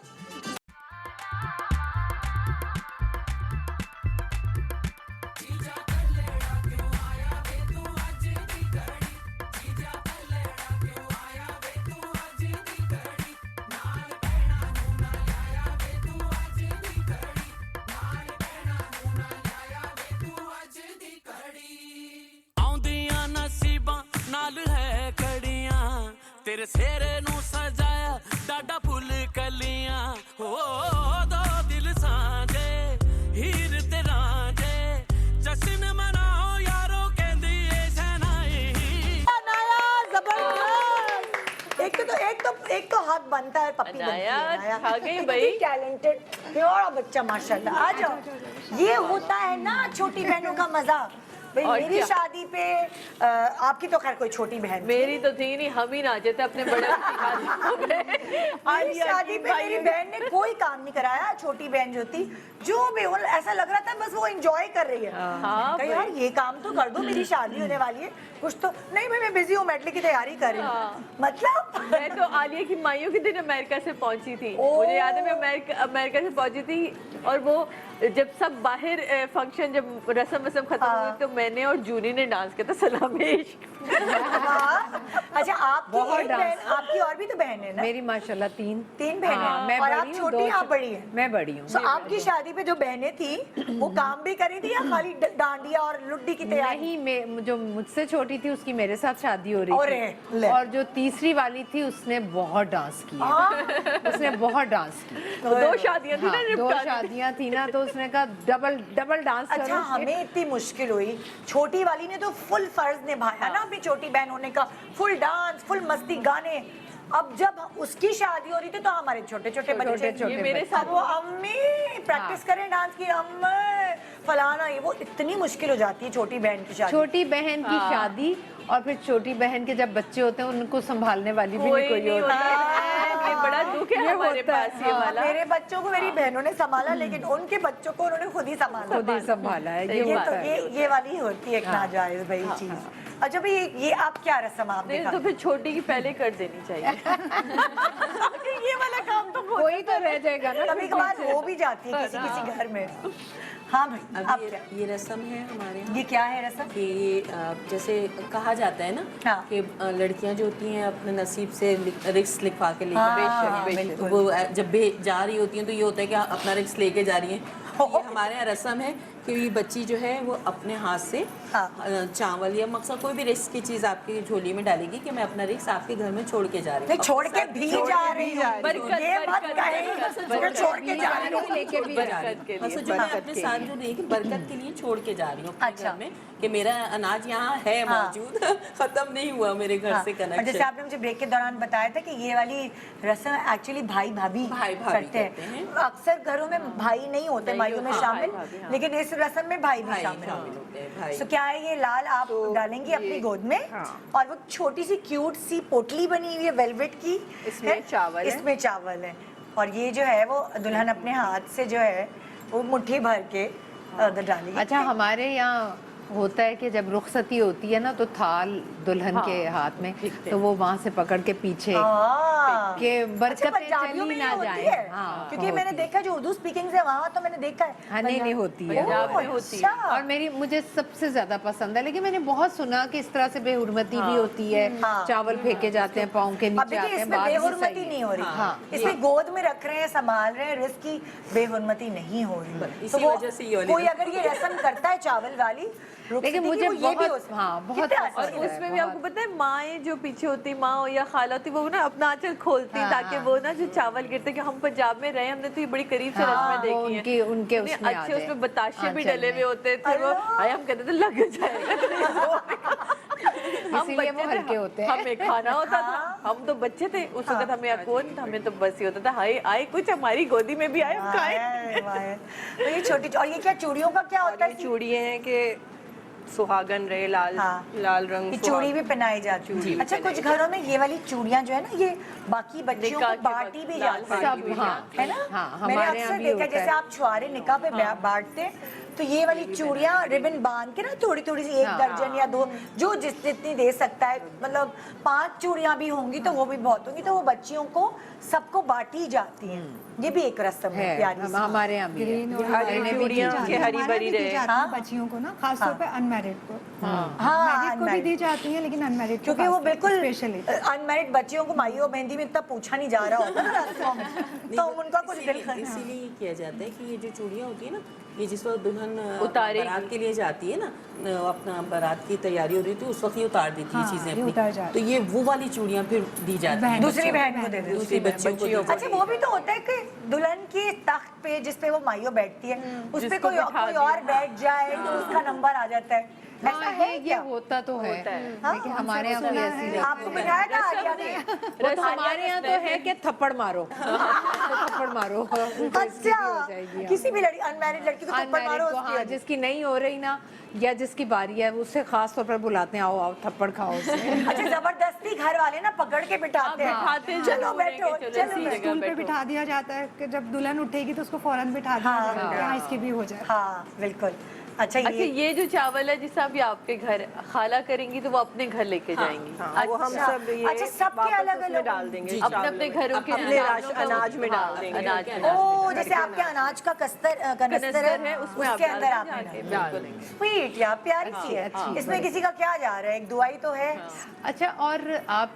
तेरे सेरे नू सजाया डाडा फुल कलियां हो, दो दिल साझे हीर ते रांझे जश्न मनाओ यारो कहंदी ए शहनाई। जबरदस्त। एक तो हक बनता है पप्पी आ गई भाई, टैलेंटेड प्योर बच्चा माशाल्लाह। आ जाओ, ये होता है ना छोटी बहनों का मजा। भाई मेरी शादी पे आपकी तो खैर कोई छोटी बहन, मेरी तो थी नहीं, हम ही ना जाते अपने बड़े मेरी शादी पे मेरी बहन ने कोई काम नहीं कराया। छोटी बहन जो थी, जो भी वो ऐसा लग रहा था बस वो एंजॉय कर रही है। कहीं यार ये काम तो कर दो, मेरी शादी होने वाली है, कुछ तो नहीं भाई मैं बिजी हूँ, मेडली की तैयारी कर रही हूँ। मतलब मैं तो आलिया की माइयों के दिन अमेरिका से पहुंची थी, मुझे याद है मैं अमेरिका से पहुंची थी, और वो जब सब बाहर फंक्शन जब रस्म वस्म खत्म हुई तो मैंने और जूनी ने डांस किया था सलामे इश्क। अच्छा आपकी और भी तो बहन है ना? मेरी माशाल्लाह तीन बहनें। मैं और आप बड़ी हूँ, छोटी, आप बड़ी हैं? मैं बड़ी हूँ। तो आपकी शादी पे जो बहनें थी वो काम भी करी थी या खाली डांडिया और लुड्डी की तैयारी? नहीं, मैं जो मुझसे छोटी थी उसकी मेरे साथ शादी हो रही थी, और जो तीसरी वाली थी उसने बहुत डांस किया। उसने बहुत डांस किया। दो शादियां थी ना, दो शादियां थी ना, तो उसने कहा डबल डांस करो। अच्छा हमें इतनी मुश्किल हुई, छोटी वाली ने तो फुल फर्ज निभाया ना अपनी छोटी बहन होने का, फुल डांस, फुल मस्ती, गाने। अब जब उसकी शादी हो रही थी तो हमारे छोटे छोटे बच्चे मेरे साथ वो अम्मी प्रैक्टिस करें डांस की, अम्मी फलाना, ये वो इतनी मुश्किल हो जाती है छोटी बहन की शादी। छोटी बहन की शादी, और फिर छोटी बहन के जब बच्चे होते हैं उनको संभालने वाली भी नहीं कोई होता है। बड़ा दुख है हमारे पास ये वाला। मेरे बच्चों को मेरी बहनों ने संभाला, लेकिन उनके बच्चों को उन्होंने खुद ही संभाला है। ये वाली होती है एक नाजायज भाई चीज। अच्छा भाई ये आप क्या रस्म आप दिखा? तो फिर छोटी की पहले कर देनी चाहिए। ये वाला काम तो कोई तो रह जाएगा ना, कभी कभार हो भी जाती है किसी किसी घर में। हाँ भाई आप क्या? ये रस्म है हमारे यहाँ। ये क्या है रस्म? कि जैसे कहा जाता है ना कि लड़कियां जो होती हैं अपने नसीब से रिस्क लिखवा के लेकर, तो वो जब जा रही होती हैं तो ये होता है कि अपना रिस्क लेके जा रही हैं। ये हमारे यहाँ रस्म है कि ये बच्ची जो है वो अपने हाथ से चावल या मकसद कोई भी रिस्क की चीज आपकी झोली में डालेगी कि मैं अपना रिस्क आपके घर में छोड़ के जा रही हूँ। छोड़ के भी जा रही हूँ, छोड़ के जा रही हूँ, लेके भी जा रही हूँ। जो मैं अपने साथ जो नहीं बरकत के लिए छोड़ के जा रही हूँ अपने घर में, कि मेरा अनाज यहाँ है मौजूद, खत्म नहीं हुआ मेरे घर से कनेक्शन। जैसे आपने मुझे ब्रेक के दौरान बताया था कि ये वाली रस्म एक्चुअली भाई भाभी करते हैं। अक्सर घरों में भाई नहीं होते माइयों में शामिल, लेकिन इस रस्म में भाई भी भाई शामिल शामिल होते हैं, भाई। तो क्या है ये लाल आप डालेंगी अपनी गोद में और वो छोटी सी क्यूट सी पोटली बनी हुई है वेलवेट की, इसमें है? चावल है। इसमें चावल है और ये जो है वो दुल्हन अपने हाथ से जो है वो मुट्ठी भर के अंदर डालेगी। अच्छा, हमारे यहाँ होता है कि जब रुखसती होती है ना तो थाल दुल्हन के हाथ में, तो वो वहाँ से पकड़ के पीछे के बरकतें पंजाबियों चली में ना होती जाए। है हाँ, क्योंकि मैंने देखा जो उर्दू स्पीकिंग है वहाँ तो मैंने देखा है। हाँ, नहीं होती है। पंजाब में होती है। और मुझे सबसे ज्यादा पसंद है, लेकिन मैंने बहुत सुना कि इस तरह से बेहुरमती भी होती है, चावल फेंके जाते हैं, पाँव के अब नीचे देखिए आते हैं, इसमें बात भी बेहुरमती सही है। नहीं हो रही, हाँ, इसमें गोद में रख रहे हैं, संभाल रहे हैं, रिस्क की बेहुरमती नहीं हो रही। इसी वजह से ये वाली कोई अगर ये रस्म करता है चावल वाली, लेकिन मुझे बहुत और उसमें भी आपको पता है माएँ जो पीछे होती, माँ या खाला होती, वो ना अपना आंचल खोलती ताकि वो ना जो चावल गिरते, कि हम पंजाब में रहे, हमने तो ये बड़ी करीब से रस्में देखी हैं। उनके उसमें अच्छे उसमें बताशे भी डले हुए होते थे, वो आए हम कहते थे लग जाएगा। इसीलिए वो हल्के होते हैं। हमें खाना होता था, हम तो बच्चे थे उस वक्त, हमें कौन, हमें तो बस ये होता था हाय आए कुछ हमारी गोदी में भी आए, हम खाएं। तो ये छोटी, और ये क्या चूड़ियों का क्या होता है? चूड़ियाँ हैं कि सुहागन रहे, लाल लाल रंग ये चूड़ी भी पहनाई जाती है। अच्छा, कुछ घरों में ये वाली चूड़ियां जो है ना, ये बाकी बच्चियों को बांटी भी जाती है, है ना? मैंने अक्सर देखा जैसे आप छुआरे निकाह पे बांटते हैं तो ये वाली चूड़ियां रिबन बांध के ना थोड़ी थोड़ी सी 1 दर्जन या 2 जो जितनी दे सकता है, मतलब 5 चूड़ियां भी होंगी तो वो भी बहुत होंगी, तो वो बच्चियों को सबको बांटी जाती हैं। ये भी एक रस्म है प्यारी सी। हमारे यहाँ भी है। चूड़ियाँ हरी भरी रहे, बच्चियों को ना, खासतौर पे अनमैरिड को, हाँ, मैरिड को भी दी जाती है लेकिन अनमैरिड क्योंकि वो बिल्कुल स्पेशली अनमैरिड बच्चियों को माइयो मेहंदी में इतना पूछा नहीं जा रहा होता ना रस्मों में, तो उनका कुछ दिल इसीलिए किया जाता है कि ये जो चूड़ियाँ होती है ना, ये जिस वक्त दुल्हन उतारेगी। बारात के लिए जाती है ना, अपना बारात की तैयारी हो रही थी उस वक्त ये उतार देती है चीजें ये उतार अपनी, जाती तो ये वो वाली चूड़ियाँ फिर दी जाती हैं दूसरी बहन को दे देती दूसरी बच्चियों को दी जाती अच्छा, वो भी तो होता है कि दुल्हन के तख्त पे जिस पे वो माइयो बैठती है उस पे कोई और बैठ जाए तो उसका नंबर आ जाता है, ऐसा है ये क्या? होता तो है, लेकिन हमारे यहाँ कोई ऐसी नहीं। आपको बिठाया था आलिया ने? वो तो हमारे यहाँ तो है कि थप्पड़ मारो, थप्पड़ मारो। अच्छा, किसी भी लड़की अनमैरिड लड़की को थप्पड़ मारो अनमैरिड को, हाँ, जिसकी नहीं हो रही ना या जिसकी बारी है उससे खास तौर पर बुलाते हैं, आओ आओ थप्पड़ खाओ उससे। अच्छा, जबरदस्ती घर वाले ना पकड़ के बिठाते हैं, चलो बैठो, चलो स्टूल पे बिठा दिया जाता है कि जब दुल्हन उठेगी तो उसको फौरन बिठा दिया जाता है, यहाँ इसकी भी हो जाए। हाँ बिल्कुल। अच्छा, ये जो चावल है जिसे अभी आपके घर खाला करेंगी तो वो अपने घर लेके जाएंगी। वो हम सब ये अच्छा, सबके अलग अलग डाल देंगे, अपने अपने घरों के अपने अनाज में डाल देंगे। अनाज में ओ, जैसे आपके अनाज का कनस्तर है उसमें उसके आप अंदर डाल आप के डाल देंगे। स्वीट यार, प्यारी सी है। इसमें किसी का क्या जा रहा है, एक दुआई तो है। अच्छा, और आप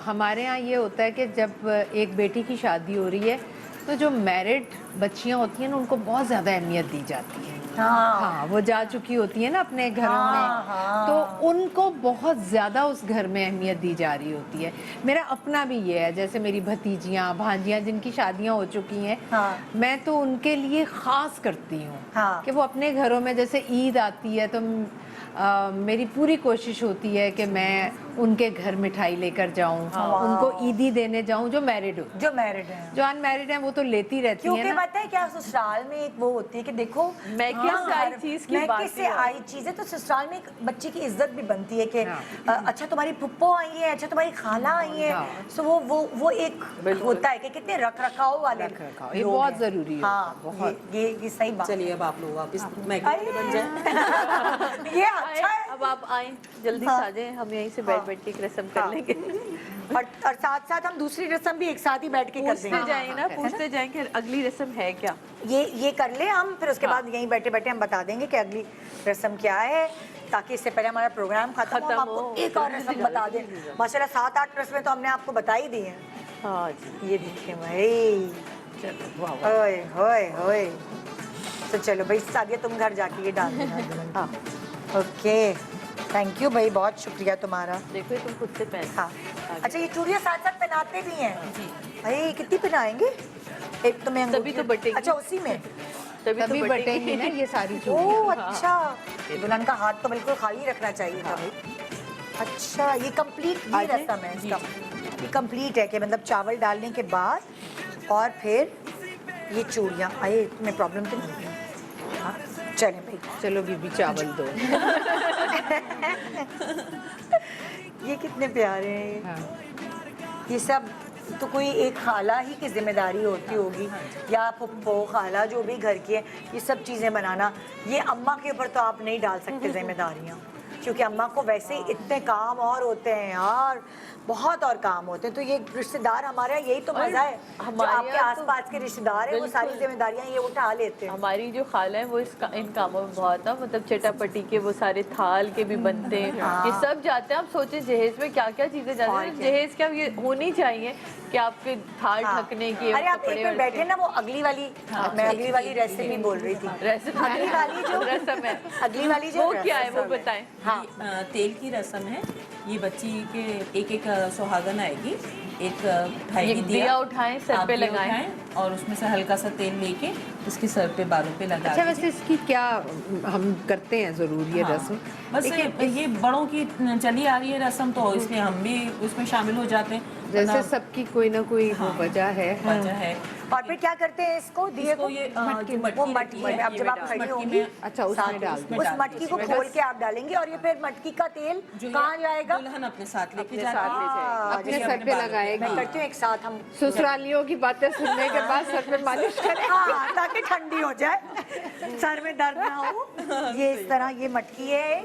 हमारे यहाँ ये होता है कि जब एक बेटी की शादी हो रही है तो जो मैरिड बच्चियाँ होती हैं ना उनको बहुत ज़्यादा अहमियत दी जाती है। हाँ, वो जा चुकी होती है ना अपने घरों में, तो उनको बहुत ज़्यादा उस घर में अहमियत दी जा रही होती है। मेरा अपना भी ये है, जैसे मेरी भतीजियाँ भांजियाँ जिनकी शादियाँ हो चुकी हैं, मैं तो उनके लिए ख़ास करती हूँ कि वो अपने घरों में, जैसे ईद आती है तो मेरी पूरी कोशिश होती है कि मैं उनके घर मिठाई लेकर जाऊं, उनको ईदी देने जाऊं, जो मैरिड हो, जो मैरिड है। जो अनमैरिड है वो तो लेती रहती है क्योंकि पता है क्या, ससुराल में एक वो होती है कि देखो मैके से आई चीज की बात से आई चीज है, तो ससुराल में एक बच्चे की इज्जत भी बनती है कि अच्छा तुम्हारी पुप्पो आई है, अच्छा तुम्हारी खाला आई है, सो वो एक होता है कि कितने रख रखाव वाले, ये बहुत जरूरी है। हाँ, ये सही बात। चलिए अब आप लोग वापस मैगी बन जाए। ये अच्छा है। अब आप आए जल्दी से आ जाए, हम यहीं से बैठ के एक रस्म कर लेंगे और साथ साथ हम दूसरी रस्म भी एक साथ ही बैठ के कर देंगे। पूछते जाएंगे ना, पूछते जाएंगे अगली रस्म है क्या, ये कर ले हम, फिर उसके बाद यहीं बैठे बैठे हम बता देंगे कि अगली रस्म क्या है, ताकि इससे पहले हमारा प्रोग्राम खत्म हो, हम आपको एक और रस्म बता दें। माशाल्लाह 7-8 रस्में तो हमने आपको बता ही दी हैं। हाँ जी, ये देखिए भाई, ओए होए होए। तो चलो भाई सादिया, तुम घर जाके ये डाल देना। हाँ, ओके, थैंक यू भाई, बहुत शुक्रिया तुम्हारा। देखो तुम खुद से पहन। हाँ, अच्छा, ये चूड़ियाँ साथ साथ पहनाते भी हैं भाई? कितनी पहनाएंगे? एक तो मैं तभी तो बटेगी। अच्छा, उसी में तभी बटेंगी ना ये सारी चीजें। ओह अच्छा, दुल्हन का हाथ तो बिल्कुल खाली रखना चाहिए था भाई। अच्छा, ये कंप्लीट ये रस्म है इसका, ये कंप्लीट है कि मतलब चावल डालने के बाद और फिर ये चूड़ियाँ। आए तुम्हें प्रॉब्लम तो नहीं है? हाँ, चले भाई, चलो बीबी चावल दो। ये कितने प्यारे हैं। हाँ। ये सब तो कोई एक खाला ही की जिम्मेदारी होती होगी, या फुप्पो खाला जो भी घर की है, ये सब चीज़ें बनाना। ये अम्मा के ऊपर तो आप नहीं डाल सकते जिम्मेदारियाँ, क्योंकि अम्मा को वैसे ही इतने काम और होते हैं यार, बहुत और काम होते हैं। तो ये रिश्तेदार हमारे यहाँ, यही तो मजा है, जो आपके आसपास के रिश्तेदार हैं वो सारी जिम्मेदारियां ये उठा लेते हैं। हमारी जो खाला है वो इन कामों में बहुत है, मतलब चटापटी के वो सारे थाल के भी बनते हैं, ये सब जाते हैं। आप सोचे जहेज में क्या क्या चीजें जाती हैं, जहेज क्या ये होनी चाहिए कि आपके थाल ढकने की। अरे आप एक मिनट बैठे ना, वो अगली वाली मैं अगली वाली रेसिपी बोल रही थी। अगली वाली जो रस्म है, अगली वाली जो वो क्या है वो बताएं। हाँ, तेल की रस्म है। ये बच्ची के एक सुहागन आएगी, एक उठाएगी दिया उठाएं, सर पे लगाएं और उसमें से हल्का सा तेल लेके इसके सर पे, बालों पे लगा। अच्छा, वैसे इसकी क्या हम करते हैं जरूर ये रस्म? बस ये बड़ों की चली आ रही है रस्म, तो इसलिए हम भी उसमें शामिल हो जाते हैं। जैसे सबकी कोई ना कोई वजह है। और फिर क्या करते हैं इसको, दिए को ये वो मटकी में, अब जब आप खड़ी होंगी अच्छा उसमें डाल दें। उस मटकी को खोल के आप डालेंगे, और ये फिर मटकी का तेल कहाँ जाएगा? दुल्हन अपने साथ लेके अपने सर पे लगाएगी। मैं करती हूँ एक साथ हम ससुरालियों की बातें सुनने के बाद सर पे मालिश करें। हाँ, ताकि ठंडी हो जाए, सर में दर्द ना हो। ये इस तरह ये मटकी है,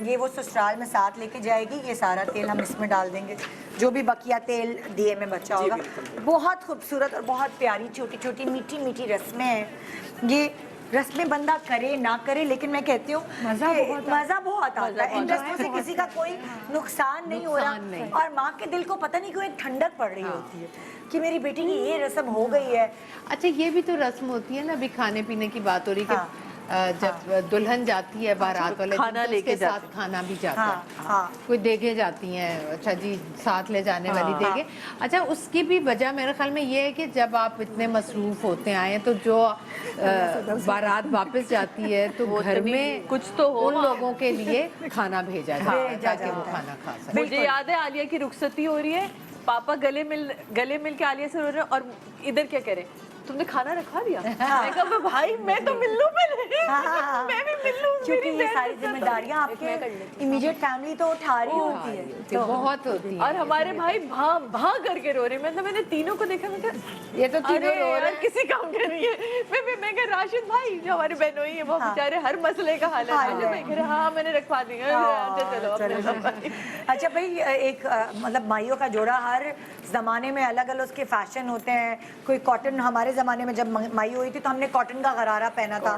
ये वो ससुराल में साथ लेके जाएगी। ये सारा तेल हम इसमें डाल देंगे, जो भी बकिया तेल दिए में बचा होगा। बहुत खूबसूरत और बहुत प्यारी छोटी छोटी मीठी मीठी रस्में हैं। ये रस्में बंदा करे ना करे, लेकिन मैं कहती हूँ मज़ा बहुत आता है। इन रस्मों से किसी का कोई नुकसान नहीं हो रहा, और माँ के दिल को पता नहीं क्यों एक ठंडक पड़ रही होती है कि मेरी बेटी की ये रस्म हो गई है। अच्छा, ये भी तो रस्म होती है ना, अभी खाने पीने की बात हो रही है कि जब दुल्हन जाती है बारात वाले खाना लेके साथ खाना भी जाता है। कोई देगे जाती हैं, अच्छा जी साथ ले जाने वाली देगे। अच्छा, उसकी भी वजह मेरे ख्याल में ये है कि जब आप इतने मसरूफ होते आए तो जो बारात वापस जाती है तो घर में कुछ तो हो, उन लोगों के लिए खाना भेजा जाता है ताकि वो खाना खा सके। मुझे याद है आलिया की रुखसती हो रही है, पापा गले मिल के आलिया से रो रहे हैं, और इधर क्या करें, तुमने खाना रखा दिया? मैं कहा भाई मैं तो मिल लूं, मैं भी मिल लूं, क्योंकि ये सारी जिम्मेदारियां आपके इमीडिएट फैमिली तो उठा रही होती है, तो बहुत होती है। और हमारे भाई भां करके रो रहे। मतलब मैंने तीनों को देखा, मैं कहा ये तो तीनों रो रहे हैं, किसी काम के नहीं है। मैं कह राशिद भाई जो हमारे बहनोई है वो बेचारे हर मसले का हाल है। हाँ मैंने रखवा दी। अच्छा भाई, एक मतलब माइयों का जोड़ा हर जमाने में अलग अलग उसके फैशन होते हैं। कोई कॉटन, हमारे जमाने में जब माई हुई थी तो हमने कॉटन का गरारा पहना था।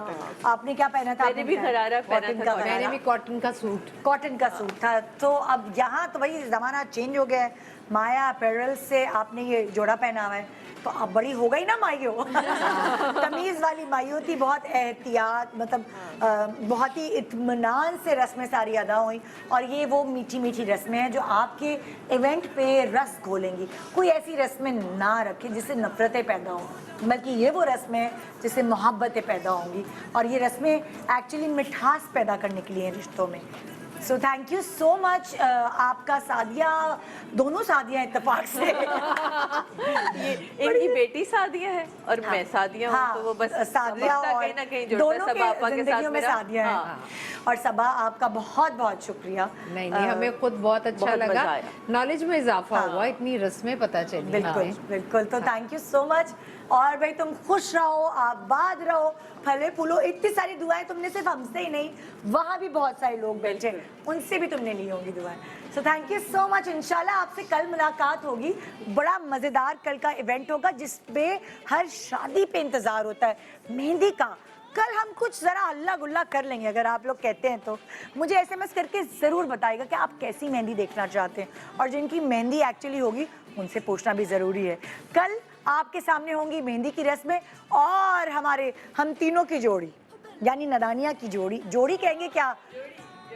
आपने क्या पहना था? मैंने भी गरारा पहना था। मैंने भी कॉटन का सूट था। तो अब यहाँ तो भाई जमाना चेंज हो गया है, माया अपैरल से आपने ये जोड़ा पहना हुआ है, तो अब बड़ी हो गई ना माइयो। तमीज़ वाली माइयो थी, बहुत एहतियात, मतलब बहुत ही इत्मीनान से रस्में सारी अदा हुई। और ये वो मीठी मीठी रस्में हैं जो आपके इवेंट पे रस खोलेंगी। कोई ऐसी रस्में ना रखें जिससे नफरतें पैदा हों, बल्कि ये वो रस्में हैं जिससे मोहब्बतें पैदा होंगी। और ये रस्में एक्चुअली मिठास पैदा करने के लिए रिश्तों में। So thank you so much. आपका सादिया, दोनों सादिया इत्तेफाक से ये इनकी बेटी सादिया है और मैं सादिया हूँ, तो वो बस सादिया और कहीं ना कहीं दोनों के जिंदगियों में सादिया है। और सबा आपका बहुत बहुत शुक्रिया। नहीं हमें खुद बहुत अच्छा लगा, नॉलेज में इजाफा हुआ, इतनी रस्में पता चली। बिल्कुल बिल्कुल, तो थैंक यू सो मच। और भाई तुम खुश रहो, आबाद रहो, फले फूलो। इतनी सारी दुआएं तुमने सिर्फ हमसे ही नहीं, वहाँ भी बहुत सारे लोग बैठे, उनसे भी तुमने ली होंगी दुआएं। So thank you so much. इंशाल्लाह आपसे कल मुलाकात होगी। बड़ा मज़ेदार कल का इवेंट होगा जिसपे हर शादी पे इंतज़ार होता है, मेहंदी का। कल हम कुछ ज़रा अल्लाह गुल्ला कर लेंगे, अगर आप लोग कहते हैं तो मुझे SMS करके ज़रूर बताइएगा कि आप कैसी मेहंदी देखना चाहते हैं। और जिनकी मेहंदी एक्चुअली होगी उनसे पूछना भी ज़रूरी है। कल आपके सामने होंगी मेहंदी की रस्में और हम तीनों की जोड़ी, यानी नदानिया की जोड़ी कहेंगे क्या,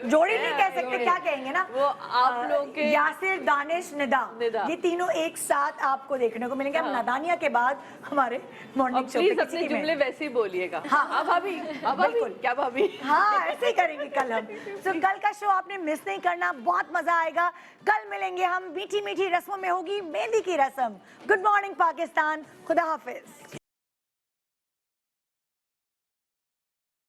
जोड़ी नहीं कह सकते, क्या कहेंगे ना, वो आप लोग के यासिर, दानिश, निदा, ये तीनों एक साथ आपको देखने को मिलेंगे। हम नदानिया के बाद हमारे मॉर्निंग शो पे अपने जुमले वैसे ही बोलिएगा। हाँ भाभी, बिल्कुल, क्या भाभी, हाँ ऐसे ही करेंगे कल हम। तो कल का शो आपने मिस नहीं करना, बहुत मजा आएगा। कल मिलेंगे हम, मीठी मीठी रस्मों में होगी मेहंदी की रस्म। गुड मॉर्निंग पाकिस्तान, खुदा हाफिज।